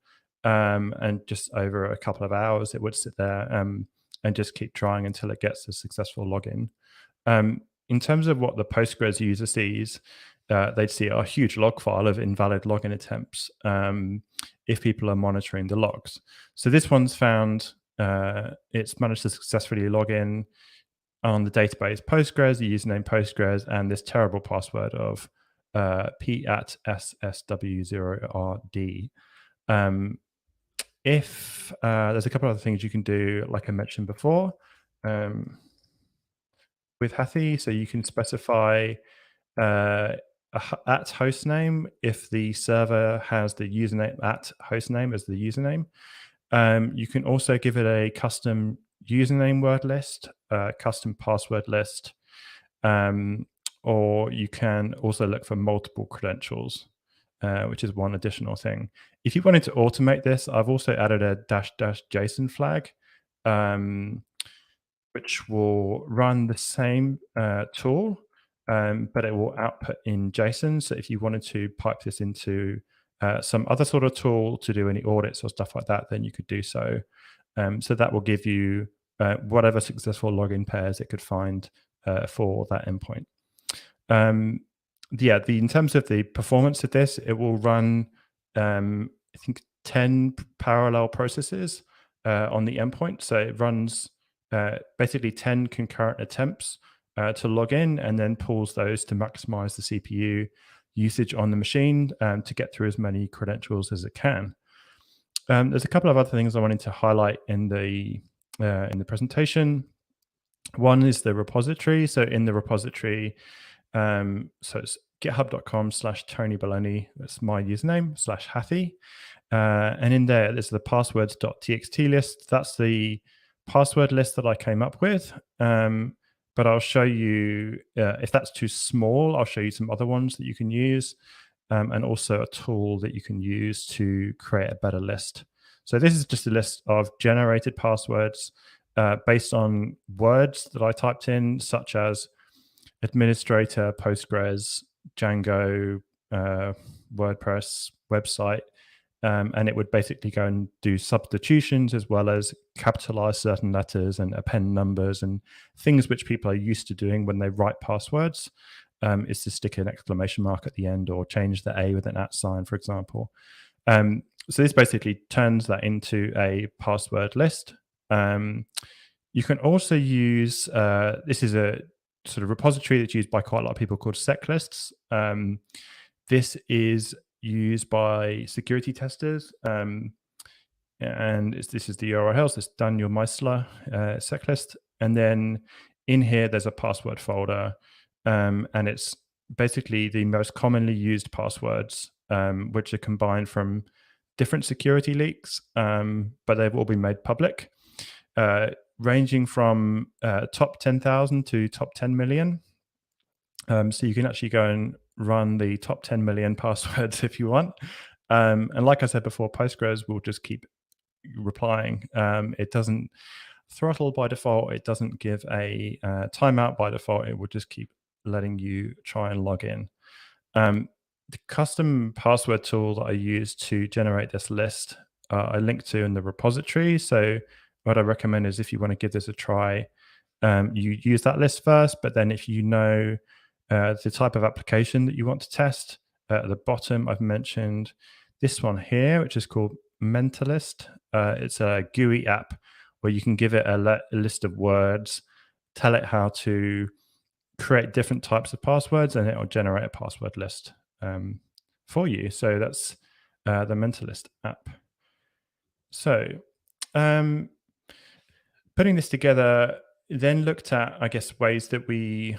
And just over a couple of hours, it would sit there and just keep trying until it gets a successful login. In terms of what the Postgres user sees, they'd see a huge log file of invalid login attempts if people are monitoring the logs. So this one's found it's managed to successfully log in on the database Postgres, the username Postgres, and this terrible password of p@ssw0rd. If there's a couple of other things you can do, like I mentioned before, with Hathi, so you can specify at hostname if the server has the username at hostname as the username. You can also give it a custom username word list, custom password list, or you can also look for multiple credentials, which is one additional thing. If you wanted to automate this, I've also added a --JSON flag, which will run the same tool, but it will output in JSON. So if you wanted to pipe this into some other sort of tool to do any audits or stuff like that, then you could do so. So that will give you whatever successful login pairs it could find for that endpoint. In terms of the performance of this, it will run, I think, 10 parallel processes on the endpoint. So it runs basically 10 concurrent attempts to log in, and then pulls those to maximize the CPU usage on the machine to get through as many credentials as it can. There's a couple of other things I wanted to highlight in the presentation. One is the repository. So in the repository, so it's github.com/Tony Baloney. That's my username /Hathi. And in there's the passwords.txt list. That's the password list that I came up with. But I'll show you, if that's too small, I'll show you some other ones that you can use, and also a tool that you can use to create a better list. So this is just a list of generated passwords based on words that I typed in, such as administrator, Postgres, Django, WordPress, website. And it would basically go and do substitutions, as well as capitalize certain letters and append numbers and things which people are used to doing when they write passwords, is to stick an exclamation mark at the end or change the A with an @ sign, for example. So this basically turns that into a password list. You can also use, this is a sort of repository that's used by quite a lot of people called seclists. This is used by security testers, and this is the URL. So it's Daniel Meisler seclist, and then in here there's a password folder, and it's basically the most commonly used passwords, which are combined from different security leaks, but they've all been made public, ranging from top 10,000 to top 10 million. So you can actually go and run the top 10 million passwords if you want. And like I said before, Postgres will just keep replying. It doesn't throttle by default. It doesn't give a timeout by default. It will just keep letting you try and log in. The custom password tool that I use to generate this list, I link to in the repository. So what I recommend is, if you want to give this a try, you use that list first, but then if you know the type of application that you want to test, at the bottom I've mentioned this one here, which is called Mentalist. It's a GUI app where you can give it a list of words, tell it how to create different types of passwords, and it will generate a password list for you. So that's the Mentalist app. So putting this together, then looked at, I guess, ways that we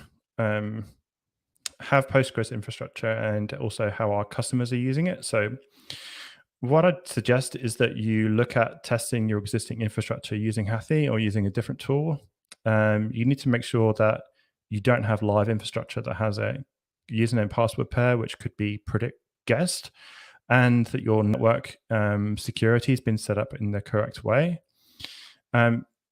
have Postgres infrastructure, and also how our customers are using it. So what I'd suggest is that you look at testing your existing infrastructure using Hathi or using a different tool. You need to make sure that you don't have live infrastructure that has a username password pair, which could be predict guessed, and that your network security has been set up in the correct way.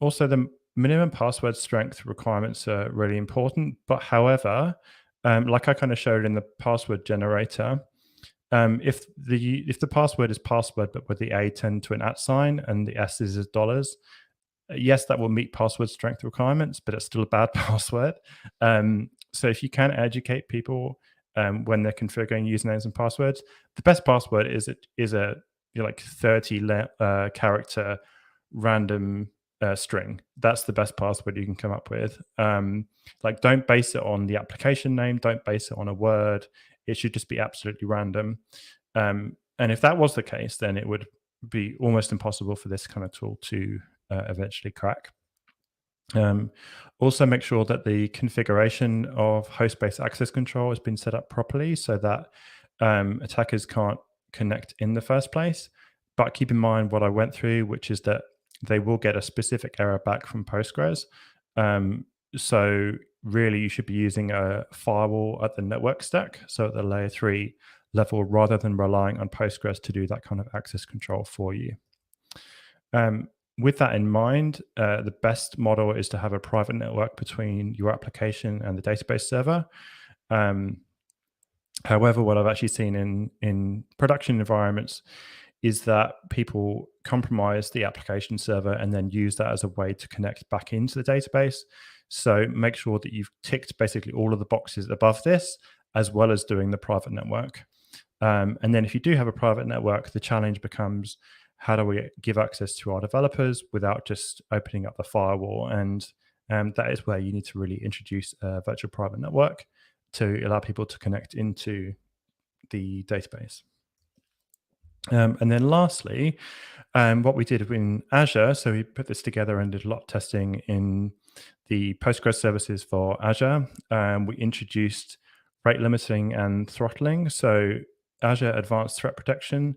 Also, the minimum password strength requirements are really important. But however, like I kind of showed in the password generator, if the password is password but with the A turned to an @ sign and the S is dollars, yes, that will meet password strength requirements, but it's still a bad password. So if you can educate people when they're configuring usernames and passwords, the best password is a 30 character random string. That's the best password you can come up with. Don't base it on the application name. Don't base it on a word. It should just be absolutely random. And if that was the case, then it would be almost impossible for this kind of tool to eventually crack. Also, make sure that the configuration of host-based access control has been set up properly, so that attackers can't connect in the first place. But keep in mind what I went through, which is that they will get a specific error back from Postgres. So really you should be using a firewall at the network stack, so at the layer 3 level, rather than relying on Postgres to do that kind of access control for you. With that in mind, the best model is to have a private network between your application and the database server. However, what I've actually seen in production environments is that people compromise the application server and then use that as a way to connect back into the database. So make sure that you've ticked basically all of the boxes above this, as well as doing the private network. And then if you do have a private network, the challenge becomes, how do we give access to our developers without just opening up the firewall? And that is where you need to really introduce a virtual private network to allow people to connect into the database. And then lastly, what we did in Azure, so we put this together and did a lot of testing in the Postgres services for Azure. We introduced rate limiting and throttling. So Azure Advanced Threat Protection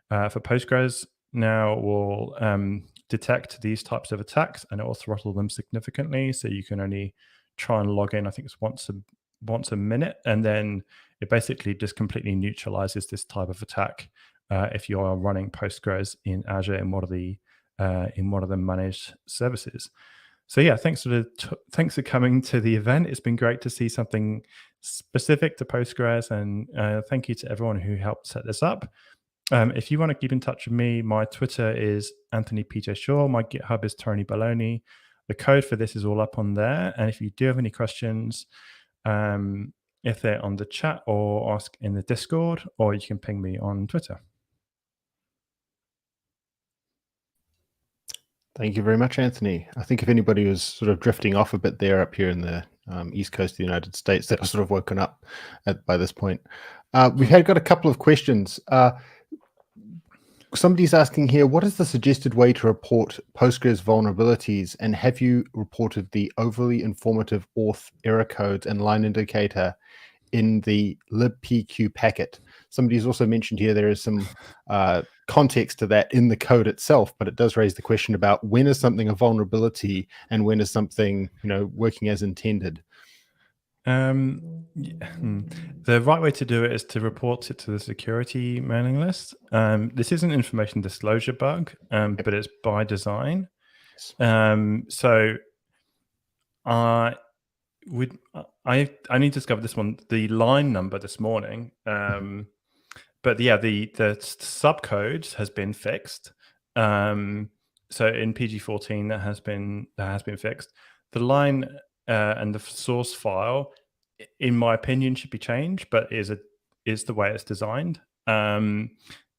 for Postgres now will detect these types of attacks, and it will throttle them significantly. So you can only try and log in, I think it's once a minute, and then it basically just completely neutralizes this type of attack if you are running Postgres in Azure in one of the managed services. So yeah, thanks for coming to the event. It's been great to see something specific to Postgres, and thank you to everyone who helped set this up. If you want to keep in touch with me, my Twitter is Anthony PJ Shaw. My GitHub is Tony Baloney. The code for this is all up on there. And if you do have any questions, if they're on the chat, or ask in the Discord, or you can ping me on Twitter. Thank you very much, Anthony. I think if anybody was sort of drifting off a bit there up here in the East Coast of the United States, that was sort of woken up by this point. We've got a couple of questions. Somebody's asking here, what is the suggested way to report Postgres vulnerabilities, and have you reported the overly informative auth error codes and line indicator in the libpq packet? Somebody's also mentioned here there is some context to that in the code itself, but it does raise the question about when is something a vulnerability and when is something, working as intended. The right way to do it is to report it to the security mailing list. This is an information disclosure bug, but it's by design. So I only discovered this one, the line number, this morning. But yeah, the subcode has been fixed. So in PG14 that has been fixed. The line and the source file, in my opinion, should be changed, but is the way it's designed. And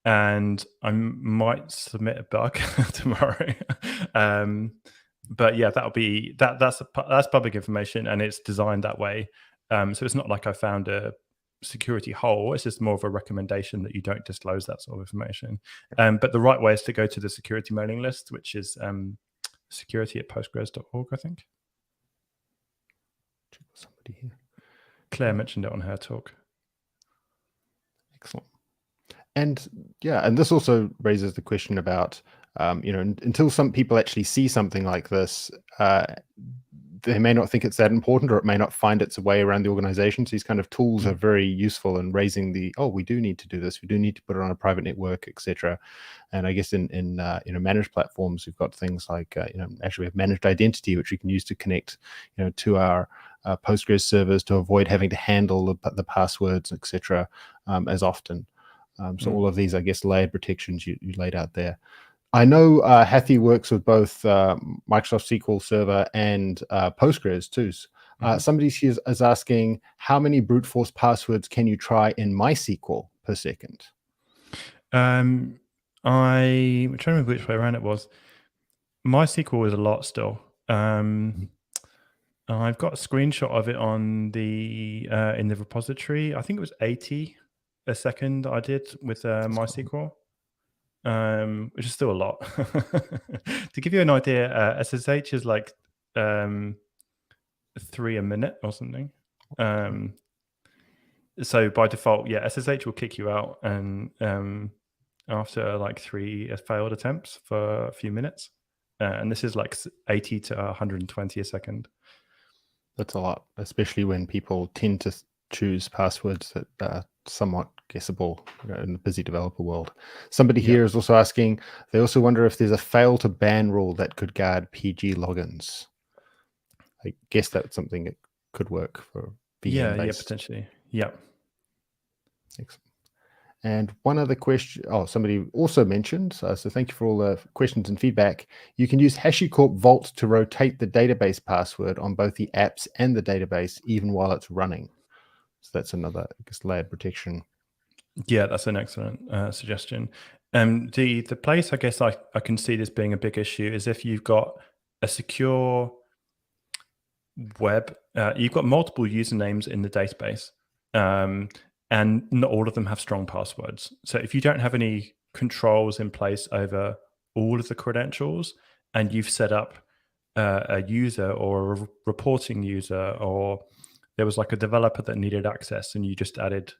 I might submit a bug tomorrow. But yeah, that's public information, and it's designed that way. So it's not like I found a security hole. It's just more of a recommendation that you don't disclose that sort of information. But the right way is to go to the security mailing list, which is security@postgres.org, I think. Somebody here. Claire mentioned it on her talk. Excellent. And yeah, and this also raises the question about, until some people actually see something like this, they may not think it's that important, or it may not find its way around the organization. So these kind of tools are very useful in raising we do need to do this. We do need to put it on a private network, etc. And I guess in managed platforms, we've got things like, actually we have managed identity, which we can use to connect, to our Postgres servers to avoid having to handle the passwords, etc. As often. So all of these, I guess, layered protections you laid out there. I know Hathi works with both Microsoft SQL Server and Postgres too. Somebody here is asking, how many brute force passwords can you try in MySQL per second? I'm trying to remember which way around it was. MySQL is a lot still. I've got a screenshot of it on the in the repository. I think it was 80 a second I did with MySQL. Which is still a lot. To give you an idea, SSH is like 3 a minute or something. So by default, yeah, SSH will kick you out, and after like 3 failed attempts for a few minutes, and this is like 80 to 120 a second. That's a lot, especially when people tend to choose passwords that are somewhat guessable in the busy developer world. Somebody here is also asking, they also wonder if there's a fail to ban rule that could guard PG logins. I guess that's something that could work for VM based. Potentially. Yeah. Excellent. And one other question, somebody also mentioned, so thank you for all the questions and feedback. You can use HashiCorp Vault to rotate the database password on both the apps and the database, even while it's running. So that's another, I guess, layered protection. Yeah, that's an excellent suggestion. The place I guess I can see this being a big issue is if you've got a secure web, you've got multiple usernames in the database, and not all of them have strong passwords. So if you don't have any controls in place over all of the credentials, and you've set up a user or a reporting user, or there was like a developer that needed access and you just added,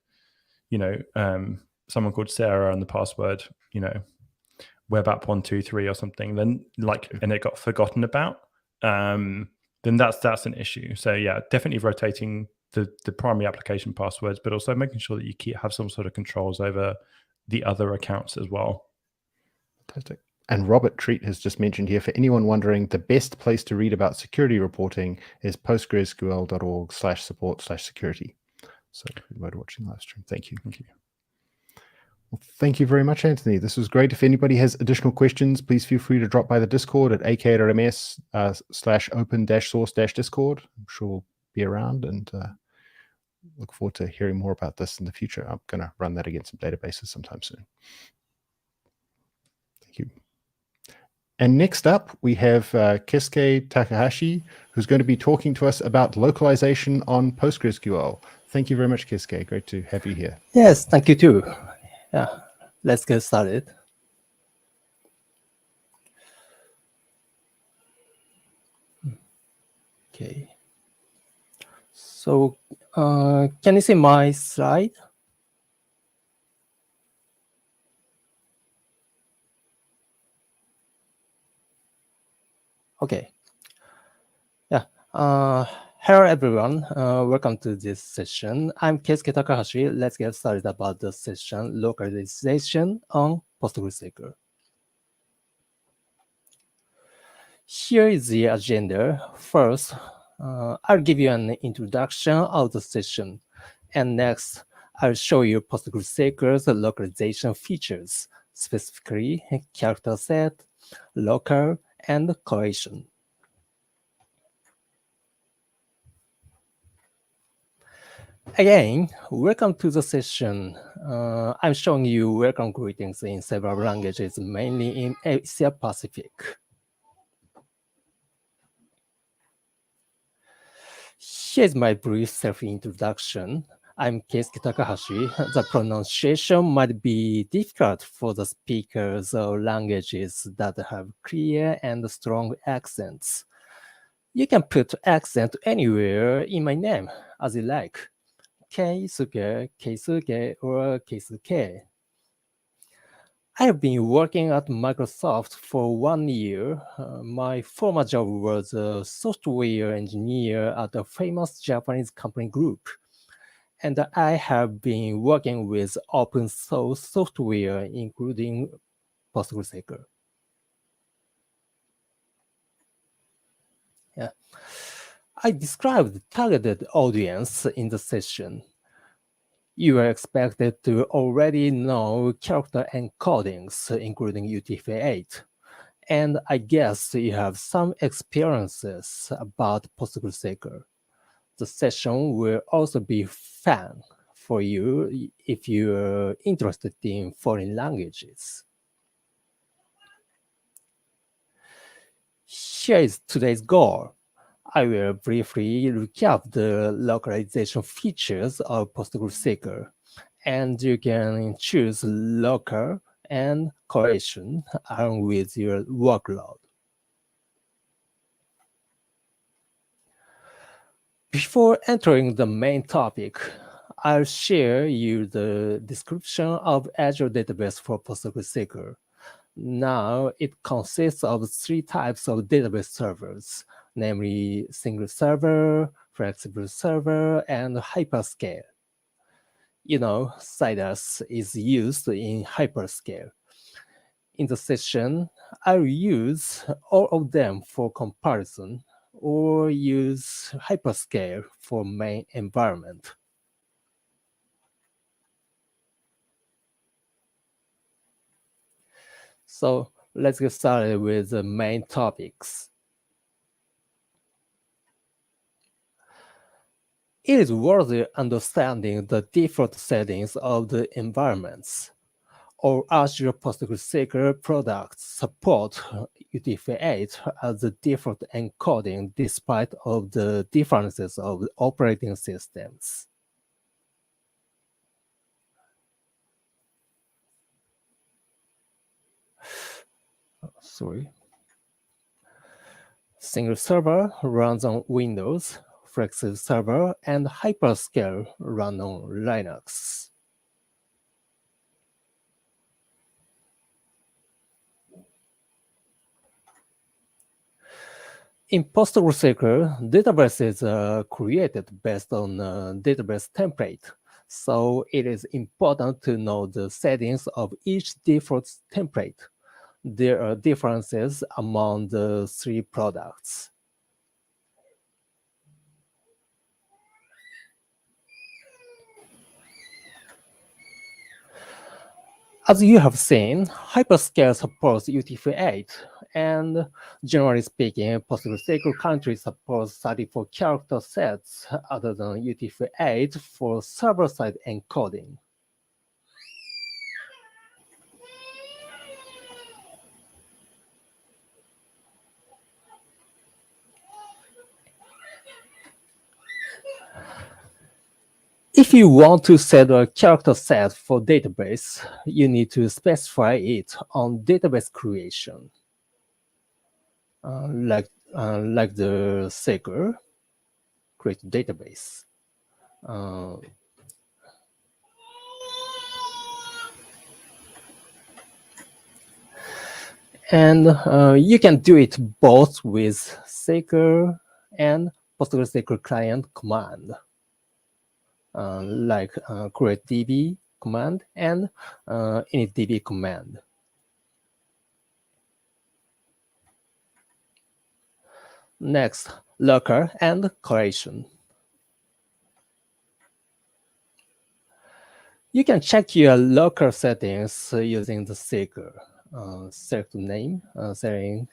someone called Sarah and the password, web app 123 or something, then and it got forgotten about, then that's an issue. So yeah, definitely rotating the primary application passwords, but also making sure that you have some sort of controls over the other accounts as well. Fantastic. And Robert Treat has just mentioned here, for anyone wondering, the best place to read about security reporting is postgresql.org/support/security. So everybody watching the live stream, thank you. Thank you. Well, thank you very much, Anthony. This was great. If anybody has additional questions, please feel free to drop by the Discord at aka.ms/open-source-discord. I'm sure we'll be around and look forward to hearing more about this in the future. I'm going to run that against some databases sometime soon. Thank you. And next up, we have Keisuke Takahashi, who's going to be talking to us about localization on PostgreSQL. Thank you very much, Keisuke. Great to have you here. Yes, thank you too. Yeah, let's get started. Okay. So, can you see my slide? Okay. Yeah. Hello, everyone. Welcome to this session. I'm Keisuke Takahashi. Let's get started about the session localization on PostgreSQL. Here is the agenda. First, I'll give you an introduction of the session. And next, I'll show you PostgreSQL's localization features, specifically character set, local, and collation. Again, welcome to the session. I'm showing you welcome greetings in several languages, mainly in Asia Pacific. Here's my brief self-introduction. I'm Keisuke Takahashi. The pronunciation might be difficult for the speakers of languages that have clear and strong accents. You can put accent anywhere in my name, as you like. Keisuke, Keisuke, or Keisuke. I have been working at Microsoft for 1 year. My former job was a software engineer at a famous Japanese company group. And I have been working with open source software, including PostgreSQL. Yeah. I described the targeted audience in the session. You are expected to already know character encodings, including UTF-8. And I guess you have some experiences about PostgreSQL. The session will also be fun for you if you're interested in foreign languages. Here is today's goal. I will briefly recap the localization features of PostgreSQL, and you can choose local and collation along with your workload. Before entering the main topic, I'll share you the description of Azure Database for PostgreSQL. Now, it consists of 3 types of database servers, namely single server, flexible server, and hyperscale. You know, Citus is used in hyperscale. In the session, I'll use all of them for comparison or use hyperscale for main environment. So let's get started with the main topics. It is worth understanding the default settings of the environments. All Azure PostgreSQL products support UTF-8 as the default encoding despite of the differences of operating systems. Single server runs on Windows, flexible server and hyperscale run on Linux. In PostgreSQL, databases are created based on a database template, so it is important to know the settings of each default template. There are differences among the three products. As you have seen, hyperscale supports UTF-8, and generally speaking, PostgreSQL currently supports 34 character sets other than UTF-8 for server-side encoding. If you want to set a character set for database, you need to specify it on database creation. Like the SQL, create database. And you can do it both with SQL and PostgreSQL client command. Like create DB command and initDB command. Next, locker and correlation. You can check your locker settings using the SQL. Select name, setting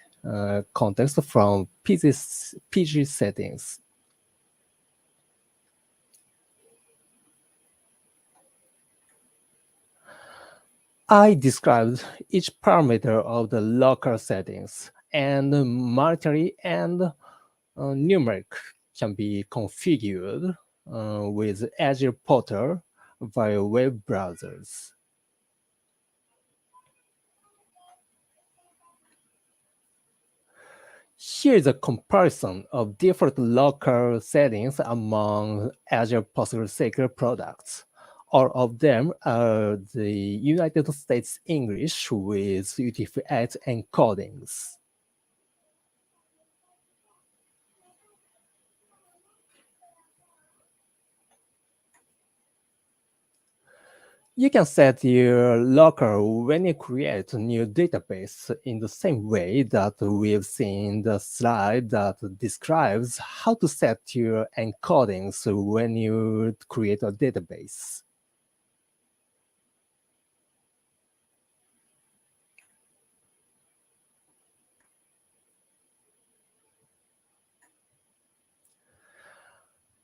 context from PG settings. I described each parameter of the locker settings, and monetary and numeric can be configured with Azure Portal via web browsers. Here is a comparison of different local settings among Azure PostgreSQL products. All of them are the United States English with UTF-8 encodings. You can set your locker when you create a new database in the same way that we've seen the slide that describes how to set your encodings when you create a database.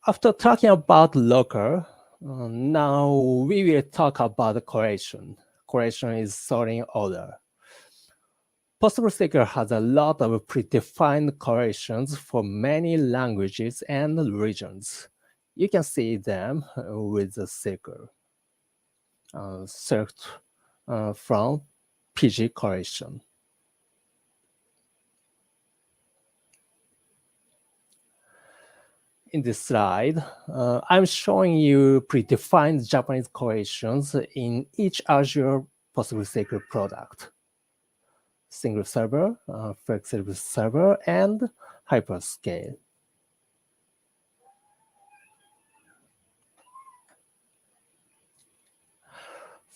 After talking about locker, now we will talk about correlation. Correlation is sorting order. PostgreSQL has a lot of predefined correlations for many languages and regions. You can see them with the SQL. Select from PG correlation. In this slide, I'm showing you predefined Japanese correlations in each Azure PostgreSQL product. Single server, flexible server, and hyperscale.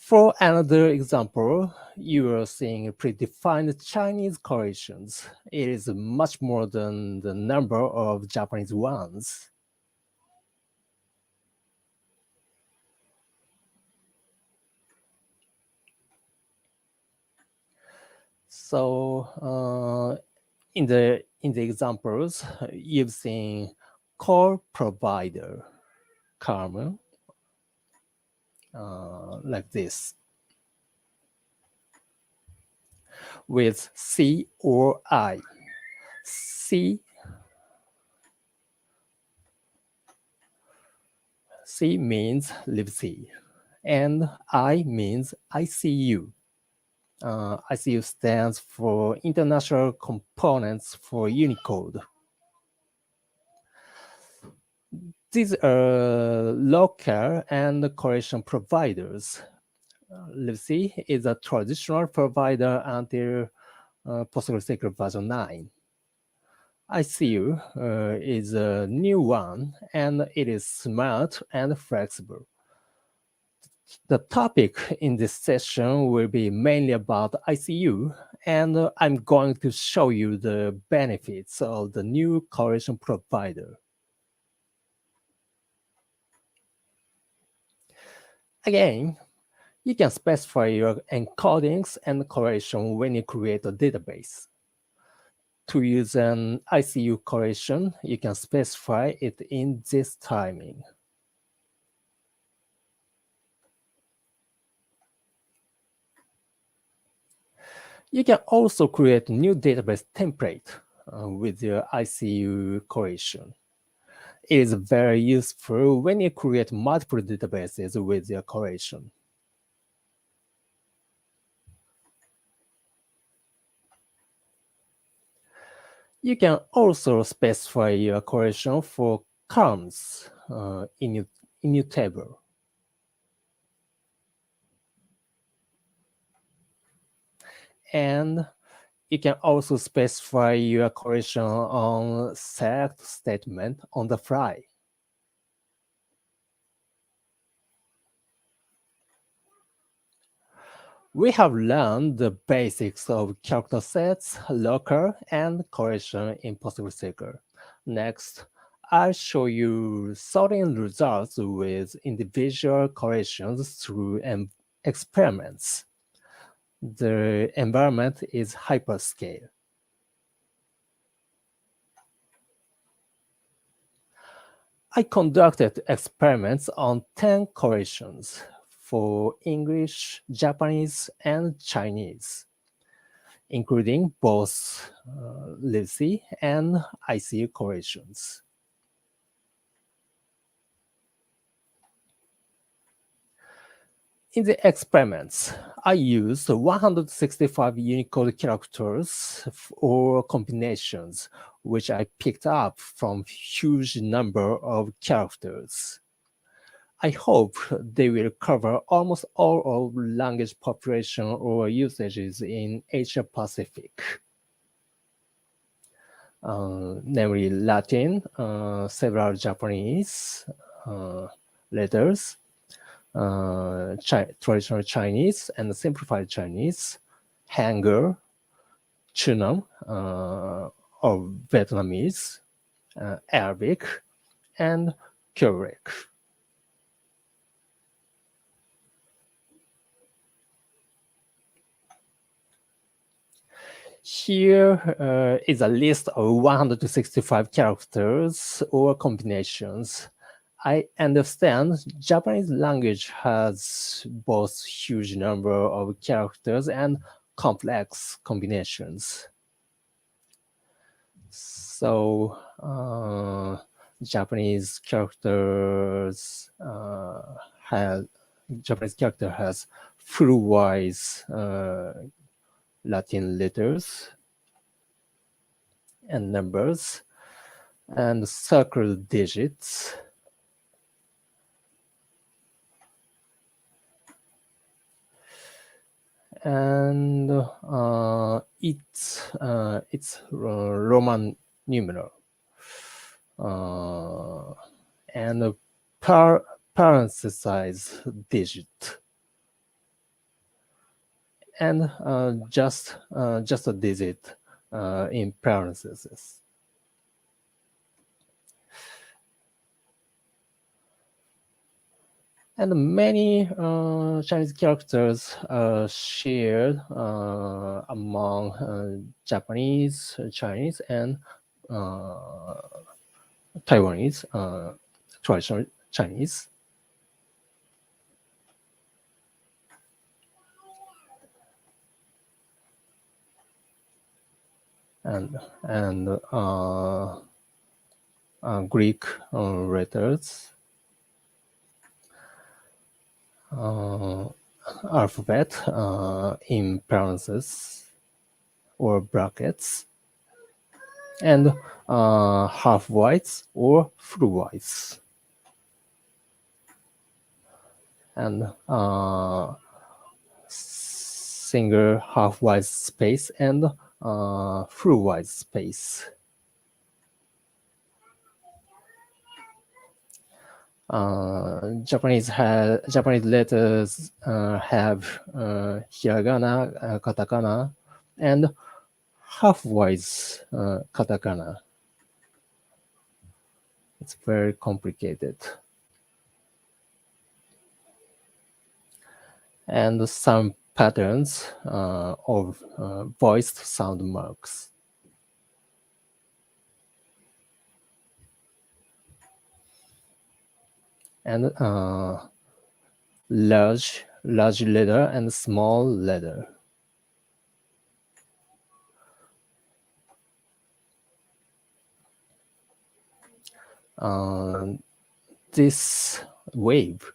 For another example, you are seeing predefined Chinese correlations. It is much more than the number of Japanese ones. So in the examples, you've seen core provider, Carmen, like this, with C or I. C means libc, and I means ICU. ICU stands for International Components for Unicode. These are local and correlation providers. libc is a traditional provider until PostgreSQL version 9. ICU is a new one, and it is smart and flexible. The topic in this session will be mainly about ICU, and I'm going to show you the benefits of the new correlation provider. Again, you can specify your encodings and correlation when you create a database. To use an ICU correlation, you can specify it in this timing. You can also create a new database template with your ICU correlation. It is very useful when you create multiple databases with your correlation. You can also specify your correlation for columns in your table. And you can also specify your correlation on select statement on the fly. We have learned the basics of character sets, local, and correlation in PostgreSQL. Next, I'll show you sorting results with individual correlations through experiments. The environment is hyperscale. I conducted experiments on 10 correlations for English, Japanese, and Chinese, including both libc and ICU correlations. In the experiments, I used 165 Unicode characters or combinations, which I picked up from huge number of characters. I hope they will cover almost all of language population or usages in Asia Pacific, namely Latin, several Japanese letters, traditional Chinese and simplified Chinese, Hangul, Chunam, or Vietnamese, Arabic, and Keurig. Here is a list of 165 characters or combinations. I understand Japanese language has both huge number of characters and complex combinations. So Japanese character has full-wise Latin letters and numbers and circle digits. And it's Roman numeral and parenthesized digit. and just a digit in parentheses. And many Chinese characters are shared among Japanese, Chinese, and Taiwanese, traditional Chinese. And Greek letters, alphabet in parentheses or brackets, and half whites or full whites, and single half white space and full white space. Japanese letters have hiragana, katakana, and half-wise katakana. It's very complicated. And some patterns of voiced sound marks. And large letter and small letter. This wave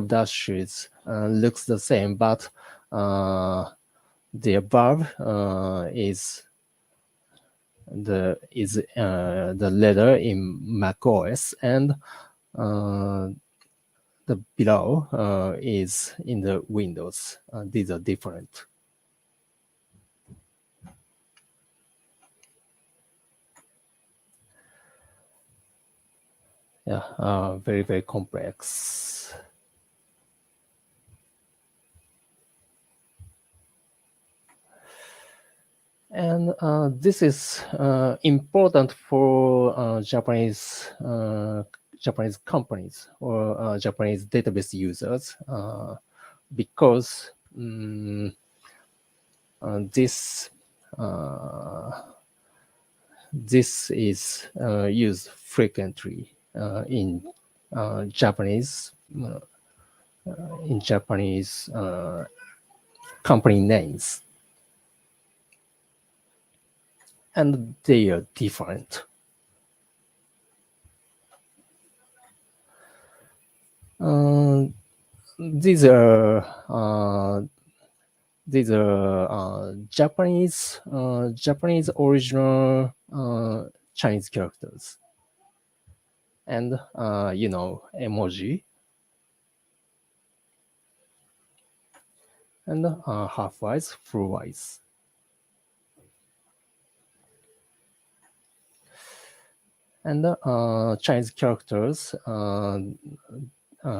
dashes looks the same, but the above is the letter in macOS, and the below is in the Windows. These are different. Yeah, very, very complex. And this is important for Japanese companies or Japanese database users because this is used frequently in Japanese company names, and they are different. These are Japanese original Chinese characters, and emoji, and half-wise, full-wise. And Chinese characters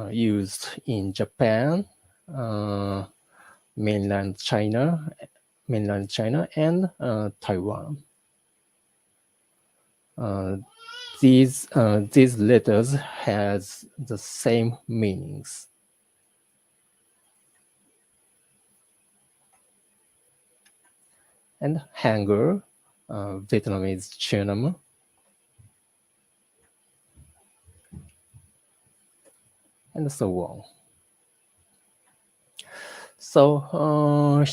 used in Japan, mainland China, and Taiwan. These letters has the same meanings. And Hangul, Vietnamese Chinam, and so on. So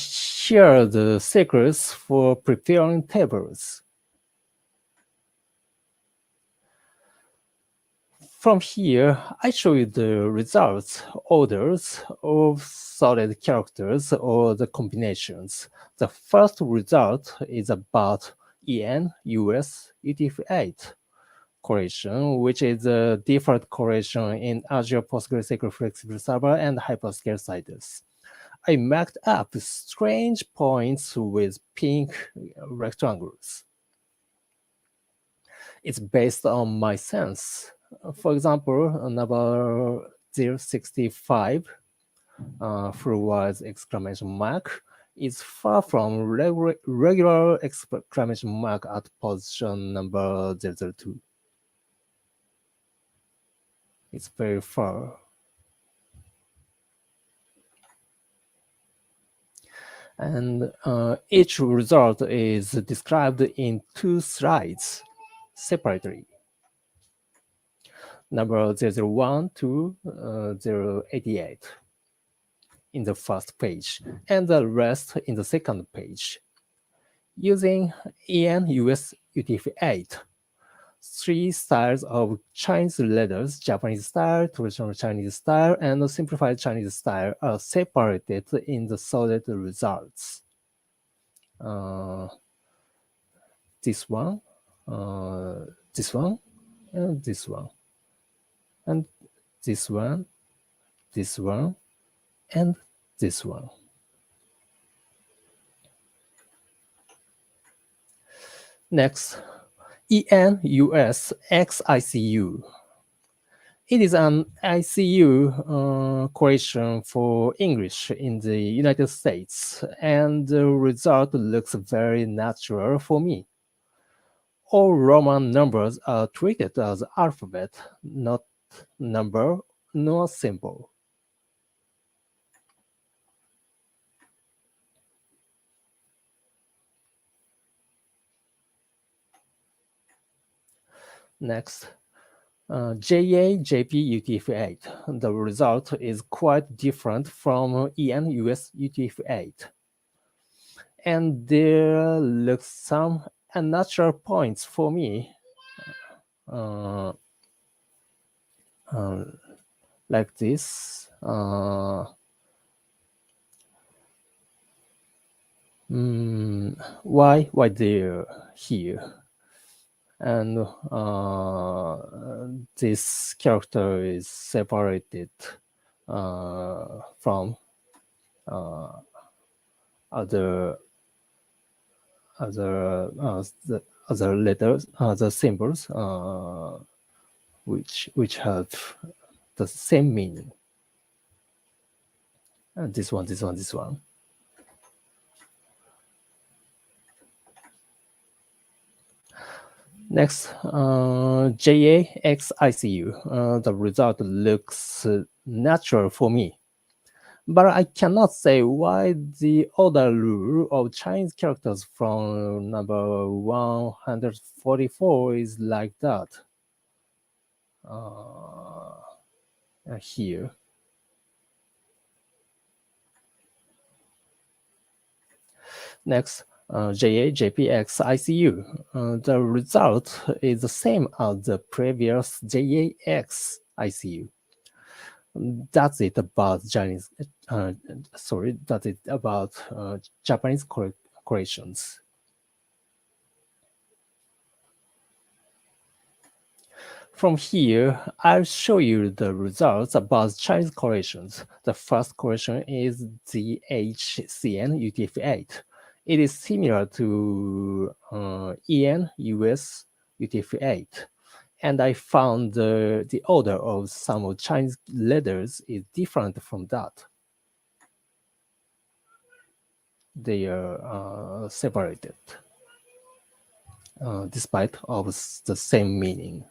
here are the secrets for preparing tables. From here, I show you the results, orders of solid characters or the combinations. The first result is about EN, US, UTF-8 correlation, which is a default correlation in Azure PostgreSQL Flexible Server and Hyperscale Citus. I marked up strange points with pink rectangles. It's based on my sense. For example, number 065 full words exclamation mark is far from regular exclamation mark at position number 002. It's very far. And each result is described in 2 slides separately. Number 001 to 088 in the first page, and the rest in the second page. Using EN US UTF-8, 3 styles of Chinese letters, Japanese style, traditional Chinese style, and simplified Chinese style are separated in the solid results. This one, this one, and this one, and this one, this one, and this one. Next, EN US XICU. It is an ICU correction for English in the United States, and the result looks very natural for me. All Roman numbers are treated as alphabet, not number nor symbol. Next, JA JP UTF-8. The result is quite different from EN US UTF-8. And there looks some unnatural points for me. Like this. Why they're here? And this character is separated from other letters, other symbols, which have the same meaning. And this one. Next, JAXICU. The result looks natural for me. But I cannot say why the order rule of Chinese characters from number 144 is like that. Here. Next, JAJPXICU. The result is the same as the previous JAXICU. That's it about Chinese. That's it about Japanese corrections. From here, I'll show you the results about Chinese corrections. The first correction is the HCN UTF-8. It is similar to EN US UTF-8. And I found the order of some of Chinese letters is different from that. They are separated, despite of the same meaning.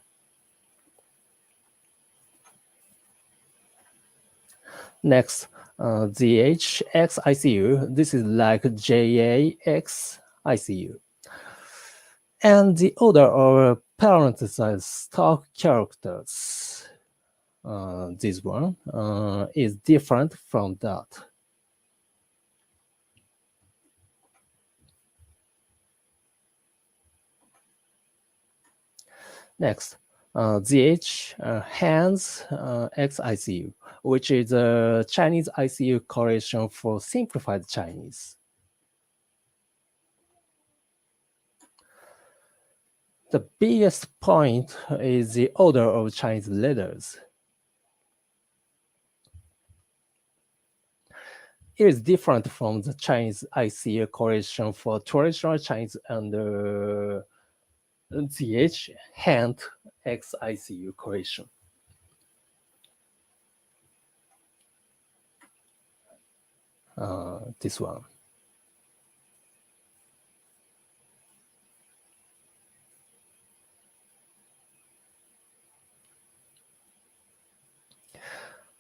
Next, the HXICU. This is like JAXICU. And the order of parenthesized stock characters, this one, is different from that. Next, ZH hands XICU, which is a Chinese ICU correction for simplified Chinese. The biggest point is the order of Chinese letters. It is different from the Chinese ICU correction for traditional Chinese and ZH hand XICU correction. this one.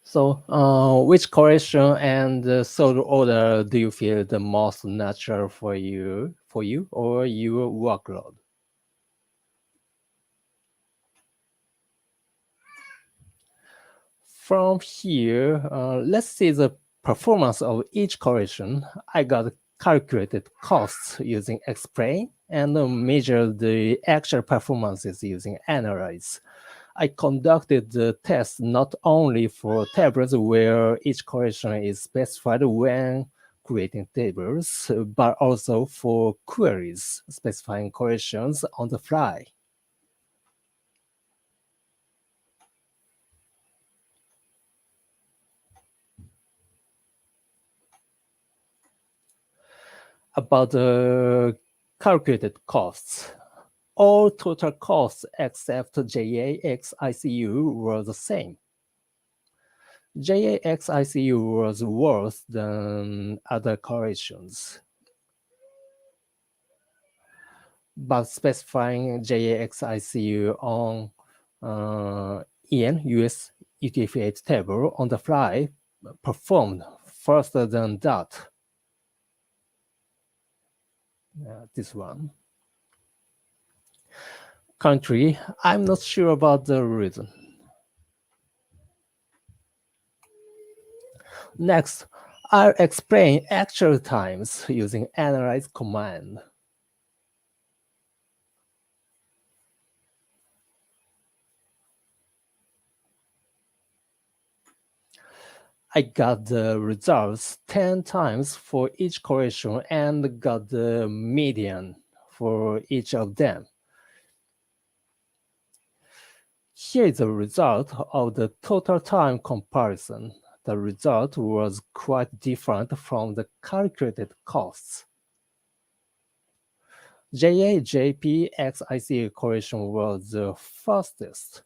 So, which correlation and sort order do you feel the most natural for you or your workload? From here, let's see the performance of each correlation. I got calculated costs using explain and measured the actual performances using analyze. I conducted the test not only for tables where each correlation is specified when creating tables, but also for queries specifying correlations on the fly. About the calculated costs, all total costs except JAX-ICU were the same. JAX-ICU was worse than other correlations, but specifying JAX-ICU on EN US UTF-8 table on the fly performed faster than that. This one. Country, I'm not sure about the reason. Next, I'll explain actual times using analyze command. I got the results 10 times for each correlation and got the median for each of them. Here is the result of the total time comparison. The result was quite different from the calculated costs. JA-JP-X-ICU correlation was the fastest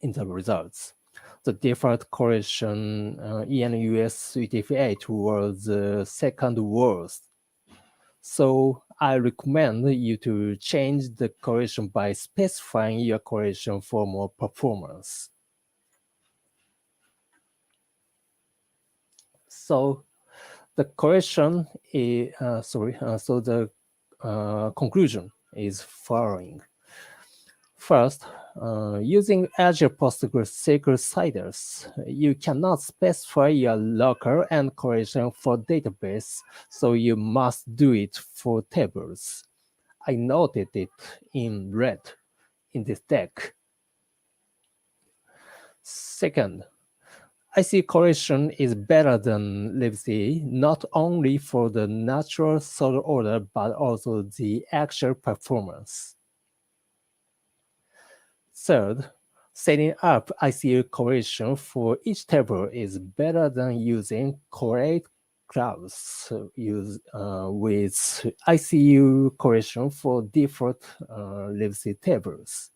in the results. The default correlation EN-US UTF-8 was the second worst. So I recommend you to change the correlation by specifying your correlation for more performance. So the correlation is, the conclusion is following. First, using Azure PostgreSQL CITUS, you cannot specify your local and correlation for database, so you must do it for tables. I noted it in red in this deck. Second, IC correlation is better than libc not only for the natural sort order, but also the actual performance. Third, setting up ICU correlation for each table is better than using correlate clouds with ICU correlation for default libc tables.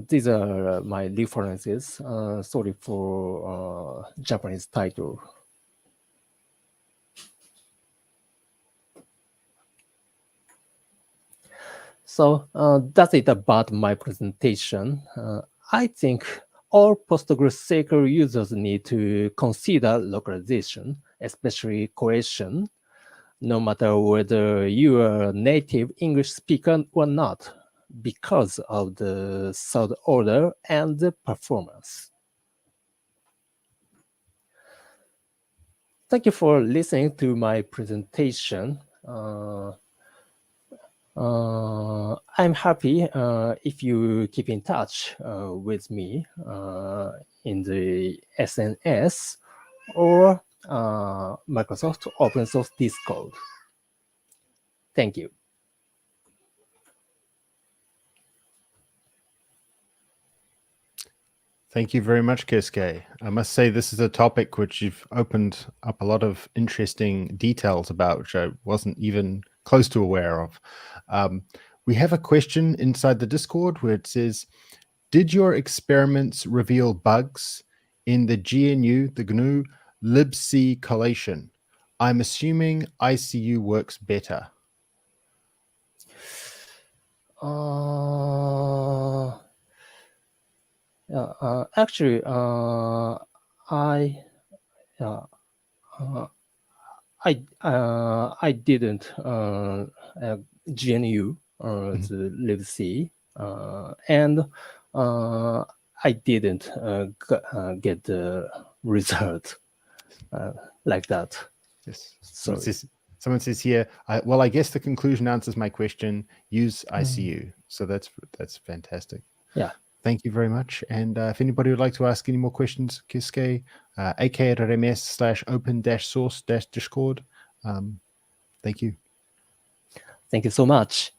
These are my references. Sorry for Japanese title. So that's it about my presentation. I think all PostgreSQL users need to consider localization, especially correlation, no matter whether you are a native English speaker or not, because of the sort order and the performance. Thank you for listening to my presentation. I'm happy if you keep in touch with me in the SNS or Microsoft Open Source Discord. Thank you. Thank you very much, Keisuke. I must say this is a topic which you've opened up a lot of interesting details about, which I wasn't even close to aware of. We have a question inside the Discord where it says, Did your experiments reveal bugs in the GNU libc collation? I'm assuming ICU works better. Actually, I didn't GNU the libc, and I didn't get the result like that. Yes. Sorry. Someone says here, well, I guess the conclusion answers my question. Use ICU. So that's fantastic. Yeah. Thank you very much. And if anybody would like to ask any more questions, Keisuke, ak.ms/open-source-discord. Thank you. Thank you so much.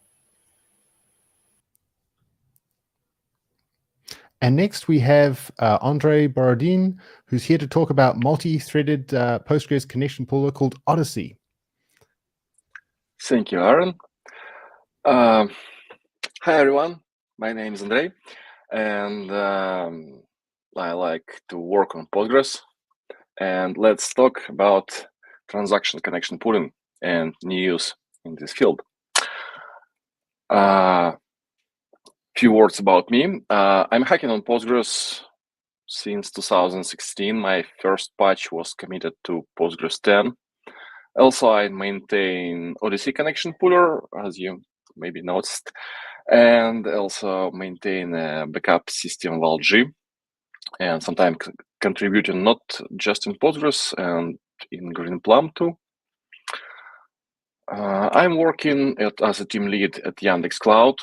And next we have Andrey Borodin, who's here to talk about multi-threaded Postgres connection pooler called Odyssey. Thank you, Aaron. Hi, everyone. My name is Andrey, and I like to work on Postgres. And let's talk about transaction connection pooling and news in this field. Few words about me. I'm hacking on Postgres since 2016. My first patch was committed to Postgres 10. Also, I maintain Odyssey connection pooler, as you maybe noticed, and also maintain a backup system ValG, and sometimes contributing not just in Postgres and in Greenplum too. I'm working as a team lead at Yandex Cloud.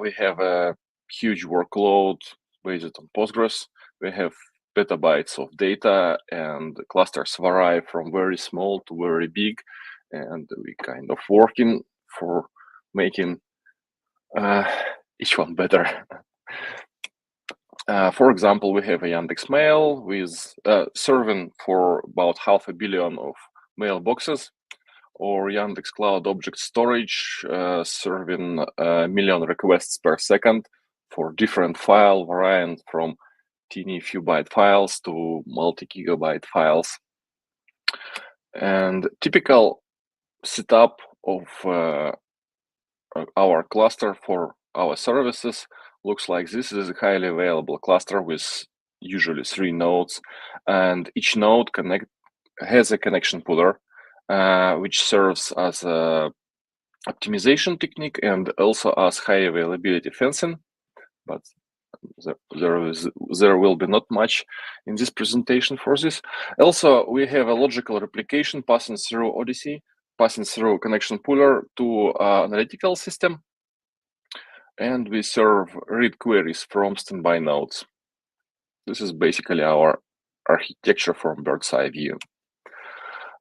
We have a huge workload based on Postgres. We have petabytes of data, and the clusters vary from very small to very big, and we kind of working for making each one better. For example, we have a Yandex Mail with serving for about 500 million of mailboxes, or Yandex Cloud Object Storage serving 1 million requests per second for different file variant from teeny few byte files to multi-gigabyte files. And typical setup of our cluster for our services looks like this. This is a highly available cluster with usually 3 nodes, and each node has a connection pooler, which serves as a optimization technique and also as high availability fencing. But there will be not much in this presentation for this. Also, we have a logical replication passing through Odyssey, passing through connection pooler to analytical system, and we serve read queries from standby nodes. This is basically our architecture from bird's eye view.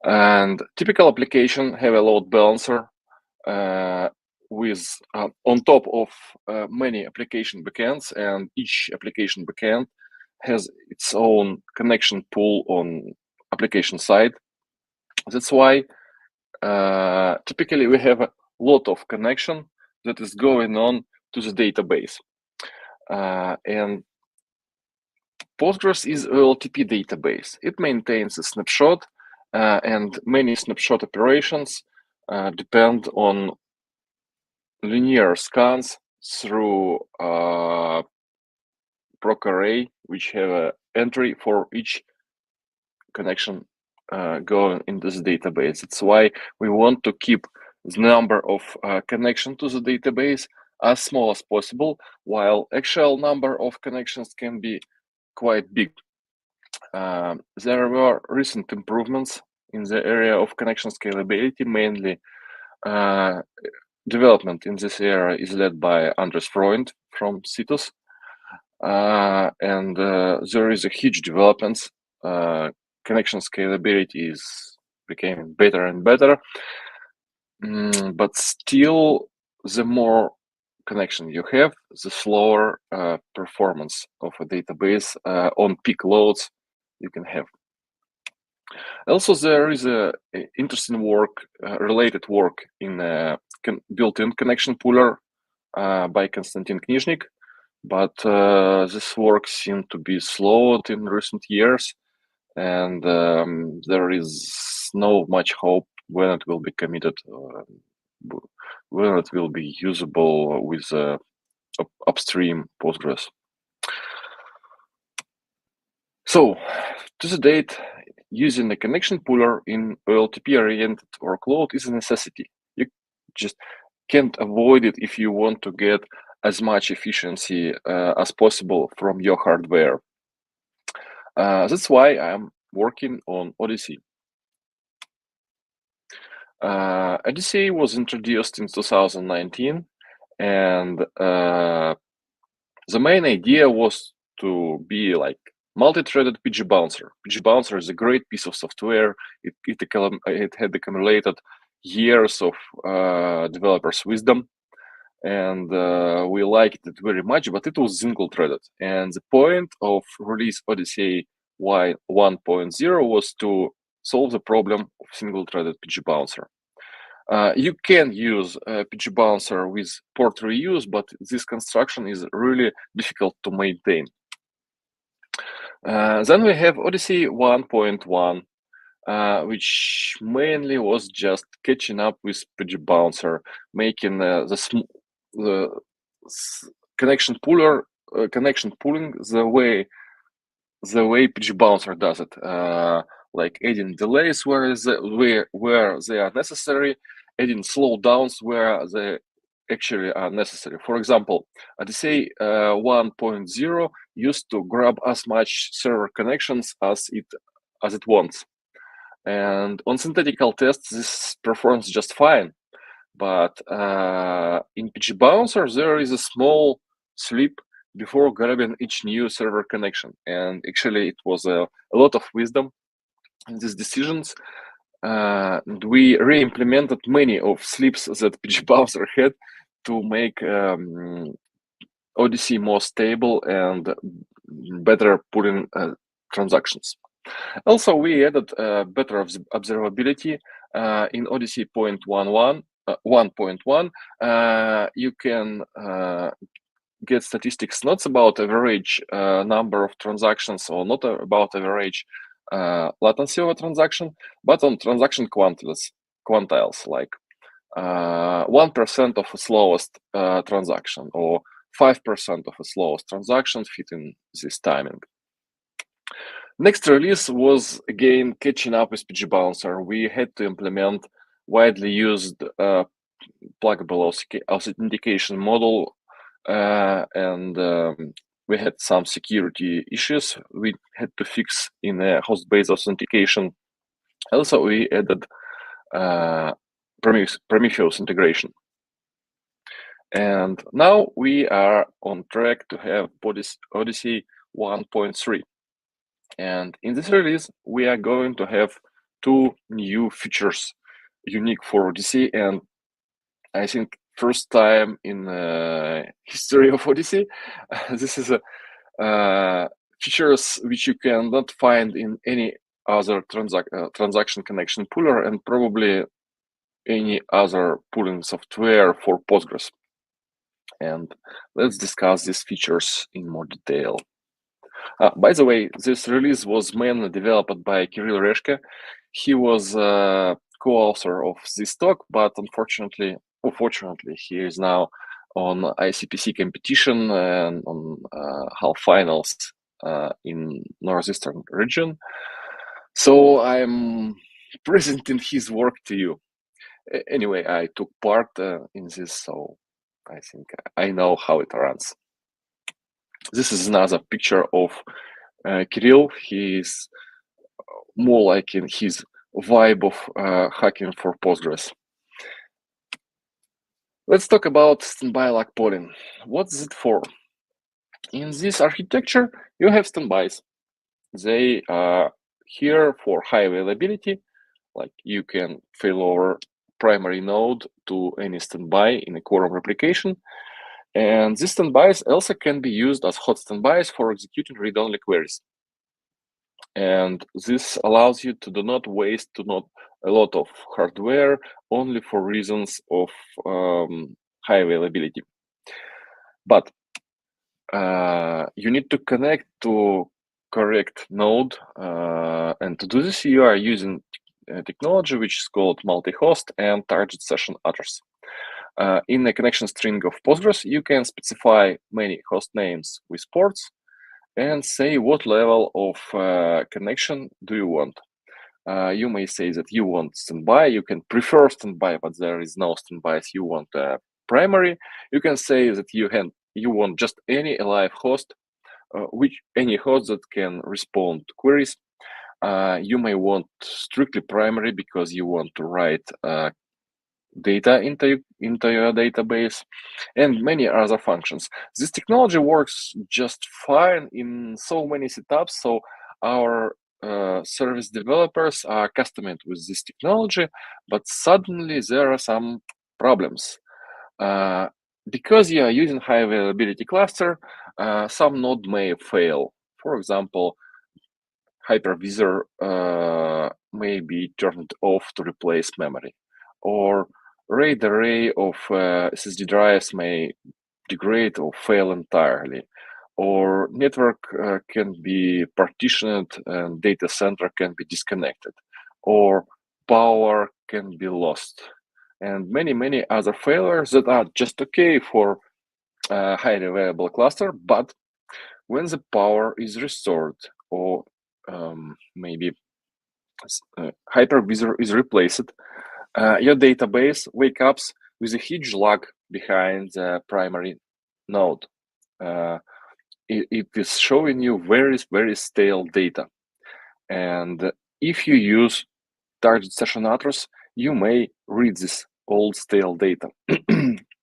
And typical application have a load balancer with on top of many application backends, and each application backend has its own connection pool on application side. That's why typically we have a lot of connection that is going on to the database. And Postgres is OLTP database. It maintains a snapshot, and many snapshot operations depend on linear scans through proc array, which have an entry for each connection going in this database. That's why we want to keep the number of connection to the database as small as possible, while actual number of connections can be quite big. There were recent improvements in the area of connection scalability. Mainly development in this area is led by Andrey Borodin from Citus, and there is a huge developments. Connection scalability is becoming better and better, but still, the more connection you have, the slower performance of a database on peak loads you can have. Also, there is a interesting work, related work in built-in connection pooler by Konstantin Knizhnik, but this work seemed to be slowed in recent years, and there is no much hope when it will be committed, when it will be usable with upstream Postgres. So, to the date, using a connection pooler in OLTP-oriented workload is a necessity. You just can't avoid it if you want to get as much efficiency as possible from your hardware. That's why I'm working on Odyssey. Odyssey was introduced in 2019, and the main idea was to be like multi-threaded PG Bouncer. PG Bouncer is a great piece of software. It had accumulated years of developers' wisdom, and we liked it very much, but it was single-threaded. And the point of release Odyssey 1.0 was to solve the problem of single-threaded PG Bouncer. You can use PG Bouncer with port reuse, but this construction is really difficult to maintain. Then we have Odyssey 1.1, which mainly was just catching up with PG Bouncer, making the connection pooling the way PG Bouncer does it, like adding delays where they are necessary, adding slowdowns where they actually are necessary. For example, Odyssey 1.0 used to grab as much server connections as it wants, and on synthetical tests this performs just fine. But in PG Bouncer there is a small slip before grabbing each new server connection, and actually it was a lot of wisdom in these decisions. And we re-implemented many of slips that PG Bouncer had to make Odyssey more stable and better pulling transactions. Also, we added better observability in Odyssey 1.1. You can get statistics not about average number of transactions or not about average latency of a transaction, but on transaction quantiles like 1% of the slowest transaction or 5% of the slowest transaction fitting this timing. Next release was again catching up with PG Bouncer. We had to implement widely used pluggable authentication model, and we had some security issues we had to fix in a host-based authentication. Also, we added Prometheus integration. And now we are on track to have Odyssey 1.3. And in this release, we are going to have 2 new features unique for Odyssey, and I think first time in the history of Odyssey. This is features which you cannot find in any other transaction connection pooler, and probably any other pooling software for Postgres. And let's discuss these features in more detail. By the way, this release was mainly developed by Kirill Reshke. He was co-author of this talk, but unfortunately, he is now on ICPC competition and on half finals in Northeastern region. So I'm presenting his work to you. Anyway, I took part in this, so I think I know how it runs. This is another picture of Kirill. He's more like in his vibe of hacking for Postgres. Let's talk about standby lag polling. What's it for? In this architecture, you have standbys. They are here for high availability, like you can fail over primary node to any standby in a quorum replication. And these standbys also can be used as hot standbys for executing read-only queries. And this allows you to do not waste a lot of hardware only for reasons of high availability. But you need to connect to correct node, and to do this, you are using a technology which is called multi-host and target session address. In the connection string of Postgres, you can specify many host names with ports and say what level of connection do you want. You may say that you want standby. You can prefer standby, but there is no standby. You want primary. You can say that you want just any alive host, any host that can respond to queries. You may want strictly primary because you want to write data into your database, and many other functions. This technology works just fine in so many setups, so our service developers are accustomed with this technology, but suddenly there are some problems. Because you are using high availability cluster, some node may fail. For example, hypervisor may be turned off to replace memory, or RAID array of SSD drives may degrade or fail entirely, or network can be partitioned and data center can be disconnected, or power can be lost, and many other failures that are just okay for a highly available cluster, but when the power is restored, or maybe hypervisor is replaced, your database wakes up with a huge lag behind the primary node. It is showing you very stale data. And if you use target session address, you may read this old stale data.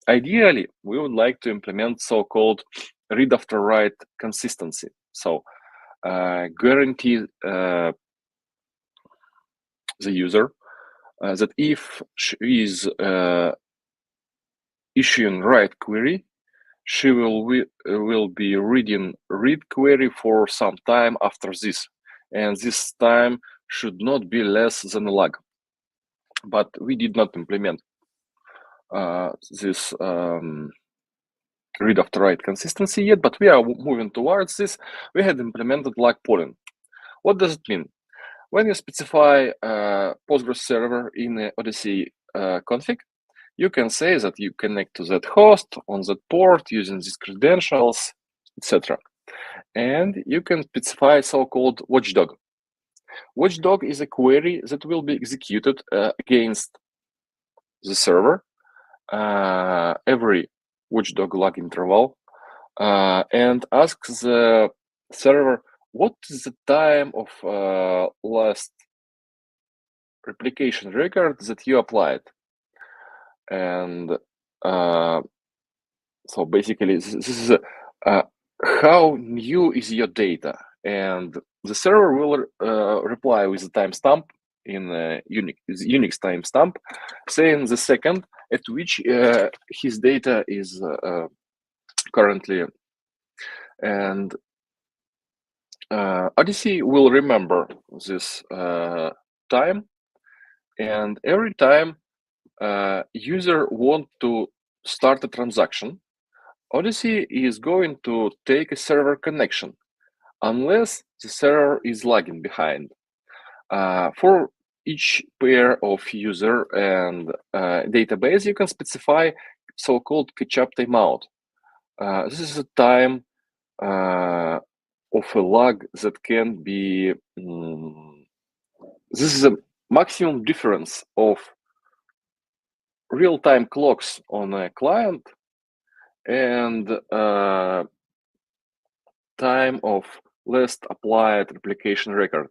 Ideally, we would like to implement so-called read after write consistency. So guarantee the user that if she is issuing write query, she will be reading read query for some time after this, and this time should not be less than a lag. But we did not implement this read after write consistency yet, but we are moving towards this. We had implemented lag polling. What does it mean? When you specify a Postgres server in a Odyssey config, you can say that you connect to that host on that port using these credentials, etc. And you can specify so-called watchdog. Watchdog is a query that will be executed against the server every watchdog lag interval and asks the server what is the time of last replication record that you applied. And so basically this is how new is your data, and the server will reply with a timestamp in Unix timestamp, saying the second at which his data is currently. And Odyssey will remember this time, and every time user want to start a transaction, Odyssey is going to take a server connection unless the server is lagging behind. For each pair of user and database, you can specify so-called catch-up timeout. This is a time of a lag that can be, this is a maximum difference of real-time clocks on a client and time of last applied replication record.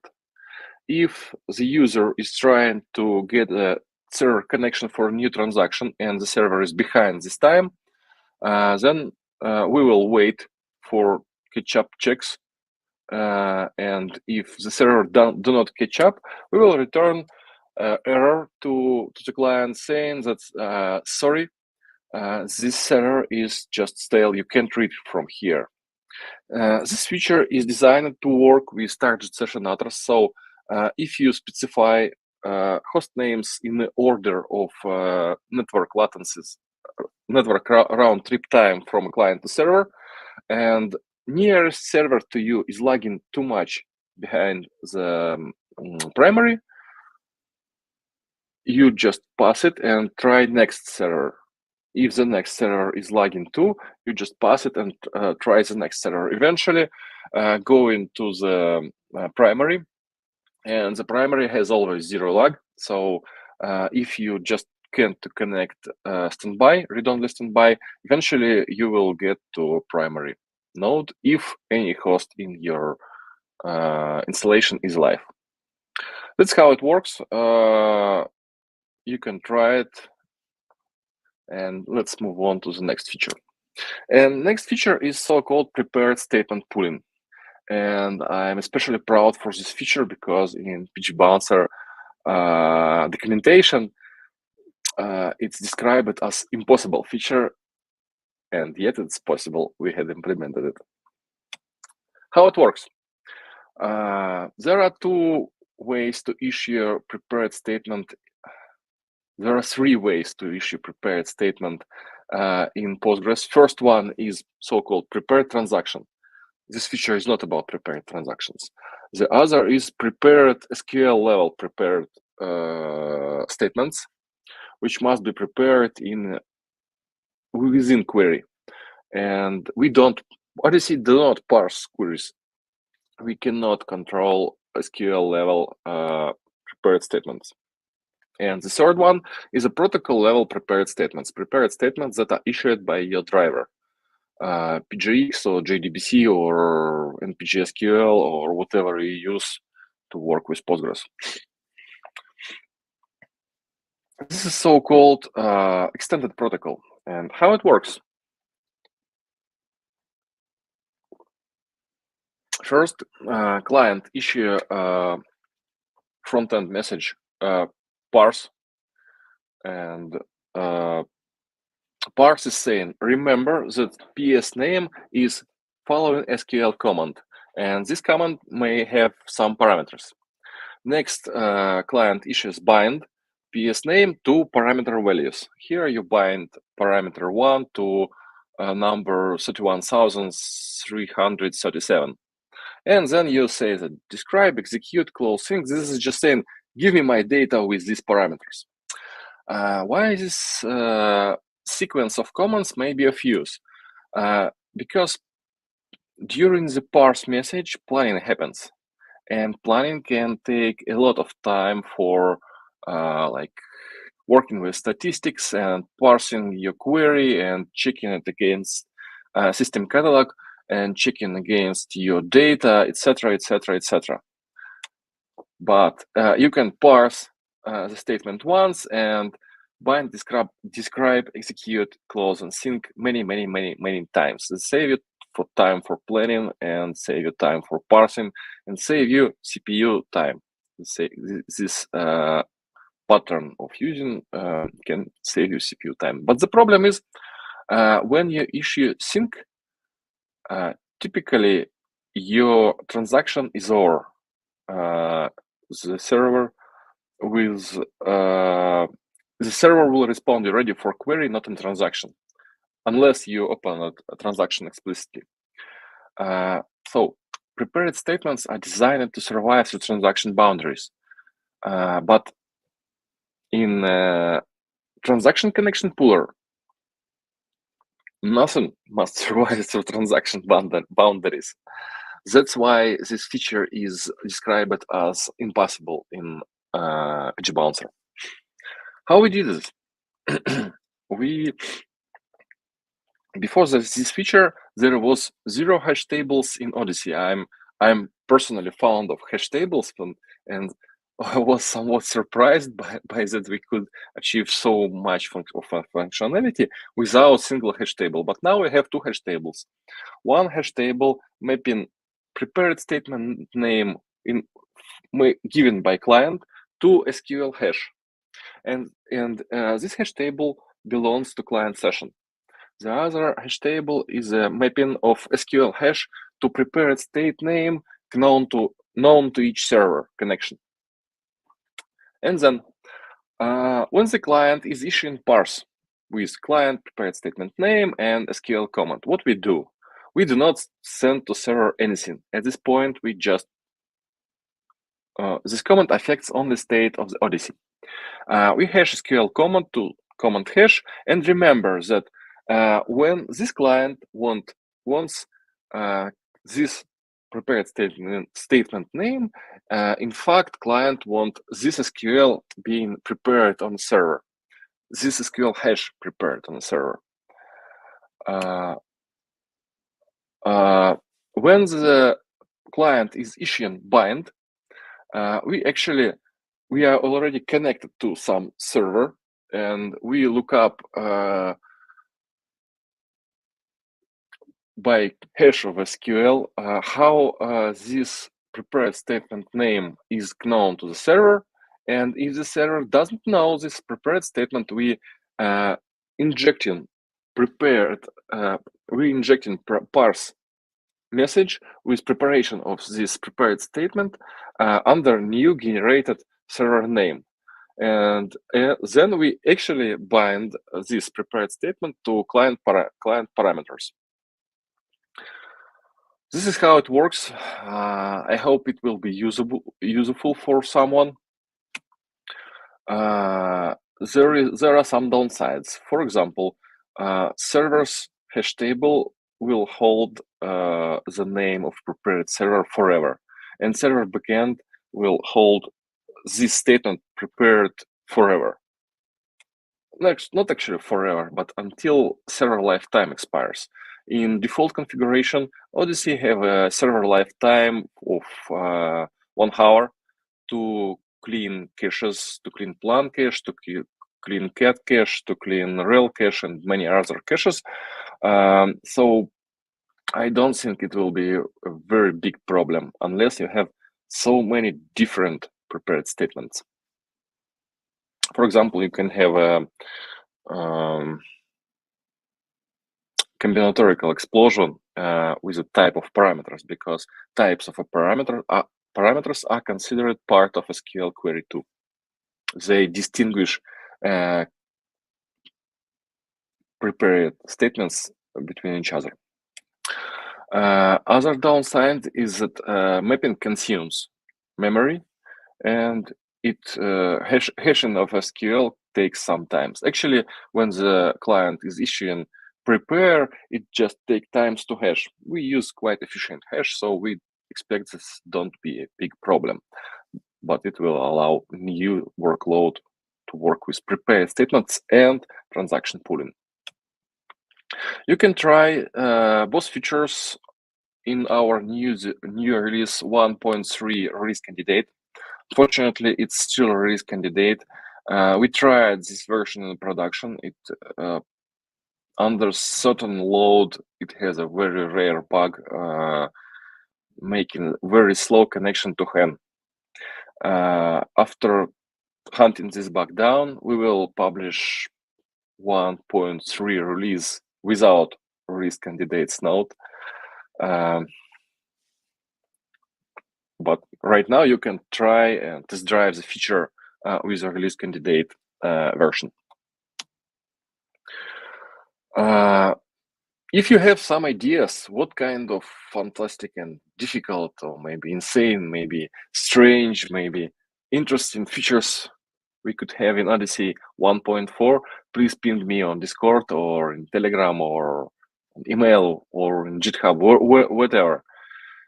If the user is trying to get a server connection for a new transaction and the server is behind this time, then we will wait for catch-up checks. And if the server do not catch up, we will return error to the client saying that, sorry, this server is just stale, you can't read it from here. This feature is designed to work with target session address. So if you specify host names in the order of network latencies, network round trip time from client to server, and nearest server to you is lagging too much behind the primary, you just pass it and try next server. If the next server is lagging too, you just pass it and try the next server. Eventually, go into the primary, and the primary has always 0 lag. So if you just can't connect standby, read-only standby, eventually you will get to primary node if any host in your installation is live. That's how it works. You can try it. And let's move on to the next feature. And next feature is so-called prepared statement pooling. And I'm especially proud for this feature because in PGBouncer documentation, it's described as impossible feature, and yet it's possible. We had implemented it. How it works? There are 2 ways to issue a prepared statement. There are 3 ways to issue prepared statement in Postgres. First one is so-called prepared transaction. This feature is not about prepared transactions. The other is prepared SQL level prepared statements, which must be prepared within query. And Odyssey do not parse queries. We cannot control SQL level prepared statements. And the third one is a protocol level prepared statements that are issued by your driver, PGX or JDBC or NPGSQL or whatever you use to work with Postgres. This is so-called extended protocol. And how it works? First, client issue a front-end message, parse, and parse is saying, remember that PS name is following SQL command, and this command may have some parameters. Next, client issues bind PS name to parameter values. Here you bind parameter 1 to number 31,337. And then you say that describe, execute, close things. This is just saying, give me my data with these parameters. Why this sequence of commands may be of use? Because during the parse message, planning happens. And planning can take a lot of time for like working with statistics and parsing your query and checking it against system catalog and checking against your data, etc., etc., etc. But you can parse the statement once and bind, describe, execute, close, and sync many times. And save you for time for planning and save you time for parsing and save you CPU time. This pattern of using can save you CPU time. But the problem is when you issue sync, typically your transaction is over. The server will respond, you're ready for query, not in transaction, unless you open a transaction explicitly. So prepared statements are designed to survive the transaction boundaries. But in transaction connection pooler, nothing must survive the transaction boundaries. That's why this feature is described as impossible in PGBouncer. How we did this? Before this feature, there was 0 hash tables in Odyssey. I'm personally fond of hash tables, and I was somewhat surprised by that we could achieve so much functionality without single hash table. But now we have 2 hash tables. One hash table mapping prepared statement name given by client to SQL hash, and this hash table belongs to client session. The other hash table is a mapping of SQL hash to prepared state name known to each server connection. And then when the client is issuing parse with client prepared statement name and SQL command, what we do? we do not send to server anything. At this point, we just this command affects only state of the Odyssey. We hash SQL command to command hash, and remember that when this client wants this prepared statement name, in fact, client wants this SQL being prepared on the server. This SQL hash prepared on the server. When the client is issuing bind, we are already connected to some server, and we look up by hash of SQL how this prepared statement name is known to the server. And if the server doesn't know this prepared statement, we injecting parse message with preparation of this prepared statement under new generated server name. And then we actually bind this prepared statement to client parameters. This is how it works. I hope it will be useful for someone. There are some downsides. For example, server's hash table will hold the name of prepared server forever, and server backend will hold this statement prepared forever. Not actually forever, but until server lifetime expires. In default configuration, Odyssey have a server lifetime of 1 hour to clean caches, to clean plan cache, to clean cat cache, to clean rel cache, and many other caches. So I don't think it will be a very big problem unless you have so many different prepared statements. For example, you can have a combinatorial explosion with a type of parameters, because types of a parameters are considered part of SQL query too. They distinguish prepared statements between each other. Other downside is that mapping consumes memory, and hashing of SQL takes some time. Actually, when the client is issuing prepare, it just takes time to hash. We use quite efficient hash, so we expect this don't be a big problem, but it will allow new workload to work with prepared statements and transaction pooling. You can try both features in our new release 1.3 release candidate. Fortunately, it's still a release candidate. We tried this version in production. It under certain load, it has a very rare bug, making very slow connection to HAN. After hunting this bug down, we will publish 1.3 release without release candidates node. But right now you can try and test drive the feature with a release candidate version. If you have some ideas, what kind of fantastic and difficult, or maybe insane, maybe strange, maybe interesting features we could have in Odyssey 1.4, please ping me on Discord or in Telegram or email or in GitHub or whatever.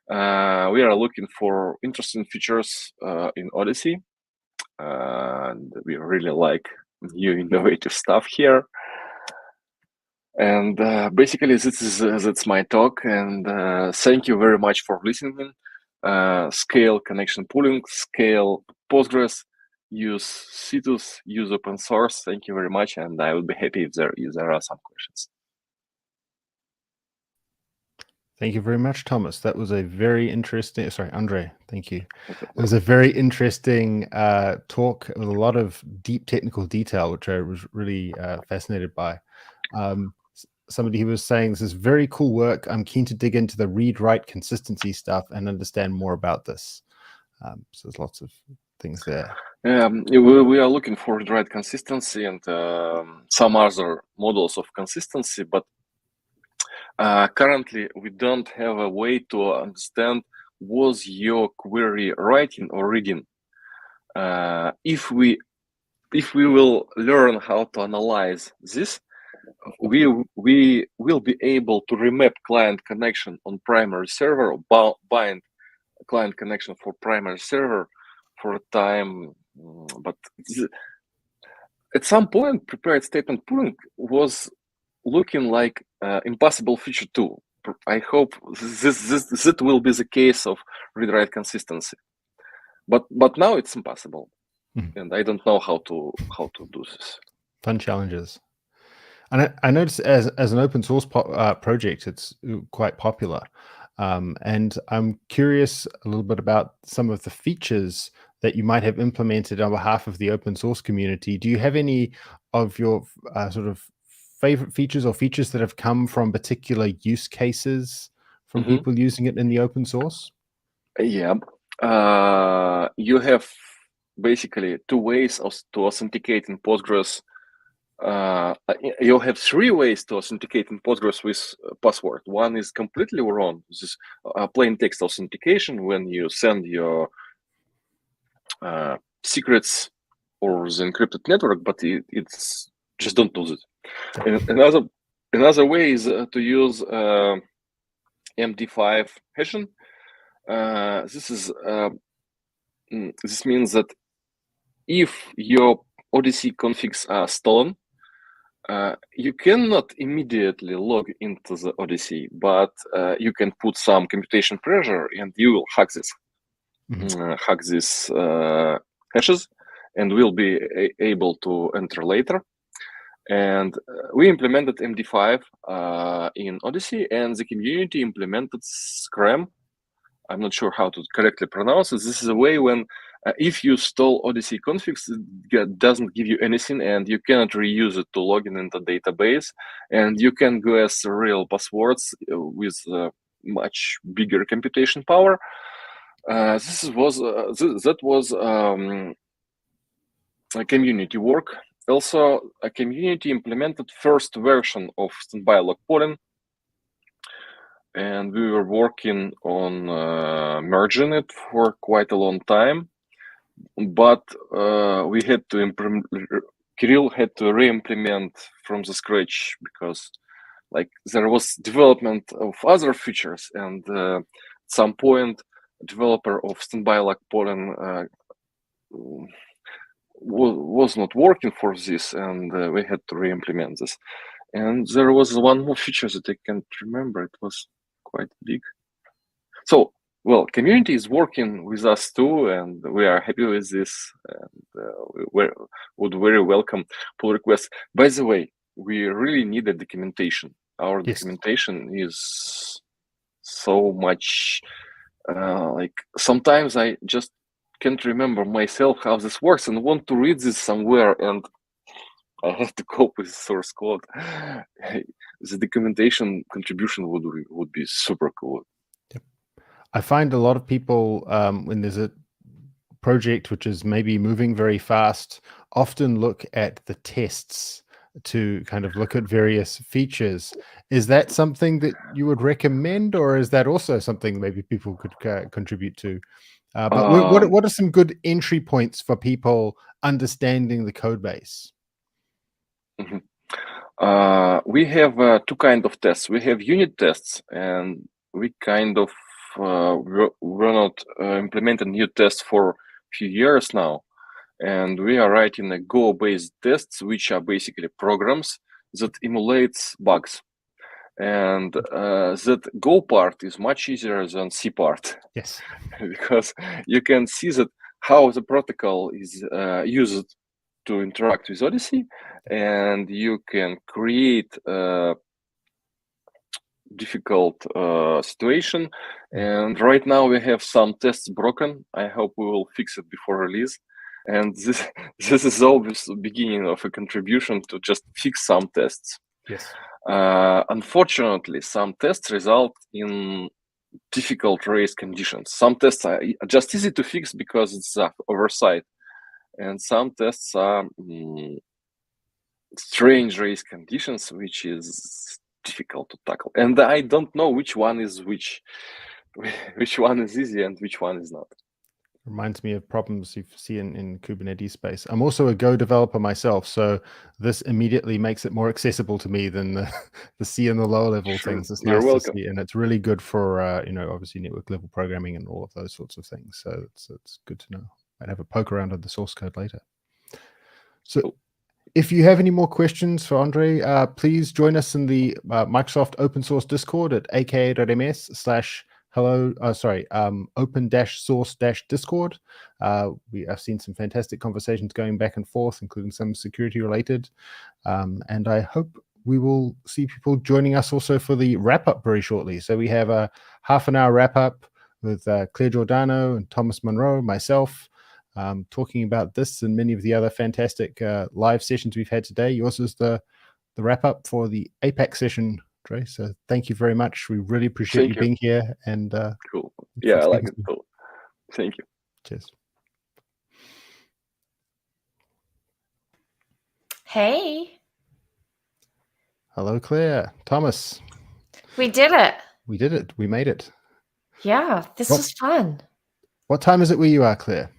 We are looking for interesting features in Odyssey, and we really like new innovative stuff here. And basically, that's my talk. And thank you very much for listening. Scale connection pooling, scale Postgres, use Citus, use open source. Thank you very much, and I will be happy if there are some questions. Thank you very much, Thomas. That was a very interesting, sorry, Andrey, thank you. It was a very interesting talk with a lot of deep technical detail, which I was really fascinated by. Somebody who was saying, this is very cool work. I'm keen to dig into the read-write consistency stuff and understand more about this. So there's lots of things there. We are looking for read-write consistency and some other models of consistency, but currently we don't have a way to understand was your query writing or reading. If we will learn how to analyze this, we will be able to remap client connection on primary server, or bind client connection for primary server for a time. But at some point, prepared statement pooling was looking like impossible feature too. I hope this will be the case of read-write consistency. But now it's impossible, and I don't know how to do this. Fun challenges. And I noticed as an open source project, it's quite popular. And I'm curious a little bit about some of the features that you might have implemented on behalf of the open source community. Do you have any of your sort of favorite features or features that have come from particular use cases from people using it in the open source? Yeah. You have basically two ways to authenticate in Postgres. You have three ways to authenticate in Postgres with password. One is completely wrong. This is plain text authentication when you send your secrets or the encrypted network, but it's just don't do it. And another way is to use MD5 hashing. This means that if your Odyssey configs are stolen, you cannot immediately log into the Odyssey, but you can put some computation pressure and you will hack this, hack these hashes, and will be able to enter later. And we implemented MD5 in Odyssey, and the community implemented Scram. I'm not sure how to correctly pronounce it. This is a way when if you stole Odyssey configs, it doesn't give you anything, and you cannot reuse it to log in the database. And you can guess real passwords with much bigger computation power. That was a community work. Also, a community implemented first version of standby log polling, and we were working on merging it for quite a long time. But we had to Kirill had to re-implement from the scratch because, like, there was development of other features, and at some point, developer of standby log polling was not working for this, and we had to re-implement this. And there was one more feature that I can't remember. It was quite big. So, well, community is working with us too, and we are happy with this. And we would very welcome pull requests. By the way, we really need a documentation. Our documentation is so much like sometimes I just can't remember myself how this works and want to read this somewhere, and I have to cope with source code. The documentation contribution would be super cool. Yep. I find a lot of people when there's a project which is maybe moving very fast, often look at the tests to kind of look at various features. Is that something that you would recommend, or is that also something maybe people could contribute to? But what are some good entry points for people understanding the code base? We have two kinds of tests. We have unit tests, and we kind of we're not implementing new tests for a few years now. And we are writing a Go-based tests, which are basically programs that emulates bugs. And that Go part is much easier than C part. Yes. Because you can see that how the protocol is used to interact with Odyssey, and you can create a difficult situation. And right now we have some tests broken. I hope we will fix it before release. And this is always the beginning of a contribution to just fix some tests. Yes. Unfortunately, some tests result in difficult race conditions. Some tests are just easy to fix because it's oversight, and some tests are strange race conditions, which is difficult to tackle, and I don't know which one is which one is easy and which one is not. Reminds me of problems you see in Kubernetes space. I'm also a Go developer myself, so this immediately makes it more accessible to me than the C and the lower level things. It's You're nice welcome. to see, and it's really good for obviously network level programming and all of those sorts of things. So it's good to know. I'd have a poke around at the source code later. So Cool. if you have any more questions for Andrey, please join us in the Microsoft open source Discord at open-source-discord. I've seen some fantastic conversations going back and forth, including some security related. And I hope we will see people joining us also for the wrap up very shortly. So we have a half an hour wrap up with Claire Giordano and Thomas Munro, myself, talking about this and many of the other fantastic live sessions we've had today. Yours is the wrap up for the APAC session, Dre. So thank you very much. We really appreciate you being here. And cool. Yeah, I like it. Cool. Thank you. Cheers. Hey. Hello, Claire. Thomas. We did it. We did it. We made it. Yeah, this was fun. What time is it where you are, Claire?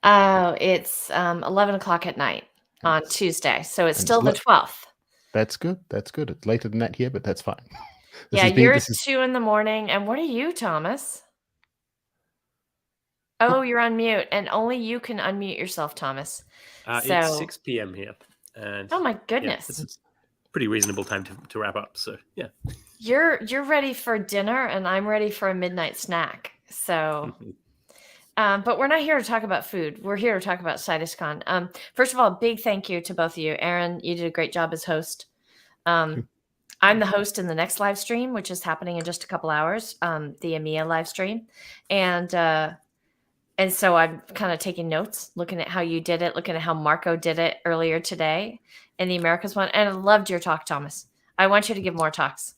It's 11 o'clock at night on Tuesday. So it's still the 12th. That's good. That's good. It's later than that here, but that's fine. Yeah, you're 2 in the morning. And what are you, Thomas? Oh, you're on mute. And only you can unmute yourself, Thomas. It's 6 p.m. here. And oh, my goodness. Yeah, it's a pretty reasonable time to wrap up. So, yeah. You're ready for dinner, and I'm ready for a midnight snack. So... but we're not here to talk about food. We're here to talk about CitusCon. First of all, big thank you to both of you. Aaron, you did a great job as host. I'm the host in the next live stream, which is happening in just a couple hours, the EMEA live stream. And so I'm kind of taking notes, looking at how you did it, looking at how Marco did it earlier today in the Americas one. And I loved your talk, Thomas. I want you to give more talks.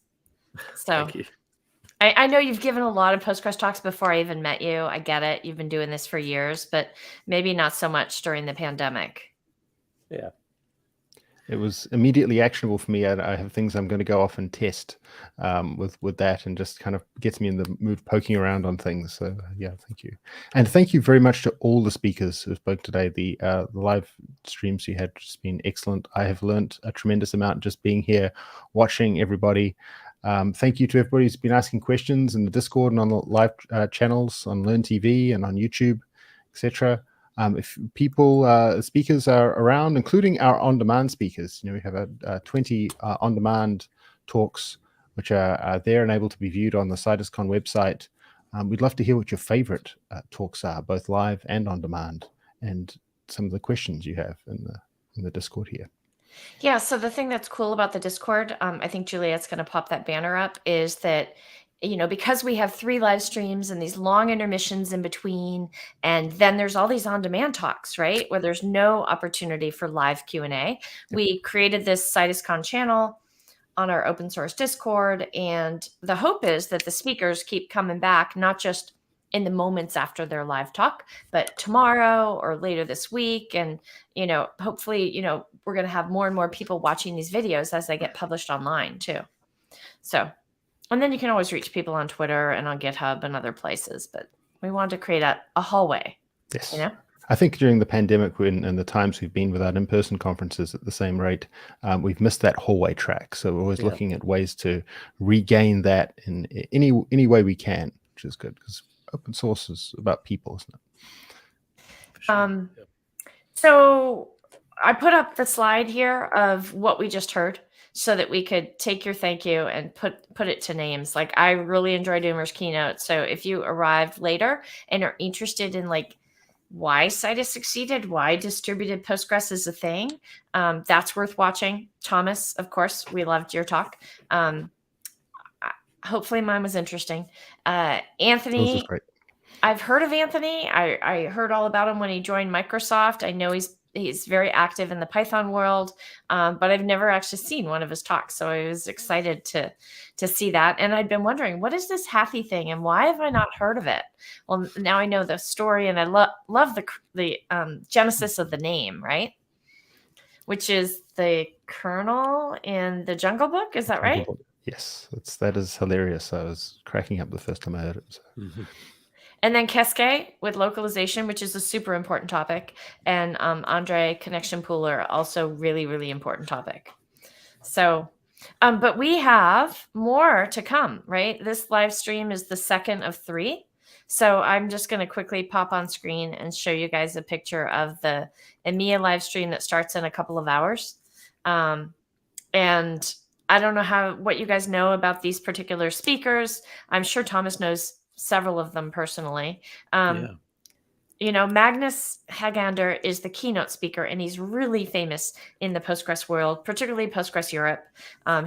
So thank you. I know you've given a lot of Postgres talks before I even met you. I get it. You've been doing this for years, but maybe not so much during the pandemic. Yeah. It was immediately actionable for me. I have things I'm going to go off and test with that, and just kind of gets me in the mood poking around on things. So yeah, thank you. And thank you very much to all the speakers who spoke today. The live streams you had just been excellent. I have learned a tremendous amount just being here, watching everybody. Thank you to everybody who's been asking questions in the Discord and on the live channels on Learn TV and on YouTube, etc. If people, speakers are around, including our on-demand speakers, we have 20 on-demand talks which are there and able to be viewed on the CitusCon website. We'd love to hear what your favorite talks are, both live and on-demand, and some of the questions you have in the Discord here. Yeah, so the thing that's cool about the Discord, I think Juliet's going to pop that banner up, is that, because we have 3 live streams and these long intermissions in between, and then there's all these on-demand talks, right, where there's no opportunity for live Q&A. Yep. We created this CitusCon channel on our open source Discord, and the hope is that the speakers keep coming back, not just in the moments after their live talk, but tomorrow or later this week. And, hopefully, we're going to have more and more people watching these videos as they get published online too. So, and then you can always reach people on Twitter and on GitHub and other places, but we wanted to create a hallway. Yes. I think during the pandemic and the times we've been without in-person conferences at the same rate, we've missed that hallway track. So we're always looking at ways to regain that in any way we can, which is good, because open source is about people, isn't it? Sure. So I put up the slide here of what we just heard so that we could take your thank you and put it to names. Like, I really enjoyed Umur's keynote. So if you arrived later and are interested in why Citus succeeded, why distributed Postgres is a thing, that's worth watching. Thomas, of course, we loved your talk. Hopefully mine was interesting. Anthony, was great. I've heard of Anthony. I heard all about him when he joined Microsoft. I know he's very active in the Python world, but I've never actually seen one of his talks. So I was excited to see that. And I'd been wondering, what is this Hathi thing and why have I not heard of it? Well, now I know the story, and I love the genesis of the name, right? which is the kernel in the Jungle Book. Is that right? Yes, that is hilarious. I was cracking up the first time I heard it. So. And then Keisuke with localization, which is a super important topic. And Andrey connection pooler, also really, really important topic. So, but we have more to come, right? This live stream is the second of 3. So I'm just going to quickly pop on screen and show you guys a picture of the EMEA live stream that starts in a couple of hours. And I don't know what you guys know about these particular speakers. I'm sure Thomas knows several of them personally. You know, Magnus Hagander is the keynote speaker, and he's really famous in the Postgres world, particularly Postgres Europe.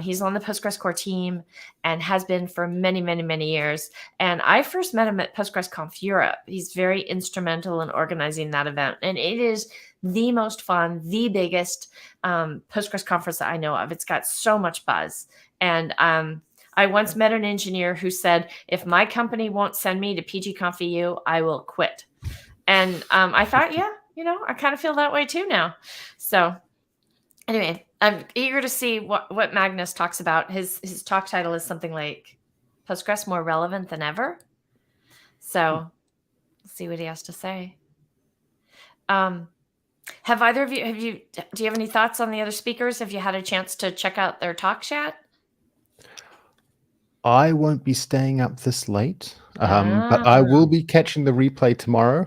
He's on the Postgres core team and has been for many, many, many years. And I first met him at PostgresConf Europe. He's very instrumental in organizing that event. And it is the most fun, the biggest Postgres conference that I know of. It's got so much buzz. And I once met an engineer who said, if my company won't send me to PGConf EU, I will quit. And I thought, yeah, you know, I kind of feel that way too now. So anyway, I'm eager to see what Magnus talks about. His talk title is something like Postgres more relevant than ever. So let's see what he has to say. Have either of you, do you have any thoughts on the other speakers? Have you had a chance to check out their talks yet? I won't be staying up this late, but I will be catching the replay tomorrow.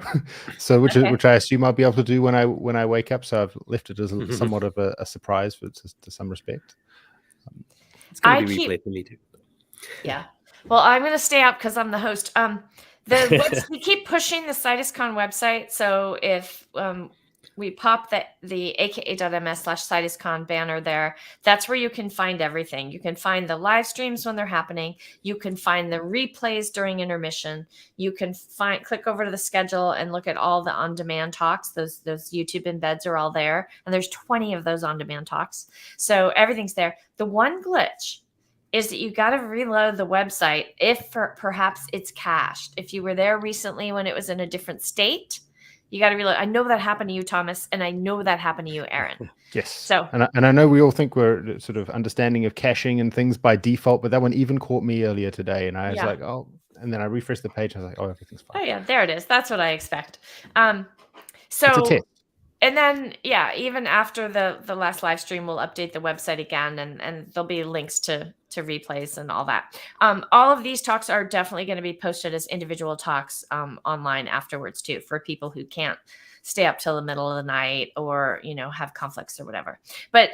So, which I assume I'll be able to do when I wake up. So I've left it as somewhat of a surprise to some respect. It's going to be replay for me too. Yeah. Well, I'm going to stay up because I'm the host. We keep pushing the CitusCon website. So if we pop the aka.ms/CitusCon banner there, that's where you can find everything. You can find the live streams when they're happening. You can find the replays during intermission. You can click over to the schedule and look at all the on-demand talks. Those YouTube embeds are all there. And there's 20 of those on-demand talks. So everything's there. The one glitch is that you got to reload the website if perhaps it's cached. If you were there recently when it was in a different state, you got to reload. I know that happened to you, Thomas, and I know that happened to you, Aaron. Yes. So, and I know we all think we're sort of understanding of caching and things by default, but that one even caught me earlier today, and I was like, oh, and then I refreshed the page, and I was like, oh, everything's fine. Oh yeah, there it is. That's what I expect. It's a test. And then, yeah, even after the last live stream, we'll update the website again, and there'll be links to replays and all that. All of these talks are definitely going to be posted as individual talks online afterwards too, for people who can't stay up till the middle of the night or, you know, have conflicts or whatever. But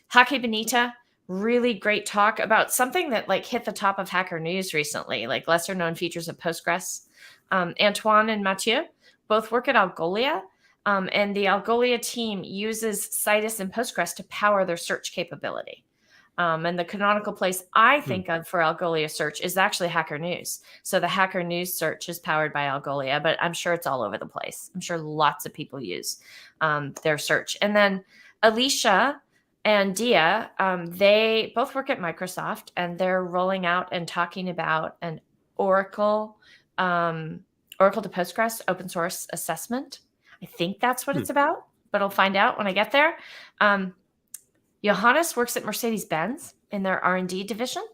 Hathi Benita, really great talk about something that like hit the top of Hacker News recently, like lesser known features of Postgres. Antoine and Mathieu both work at Algolia. And the Algolia team uses Citus and Postgres to power their search capability. And the canonical place I think of for Algolia search is actually Hacker News. So the Hacker News search is powered by Algolia, but I'm sure it's all over the place. I'm sure lots of people use their search. And then Alicia and Dia, they both work at Microsoft, and they're rolling out and talking about an Oracle to Postgres open source assessment. I think that's what it's about, but I'll find out when I get there. Johannes works at Mercedes-Benz in their R&D division,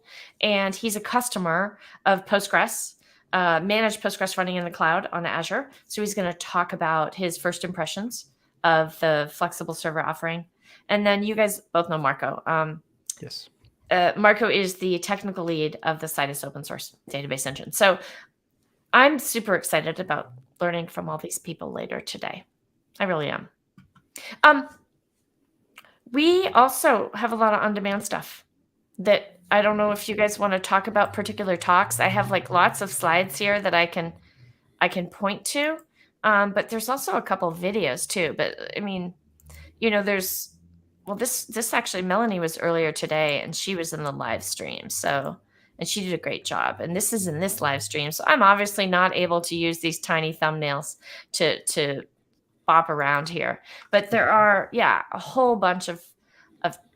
and he's a customer of Postgres, managed Postgres running in the cloud on Azure. So he's going to talk about his first impressions of the flexible server offering. And then you guys both know Marco. Yes. Marco is the technical lead of the Citus open source database engine. So I'm super excited about learning from all these people later today. I really am. We also have a lot of on-demand stuff that I don't know if you guys want to talk about particular talks. I have like lots of slides here that I can point to, but there's also a couple of videos too. But I mean, you know, this actually Melanie was earlier today, and she was in the live stream. And she did a great job. And this is in this live stream. So I'm obviously not able to use these tiny thumbnails to bop around here. But there are, a whole bunch of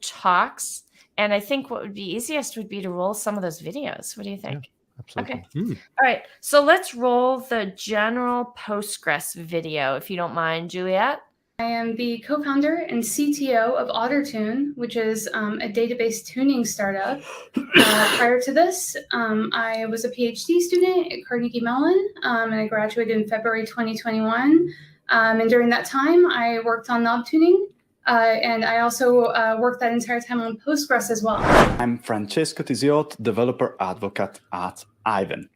talks. And I think what would be easiest would be to roll some of those videos. What do you think? Yeah, absolutely. Okay. All right. So let's roll the general Postgres video, if you don't mind, Juliet. I am the co-founder and CTO of OtterTune, which is a database tuning startup. Prior to this, I was a PhD student at Carnegie Mellon, and I graduated in February 2021. And during that time, I worked on knob tuning, and I also worked that entire time on Postgres as well. I'm Francesco Tisiot, developer advocate at Ivan.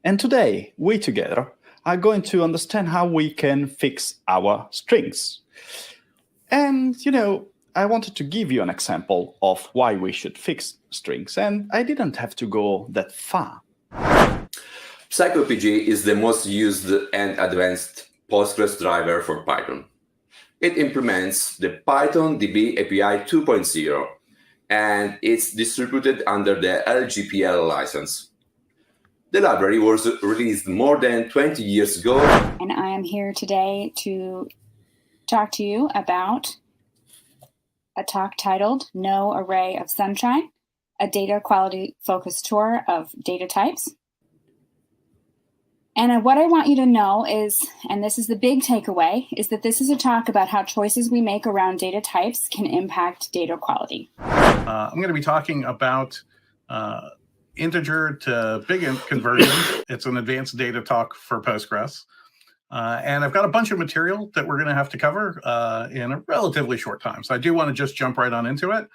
And today, we together are going to understand how we can fix our strings. And, I wanted to give you an example of why we should fix strings, and I didn't have to go that far. PsychoPG is the most used and advanced Postgres driver for Python. It implements the Python DB API 2.0, and it's distributed under the LGPL license. The library was released more than 20 years ago. And I am here today to talk to you about a talk titled No Array of Sunshine, a data quality focused tour of data types. And what I want you to know is, and this is the big takeaway, is that this is a talk about how choices we make around data types can impact data quality. I'm going to be talking about integer to big int conversion. It's an advanced data talk for Postgres. And I've got a bunch of material that we're going to have to cover in a relatively short time. So I do want to just jump right on into it.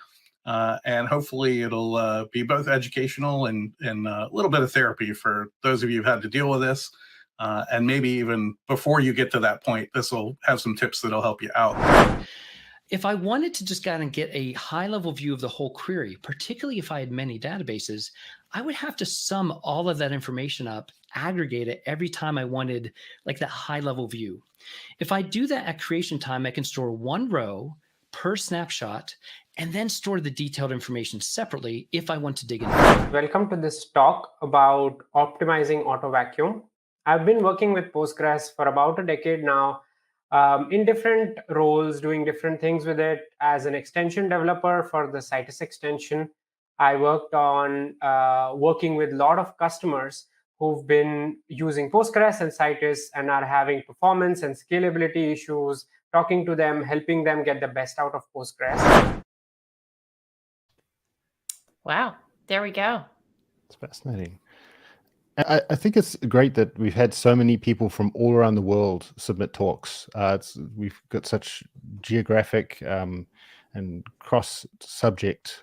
And hopefully it'll be both educational and a little bit of therapy for those of you who've had to deal with this. And maybe even before you get to that point, this will have some tips that'll help you out. If I wanted to just kind of get a high-level view of the whole query, particularly if I had many databases, I would have to sum all of that information up, aggregate it every time I wanted like that high-level view. If I do that at creation time, I can store one row per snapshot and then store the detailed information separately if I want to dig in. Welcome to this talk about optimizing auto vacuum. I've been working with Postgres for about a decade now, in different roles, doing different things with it. As an extension developer for the Citus extension, I worked on working with a lot of customers who've been using Postgres and Citus and are having performance and scalability issues, talking to them, helping them get the best out of Postgres. Wow, there we go. It's fascinating. I think it's great that we've had so many people from all around the world submit talks. We've got such geographic and cross-subject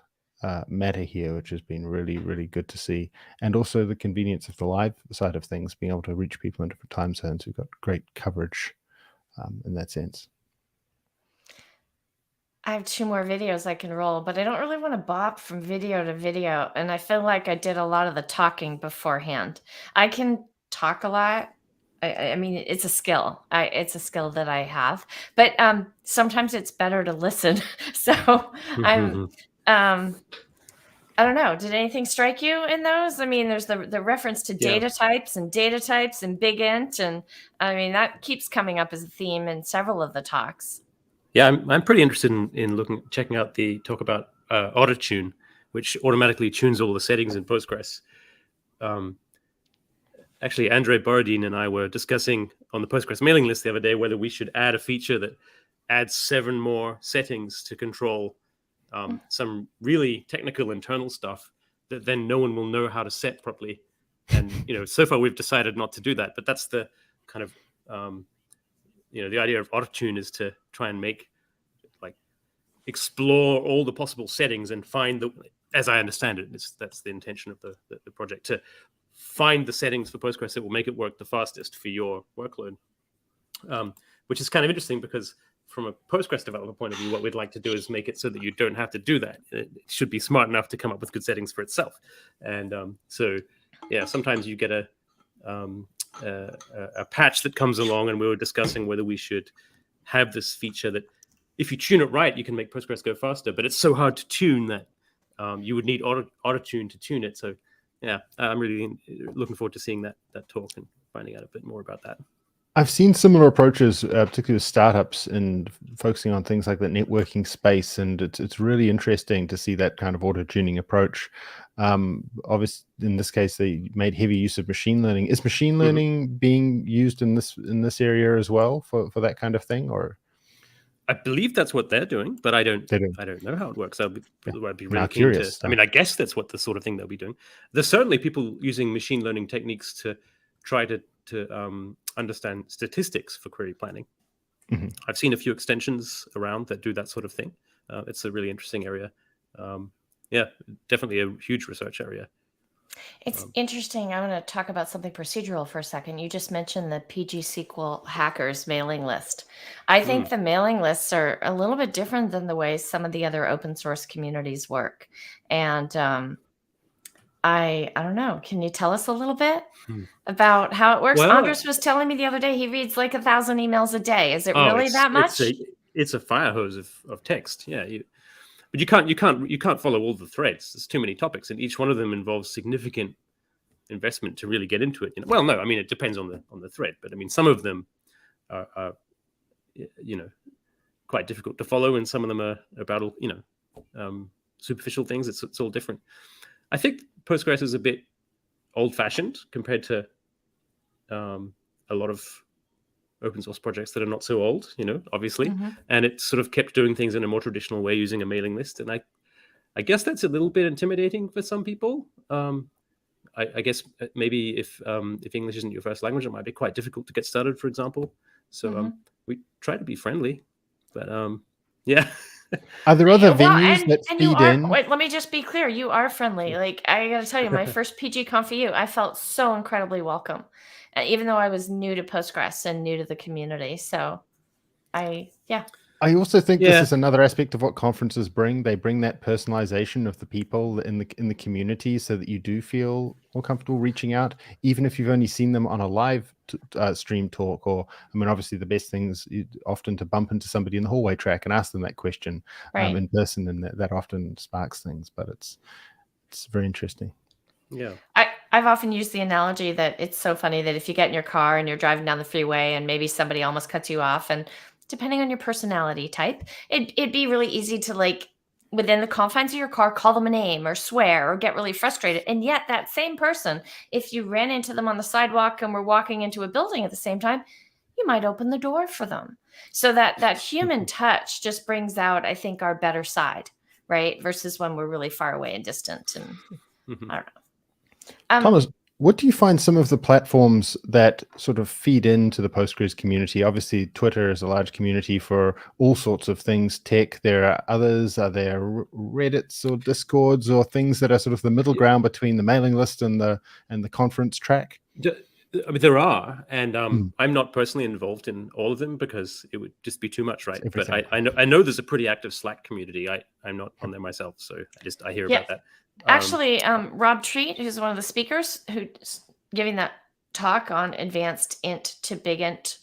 matter here, which has been really, really good to see. And also the convenience of the live side of things, being able to reach people in different time zones. We've got great coverage in that sense. I have 2 more videos I can roll, but I don't really want to bop from video to video. And I feel like I did a lot of the talking beforehand. I can talk a lot. I mean, it's a skill. It's a skill that I have. But sometimes it's better to listen. So I don't know. Did anything strike you in those? I mean, there's the reference to data types and big int. And I mean, that keeps coming up as a theme in several of the talks. Yeah, I'm pretty interested in checking out the talk about AutoTune, which automatically tunes all the settings in Postgres. Actually, Andrey Borodin and I were discussing on the Postgres mailing list the other day whether we should add a feature that adds 7 more settings to control some really technical internal stuff that then no one will know how to set properly. And so far we've decided not to do that. But that's the kind of the idea of AutoTune is to try and explore all the possible settings and find as I understand it, that's the intention of the project, to find the settings for Postgres that will make it work the fastest for your workload, which is kind of interesting because from a Postgres developer point of view, what we'd like to do is make it so that you don't have to do that. It should be smart enough to come up with good settings for itself. And so, yeah, sometimes you get a patch that comes along, and we were discussing whether we should have this feature that if you tune it right, you can make Postgres go faster, but it's so hard to tune that you would need AutoTune to tune it. So yeah, I'm really looking forward to seeing that talk and finding out a bit more about that. I've seen similar approaches, particularly with startups, and focusing on things like the networking space, and it's really interesting to see that kind of auto-tuning approach. Obviously, in this case, they made heavy use of machine learning. Is machine learning being used in this area as well for that kind of thing, or? I believe that's what they're doing, but I don't know how it works. I'd be really keen curious. I mean, I guess that's what the sort of thing they'll be doing. There's certainly people using machine learning techniques to try to understand statistics for query planning. I've seen a few extensions around that do that sort of thing. It's a really interesting area. Yeah, definitely a huge research area. It's interesting. I want to talk about something procedural for a second. You just mentioned the PGSQL hackers mailing list. I think the mailing lists are a little bit different than the way some of the other open source communities work. And I don't know. Can you tell us a little bit about how it works? Well, Andres was telling me the other day he reads like 1,000 emails a day. Is it really that much? It's a fire hose of text. Yeah, but you can't follow all the threads. There's too many topics, and each one of them involves significant investment to really get into it. Well, no, I mean it depends on the thread, but I mean some of them are quite difficult to follow, and some of them are about superficial things. It's all different. I think Postgres is a bit old-fashioned compared to a lot of open source projects that are not so old, obviously. And it sort of kept doing things in a more traditional way using a mailing list. And I guess that's a little bit intimidating for some people. I guess maybe if English isn't your first language, it might be quite difficult to get started, for example. So we try to be friendly, but yeah. Are there other venues that feed in? Wait, let me just be clear. You are friendly. Like, I got to tell you, my first PGConf for you, I felt so incredibly welcome, even though I was new to Postgres and new to the community. So I also think this is another aspect of what conferences bring. They bring that personalization of the people in the community, so that you do feel more comfortable reaching out, even if you've only seen them on a live stream talk. Or, I mean, obviously the best things often to bump into somebody in the hallway track and ask them that question in person, and that often sparks things. But it's very interesting. Yeah. I've often used the analogy that it's so funny that if you get in your car and you're driving down the freeway and maybe somebody almost cuts you off, and depending on your personality type, it'd be really easy to, like, within the confines of your car, call them a name or swear or get really frustrated. And yet that same person, if you ran into them on the sidewalk and were walking into a building at the same time, you might open the door for them. So that human touch just brings out, I think, our better side, right? Versus when we're really far away and distant. And I don't know. Thomas, what do you find some of the platforms that sort of feed into the Postgres community? Obviously, Twitter is a large community for all sorts of things tech. There are others. Are there Reddits or Discords or things that are sort of the middle ground between the mailing list and the conference track? I mean, there are, and I'm not personally involved in all of them because it would just be too much, right? But I know there's a pretty active Slack community. I'm not on there myself, so I hear about that. Actually, Rob Treat, who's one of the speakers who's giving that talk on advanced int to big int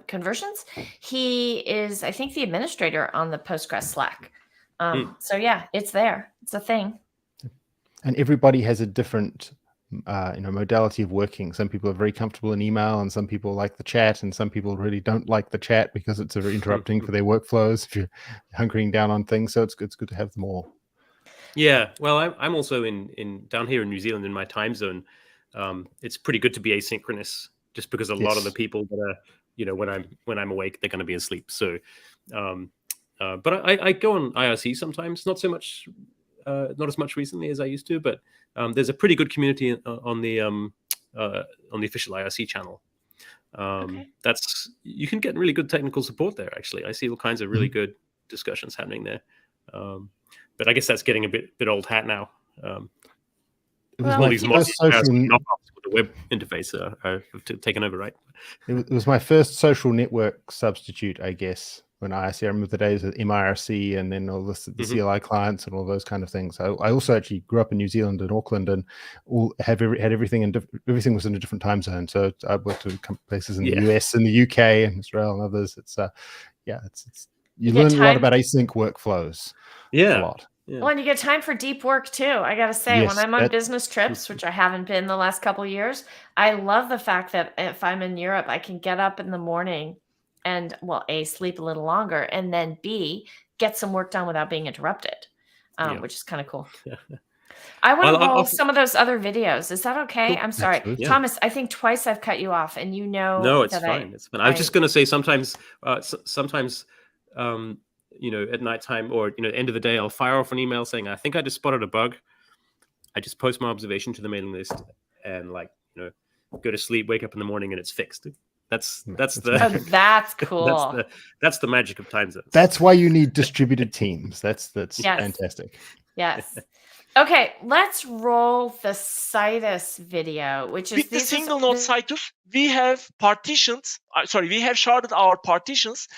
conversions, he is, I think, the administrator on the Postgres Slack. So yeah, it's there. It's a thing. And everybody has a different modality of working. Some people are very comfortable in email, and some people like the chat, and some people really don't like the chat because it's very interrupting for their workflows if you're hunkering down on things. So it's good to have them all. Yeah, well, I'm also in down here in New Zealand in my time zone. It's pretty good to be asynchronous, just because a lot of the people that are, when I'm awake, they're going to be asleep. So, but I go on IRC sometimes, not so much, not as much recently as I used to, but there's a pretty good community on the official IRC channel. That's, you can get really good technical support there. Actually, I see all kinds of really good discussions happening there. But I guess that's getting a bit old hat now. All these modern knockoffs with the web interface have taken over, right? It was my first social network substitute, I guess, when IRC. I remember the days of MIRC and then all the CLI clients and all those kind of things. I also actually grew up in New Zealand and Auckland, and had everything, and everything was in a different time zone. So I worked in places in the US and the UK and Israel and others. It's you learn a lot about async workflows. Yeah. Well, and you get time for deep work too. I got to say, when Yes, I'm on that- business trips, which I haven't been the last couple of years, I love the fact that if I'm in Europe, I can get up in the morning and, well, A, sleep a little longer, and then B, get some work done without being interrupted, which is kind of cool. I want to roll some of those other videos. Is that okay? I'm sorry. Absolutely. Thomas, I think twice I've cut you off, and you know No, it's that fine. It's fine. I was just going to say sometimes, you know, at nighttime or, you know, end of the day, I'll fire off an email saying, I think I just spotted a bug. I just post my observation to the mailing list and, like, you know, go to sleep, wake up in the morning, and it's fixed. That's the that's cool. that's the magic of time zones. That's why you need distributed teams. That's Yes. fantastic. Yes. Okay, let's roll the Citus video, which is with the single node Citus. We have partitions. We have sharded our partitions.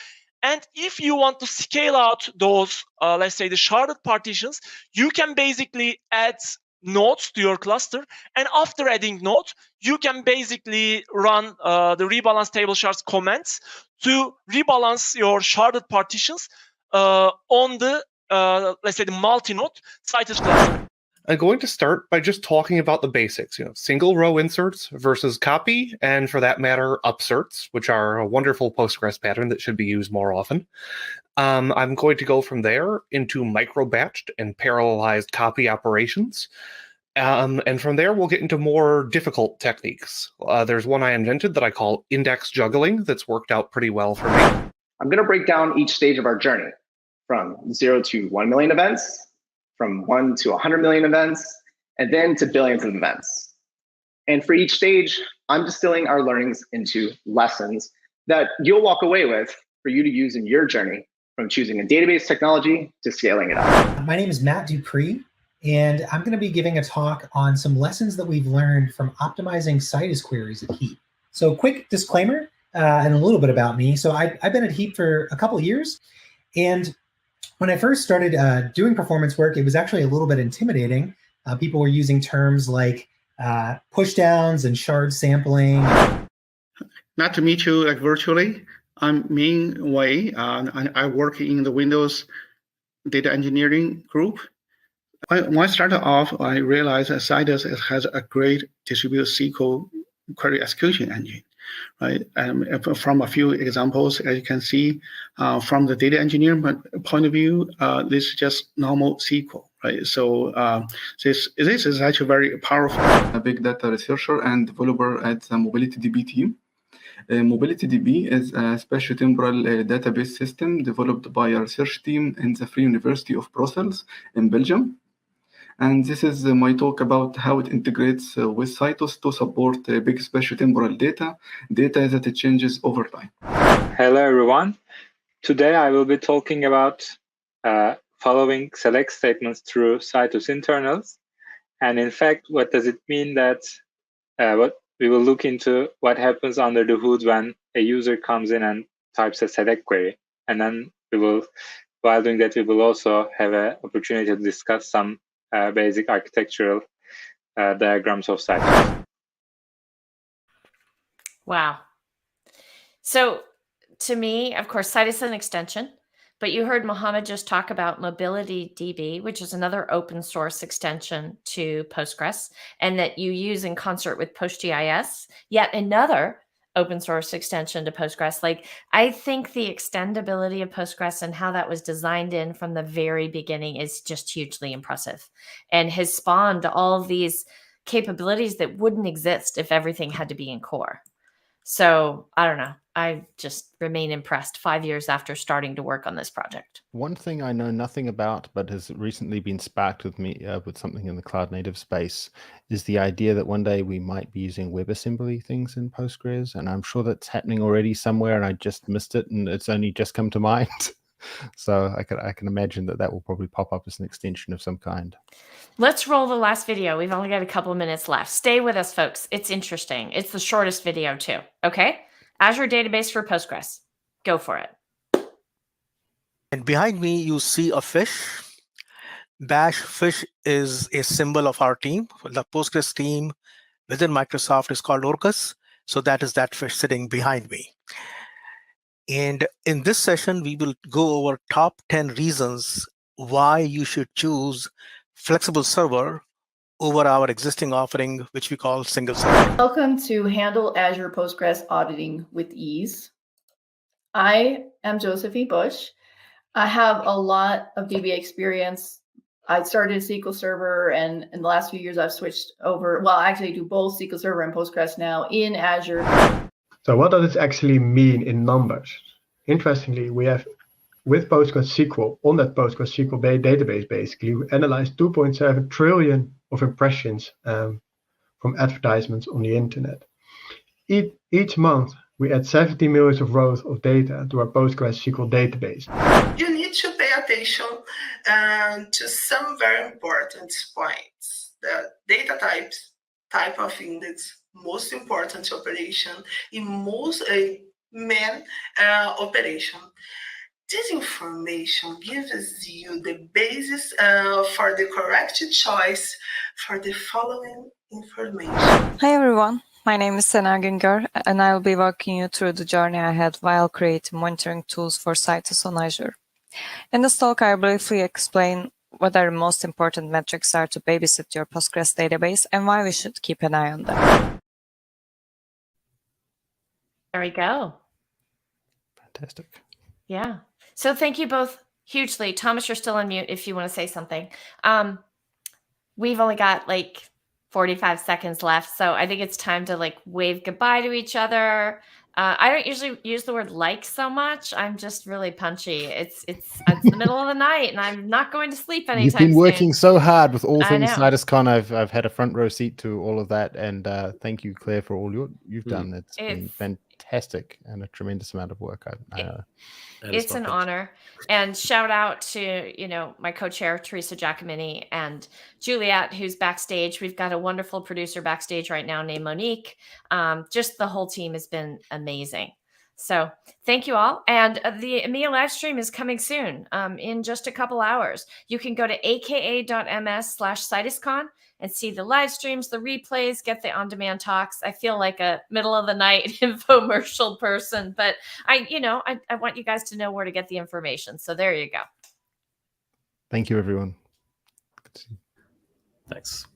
And if you want to scale out those, let's say the sharded partitions, you can basically add nodes to your cluster. And after adding nodes, you can basically run the rebalance table shards commands to rebalance your sharded partitions on the, let's say, the multi-node Citus cluster. I'm going to start by just talking about the basics, you know, single row inserts versus copy, and for that matter, upserts, which are a wonderful Postgres pattern that should be used more often. I'm going to go from there into micro-batched and parallelized copy operations. And from there, we'll get into more difficult techniques. There's one I invented that I call index juggling that's worked out pretty well for me. I'm going to break down each stage of our journey from 0 to 1 million events, from 1 to 100 million events, and then to billions of events. And for each stage, I'm distilling our learnings into lessons that you'll walk away with for you to use in your journey, from choosing a database technology to scaling it up. My name is Matt Dupree, and I'm going to be giving a talk on some lessons that we've learned from optimizing Citus queries at Heap. So quick disclaimer and a little bit about me. So I've been at Heap for a couple of years, and when I first started doing performance work, it was actually a little bit intimidating. People were using terms like pushdowns and shard sampling. Not to meet you like virtually. I'm Ming Wei. I work in the Windows data engineering group. When I started off, I realized that Citus has a great distributed SQL query execution engine. Right, from a few examples, as you can see, from the data engineer point of view, this is just normal SQL, right? So this is actually very powerful. A big data researcher and developer at the MobilityDB team. MobilityDB is a spatio-temporal database system developed by a research team in the Free University of Brussels in Belgium. And this is my talk about how it integrates with Citus to support big spatio-temporal data that it changes over time. Hello, everyone. Today I will be talking about following select statements through Citus internals. And in fact, what does it mean that what we will look into what happens under the hood when a user comes in and types a select query. And then we will, while doing that, we will also have an opportunity to discuss some basic architectural diagrams of Citus. Wow. So to me, of course, Citus is an extension, but you heard Mohammed just talk about MobilityDB, which is another open source extension to Postgres, and that you use in concert with PostGIS, yet another open source extension to Postgres. Like, I think the extendability of Postgres and how that was designed in from the very beginning is just hugely impressive and has spawned all these capabilities that wouldn't exist if everything had to be in core. So I don't know. I just remain impressed 5 years after starting to work on this project. One thing I know nothing about, but has recently been sparked with me with something in the cloud native space, is the idea that one day we might be using WebAssembly things in Postgres. And I'm sure that's happening already somewhere, and I just missed it, and it's only just come to mind. So I can imagine that will probably pop up as an extension of some kind. Let's roll the last video. We've only got a couple of minutes left. Stay with us, folks. It's interesting. It's the shortest video too. Okay. Azure Database for Postgres. Go for it. And behind me, you see a fish. Bash fish is a symbol of our team. The Postgres team within Microsoft is called Orcus. So that is that fish sitting behind me. And in this session, we will go over top 10 reasons why you should choose flexible server over our existing offering, which we call single server. Welcome to Handle Azure Postgres Auditing with Ease. I am Josephine Bush. I have a lot of DB experience. I started SQL Server, and in the last few years, I've switched over. Well, I actually do both SQL Server and Postgres now in Azure. So what does it actually mean in numbers? Interestingly, we have, with PostgreSQL, on that PostgreSQL database, basically, we analyzed 2.7 trillion of impressions from advertisements on the internet. Each month, we add 70 million of rows of data to our PostgreSQL database. You need to pay attention to some very important points. The data types, type of index, most important operation in most main operation. This information gives you the basis for the correct choice for the following information. Hi everyone, my name is Sena Güngör, and I will be walking you through the journey I had while creating monitoring tools for Citus on Azure. In this talk, I will briefly explain what are the most important metrics are to babysit your Postgres database and why we should keep an eye on them. There we go. Fantastic. Yeah. So thank you both hugely. Thomas, you're still on mute if you want to say something. We've only got like 45 seconds left, so I think it's time to like wave goodbye to each other. I don't usually use the word like so much. I'm just really punchy. It's the middle of the night, and I'm not going to sleep anytime soon. You've been working so hard with all I things know. CitusCon. I've had a front row seat to all of that, and thank you, Claire, for all you've done. It's been fantastic and a tremendous amount of work. It's an honor. And shout out to, my co-chair, Teresa Giacomini, and Juliet, who's backstage. We've got a wonderful producer backstage right now named Monique. Just the whole team has been amazing. So thank you all. And the EMEA live stream is coming soon, in just a couple hours. You can go to aka.ms/CitusCon and see the live streams, the replays, get the on-demand talks. I feel like a middle of the night infomercial person, but I want you guys to know where to get the information. So there you go. Thank you, everyone. Thanks.